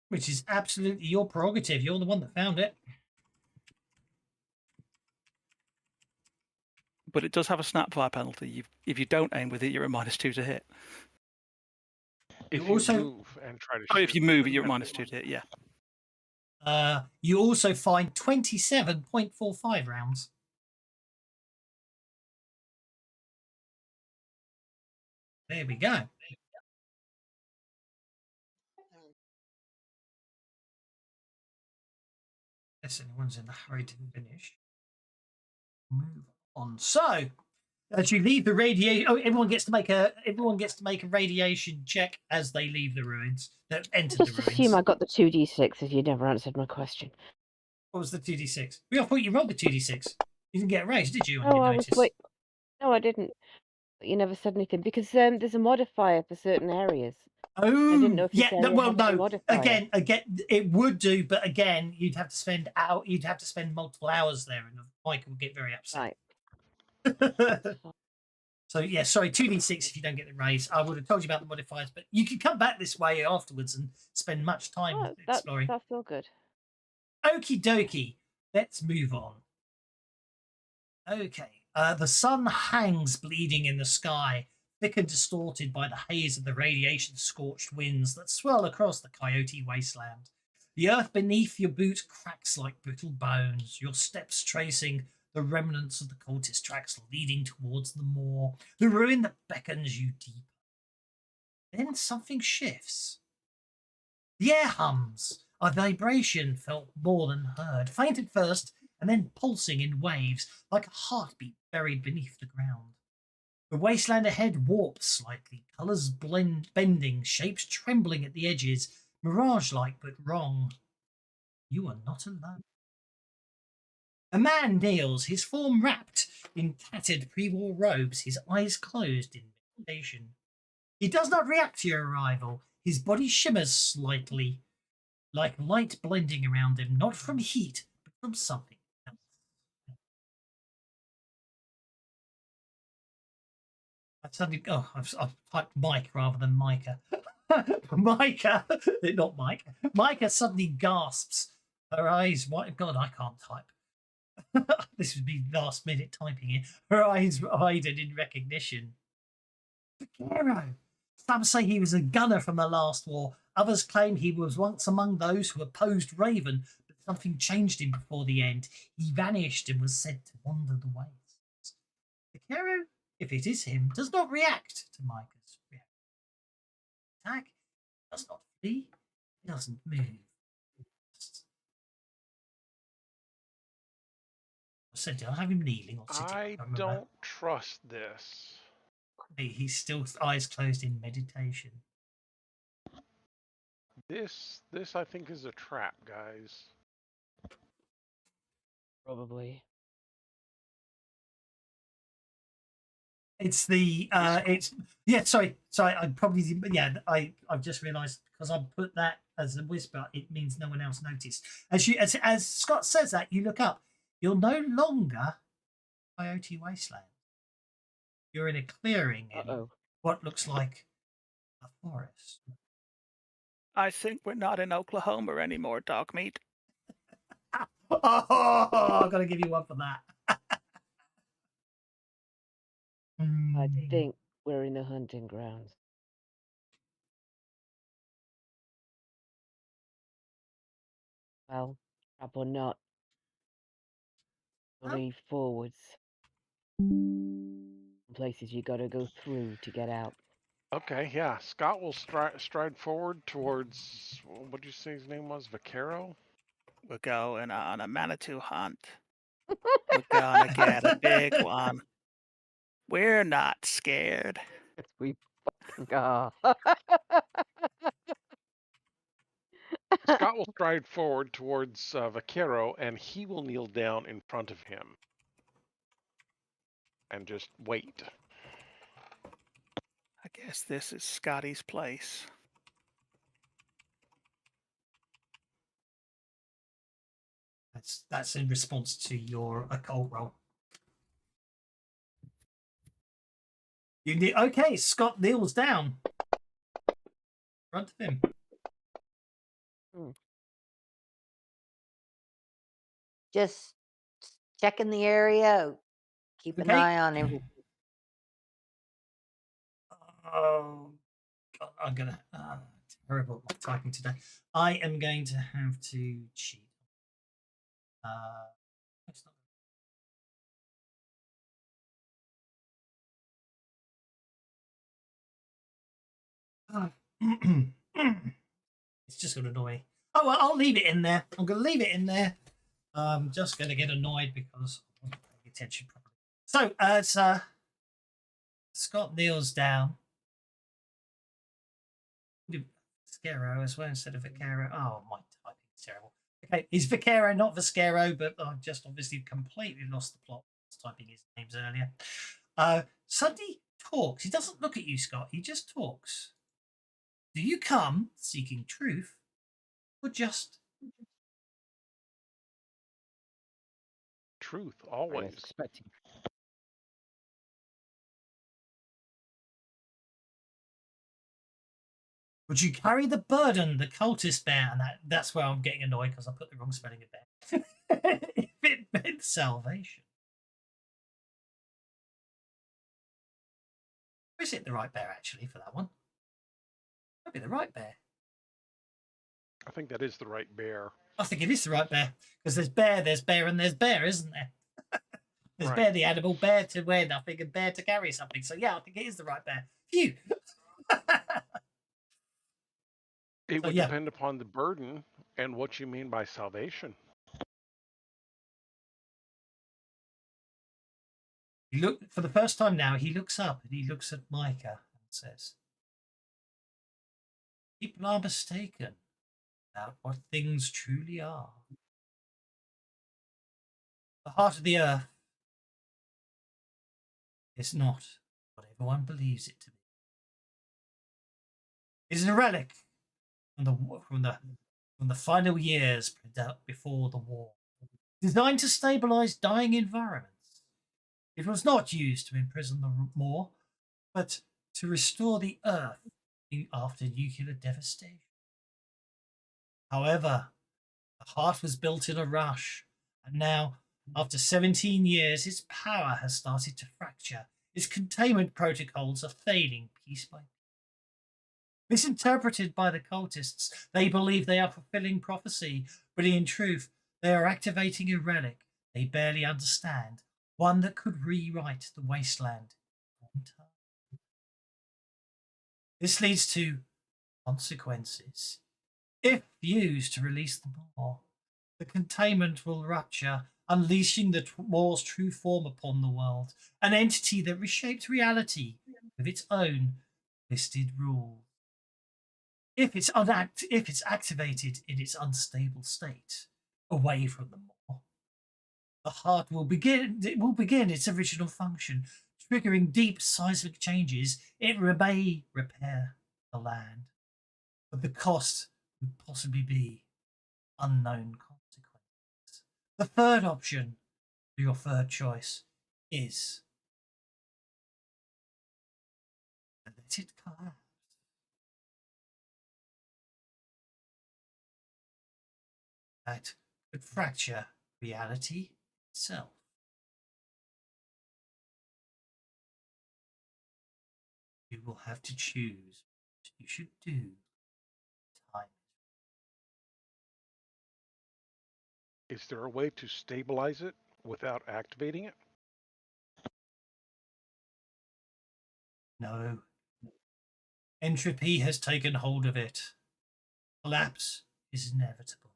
Which is absolutely your prerogative. You're the one that found it. But it does have a snap fire penalty. If you don't aim with it, you're at -2 to hit. If You also- move and try to Oh, if shoot, you move it, you're at -2 to hit. Yeah. You also find 27.45 rounds. There we go. Guess anyone's in a hurry to finish. Move on. So, as you leave the radiation, everyone gets to make a radiation check as they leave the ruins. That enter the Just ruins. assume I got the 2d6 as you never answered my question. What was the 2d6? I thought you rolled the 2d6. You didn't get a raise, did you? On Oh, your I was notice? No, I didn't. But you never said anything because there's a modifier for certain areas. Oh, I didn't know if this yeah. area Well, had a no. modifier. Again, it would do, but again, you'd have to spend multiple hours there, and Mike would get very upset. Right. So yeah, sorry, 2d6 if you don't get the raise. I would have told you about the modifiers, but you can come back this way afterwards and spend much time Oh, exploring. that's all good. Okie dokie. Let's move on. Okay. The sun hangs bleeding in the sky, thick and distorted by the haze of the radiation-scorched winds that swirl across the Coyote wasteland. The earth beneath your boot cracks like brittle bones, your steps tracing the remnants of the cultist tracks leading towards the moor, the ruin that beckons you deeper. Then something shifts. The air hums, a vibration felt more than heard, faint at first, and then pulsing in waves like a heartbeat buried beneath the ground. The wasteland ahead warps slightly, colours bending, shapes trembling at the edges, mirage-like but wrong. You are not alone. A man kneels, his form wrapped in tattered pre-war robes, his eyes closed in meditation. He does not react to your arrival. His body shimmers slightly, like light blending around him, not from heat, but from something else. I've typed Mike rather than Micah. Micah, not Mike. Micah suddenly gasps. Her eyes wide. God, I can't type. This would be last minute typing here. Her eyes widened in recognition. Vaquero, Some say he was a gunner from the last war. Others claim he was once among those who opposed Raven, but something changed him before the end. He vanished and was said to wander the ways. Vaquero, if it is him, does not react to Micah's attack. He does not flee. He doesn't move. I said, I'll have him kneeling or sitting. I remember. don't trust this. He's still eyes closed in meditation. This I think is a trap, guys. Probably. It's the it's yeah. Sorry. I probably I've just realised because I put that as a whisper. It means no one else noticed. As Scott says that, you look up. You're no longer Coyote Wasteland. You're in a clearing in what looks like a forest. I think we're not in Oklahoma anymore, dog meat. Oh, I've got to give you one for that. I think we're in the hunting grounds. Well, up or not, we'll leave forwards. Places you gotta go through to get out. Okay, yeah. Scott will stride forward towards, what did you say his name was? Vaquero? We're going on a Manitou hunt. We're gonna get a big one. We're not scared. We fucking are. Scott will stride forward towards Vaquero, and he will kneel down in front of him. And just wait. I guess this is Scotty's place. That's in response to your occult roll. Okay, Scott kneels down in front of him. Just checking the area out. Keep an eye on him. Oh, God, I'm gonna terrible at typing today. I am going to have to cheat. It's not... It's just going to annoy me. Oh, well, I'll leave it in there. I'm going to leave it in there. I'm just going to get annoyed because I wasn't paying attention properly. So, as Scott kneels down. Vasquero as well instead of Vaquero. Oh, my typing is terrible. Okay, he's Vaquero, not Vasquero, but I've just obviously completely lost the plot. I was typing his names earlier. Suddenly talks. He doesn't look at you, Scott. He just talks. Do you come seeking truth or just Truth, always. would you carry the burden the cultists bear? And that's where I'm getting annoyed because I put the wrong spelling of bear. If it meant salvation. Or is it the right bear, actually, for that one? Might be the right bear. I think that is the right bear. I think it is the right bear. Because there's bear, and there's bear, isn't there? There's Right. bear the animal, bear to wear nothing, and bear to carry something. So, yeah, I think it is the right bear. Phew. It would yeah. depend upon the burden and what you mean by salvation. He look for the first time now. He looks up and he looks at Micah and says, "People are mistaken about what things truly are. The heart of the earth is not what everyone believes it to be. It is a relic from the final years before the war, designed to stabilize dying environments. It was not used to imprison the Moor, but to restore the earth after nuclear devastation. However, the heart was built in a rush, and now, after 17 years, its power has started to fracture. Its containment protocols are failing piece by piece. Misinterpreted by the cultists, they believe they are fulfilling prophecy, but in truth, they are activating a relic they barely understand, one that could rewrite the wasteland. This leads to consequences. If used to release the Maw, the containment will rupture, unleashing the Maw's true form upon the world, an entity that reshapes reality with its own listed rules. If it's activated in its unstable state, away from the Maw, the heart will begin its original function, triggering deep seismic changes. It may repair the land, but the cost would possibly be unknown consequences. The third option, your third choice, is to let it collapse. That could fracture reality itself. You will have to choose what you should do. Time. Is there a way to stabilize it without activating it? No. Entropy has taken hold of it. Collapse is inevitable.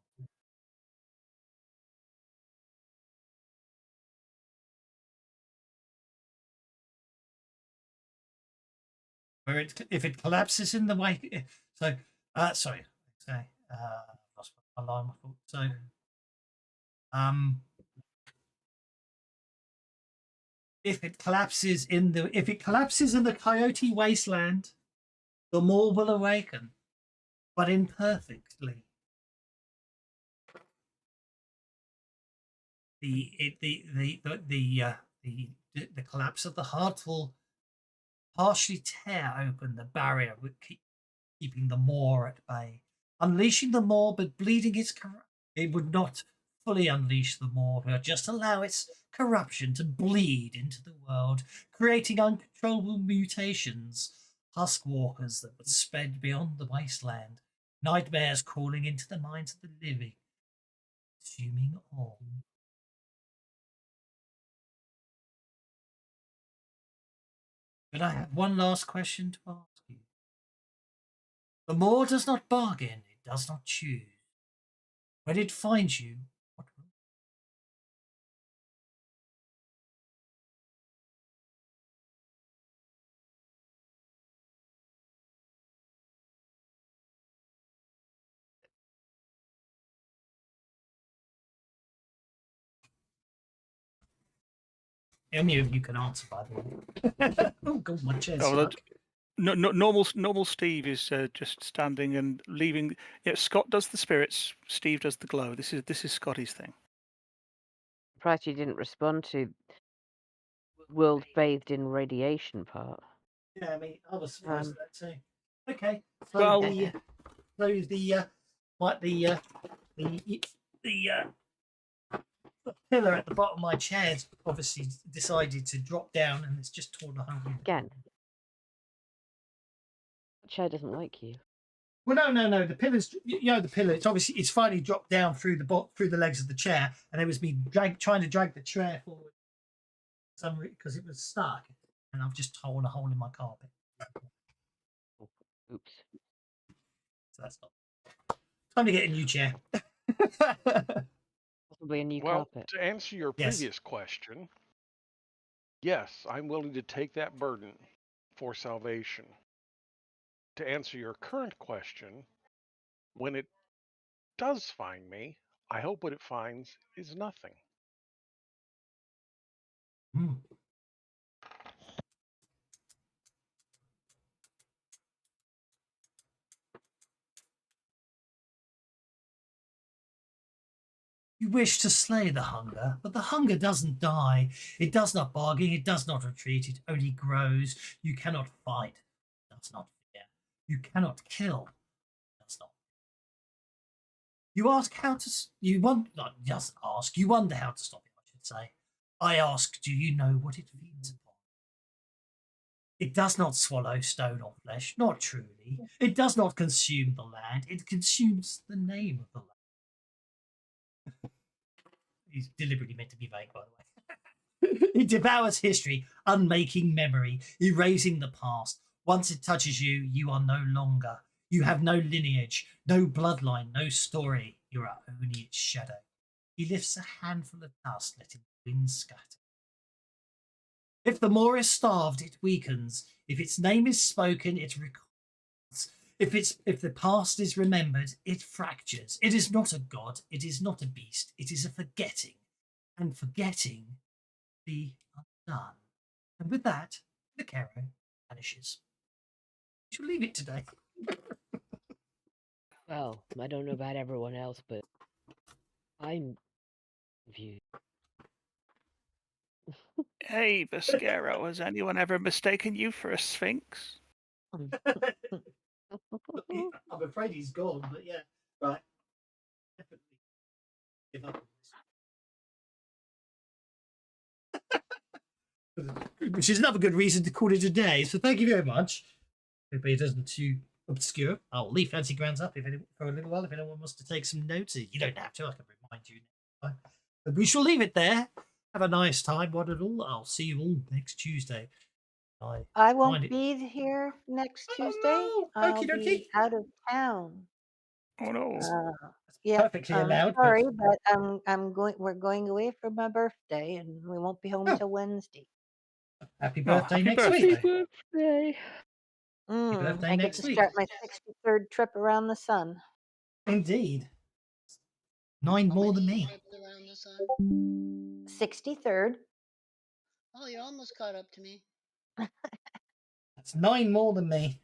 If it collapses in the way, so sorry, lost my line of thought. So, if it collapses in the Coyote Wasteland, the Maw will awaken, but imperfectly. The collapse of the heart will partially tear open the barrier, keeping the Maw at bay, unleashing the Maw, but bleeding its it would not fully unleash the Maw, but just allow its corruption to bleed into the world, creating uncontrollable mutations, husk walkers that would spread beyond the wasteland, nightmares crawling into the minds of the living, consuming all. But I have one last question to ask you. The Maw does not bargain, it does not choose. When it finds you, what will? Any of you can answer, by the way. Oh God, my chair's stuck. Normal Steve is just standing and leaving. Yeah, Scott does the spirits. Steve does the glow. This is Scotty's thing. Surprised you didn't respond to world bathed in radiation part. Yeah, I mean, I was surprised at that too. Okay, so Well- the pillar at the bottom of my chair obviously decided to drop down, and it's just torn a hole. Again. The chair doesn't like you. Well, no. The pillar's, the pillar. It's finally dropped down through the legs of the chair, and it was me trying to drag the chair forward, because it was stuck, and I've just torn a hole in my carpet. Oops. So that's not time to get a new chair. Possibly a new Well, carpet. to answer your Yes. previous question, yes, I'm willing to take that burden for salvation. To answer your current question, when it does find me, I hope what it finds is nothing. Hmm. You wish to slay the hunger, but the hunger doesn't die. It does not bargain, it does not retreat, it only grows. You cannot fight, it does not fear. You cannot kill, it does not. You ask how to, you want, not just ask, you wonder how to stop it, I should say. I ask, do you know what it feeds upon? It does not swallow stone or flesh, not truly. It does not consume the land, it consumes the name of the land. He's deliberately meant to be vague, by the way. It devours history, unmaking memory, erasing the past. Once it touches you, you are no longer. You have no lineage, no bloodline, no story. You are only its shadow. He lifts a handful of dust, letting the wind scatter. If the more is starved, it weakens. If its name is spoken, it recoils. If the past is remembered, it fractures. It is not a god. It is not a beast. It is a forgetting, and forgetting the undone. And with that, the Caro vanishes. We shall leave it today. Well, I don't know about everyone else, but I'm confused. Hey, Viscero, has anyone ever mistaken you for a sphinx? I'm afraid he's gone, but yeah, right. Definitely give up on this. Which is another good reason to call it a day. So thank you very much. Hopefully it isn't too obscure. I'll leave Fancy Grounds up for a little while if anyone wants to take some notes. You don't have to, I can remind you next time. But we shall leave it there. Have a nice time, one and all. I'll see you all next Tuesday. I won't find it- be here next Oh, Tuesday. no. I'll Okie dokie. be out of town. Oh no. Yeah, Perfectly I'm allowed. sorry, but I'm going. We're going away for my birthday, and we won't be home till Wednesday. Happy birthday happy next birthday. week. Birthday. birthday I get next to week. start my 63rd trip around the sun. Indeed. 9 How more many than me. trips around the sun? 63rd. Oh, you're almost caught up to me. That's 9 more than me.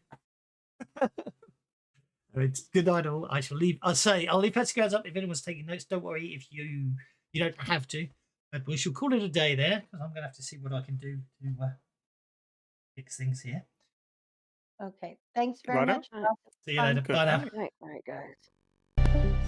It's good night all. I shall leave. I'll leave Fancy Grounds up if anyone's taking notes. Don't worry if you don't have to. But we shall call it a day there because I'm going to have to see what I can do to fix things here. Okay. Thanks very Righto. much. Right. Lots of See you fun. later. Good Bye now. night. Right, guys.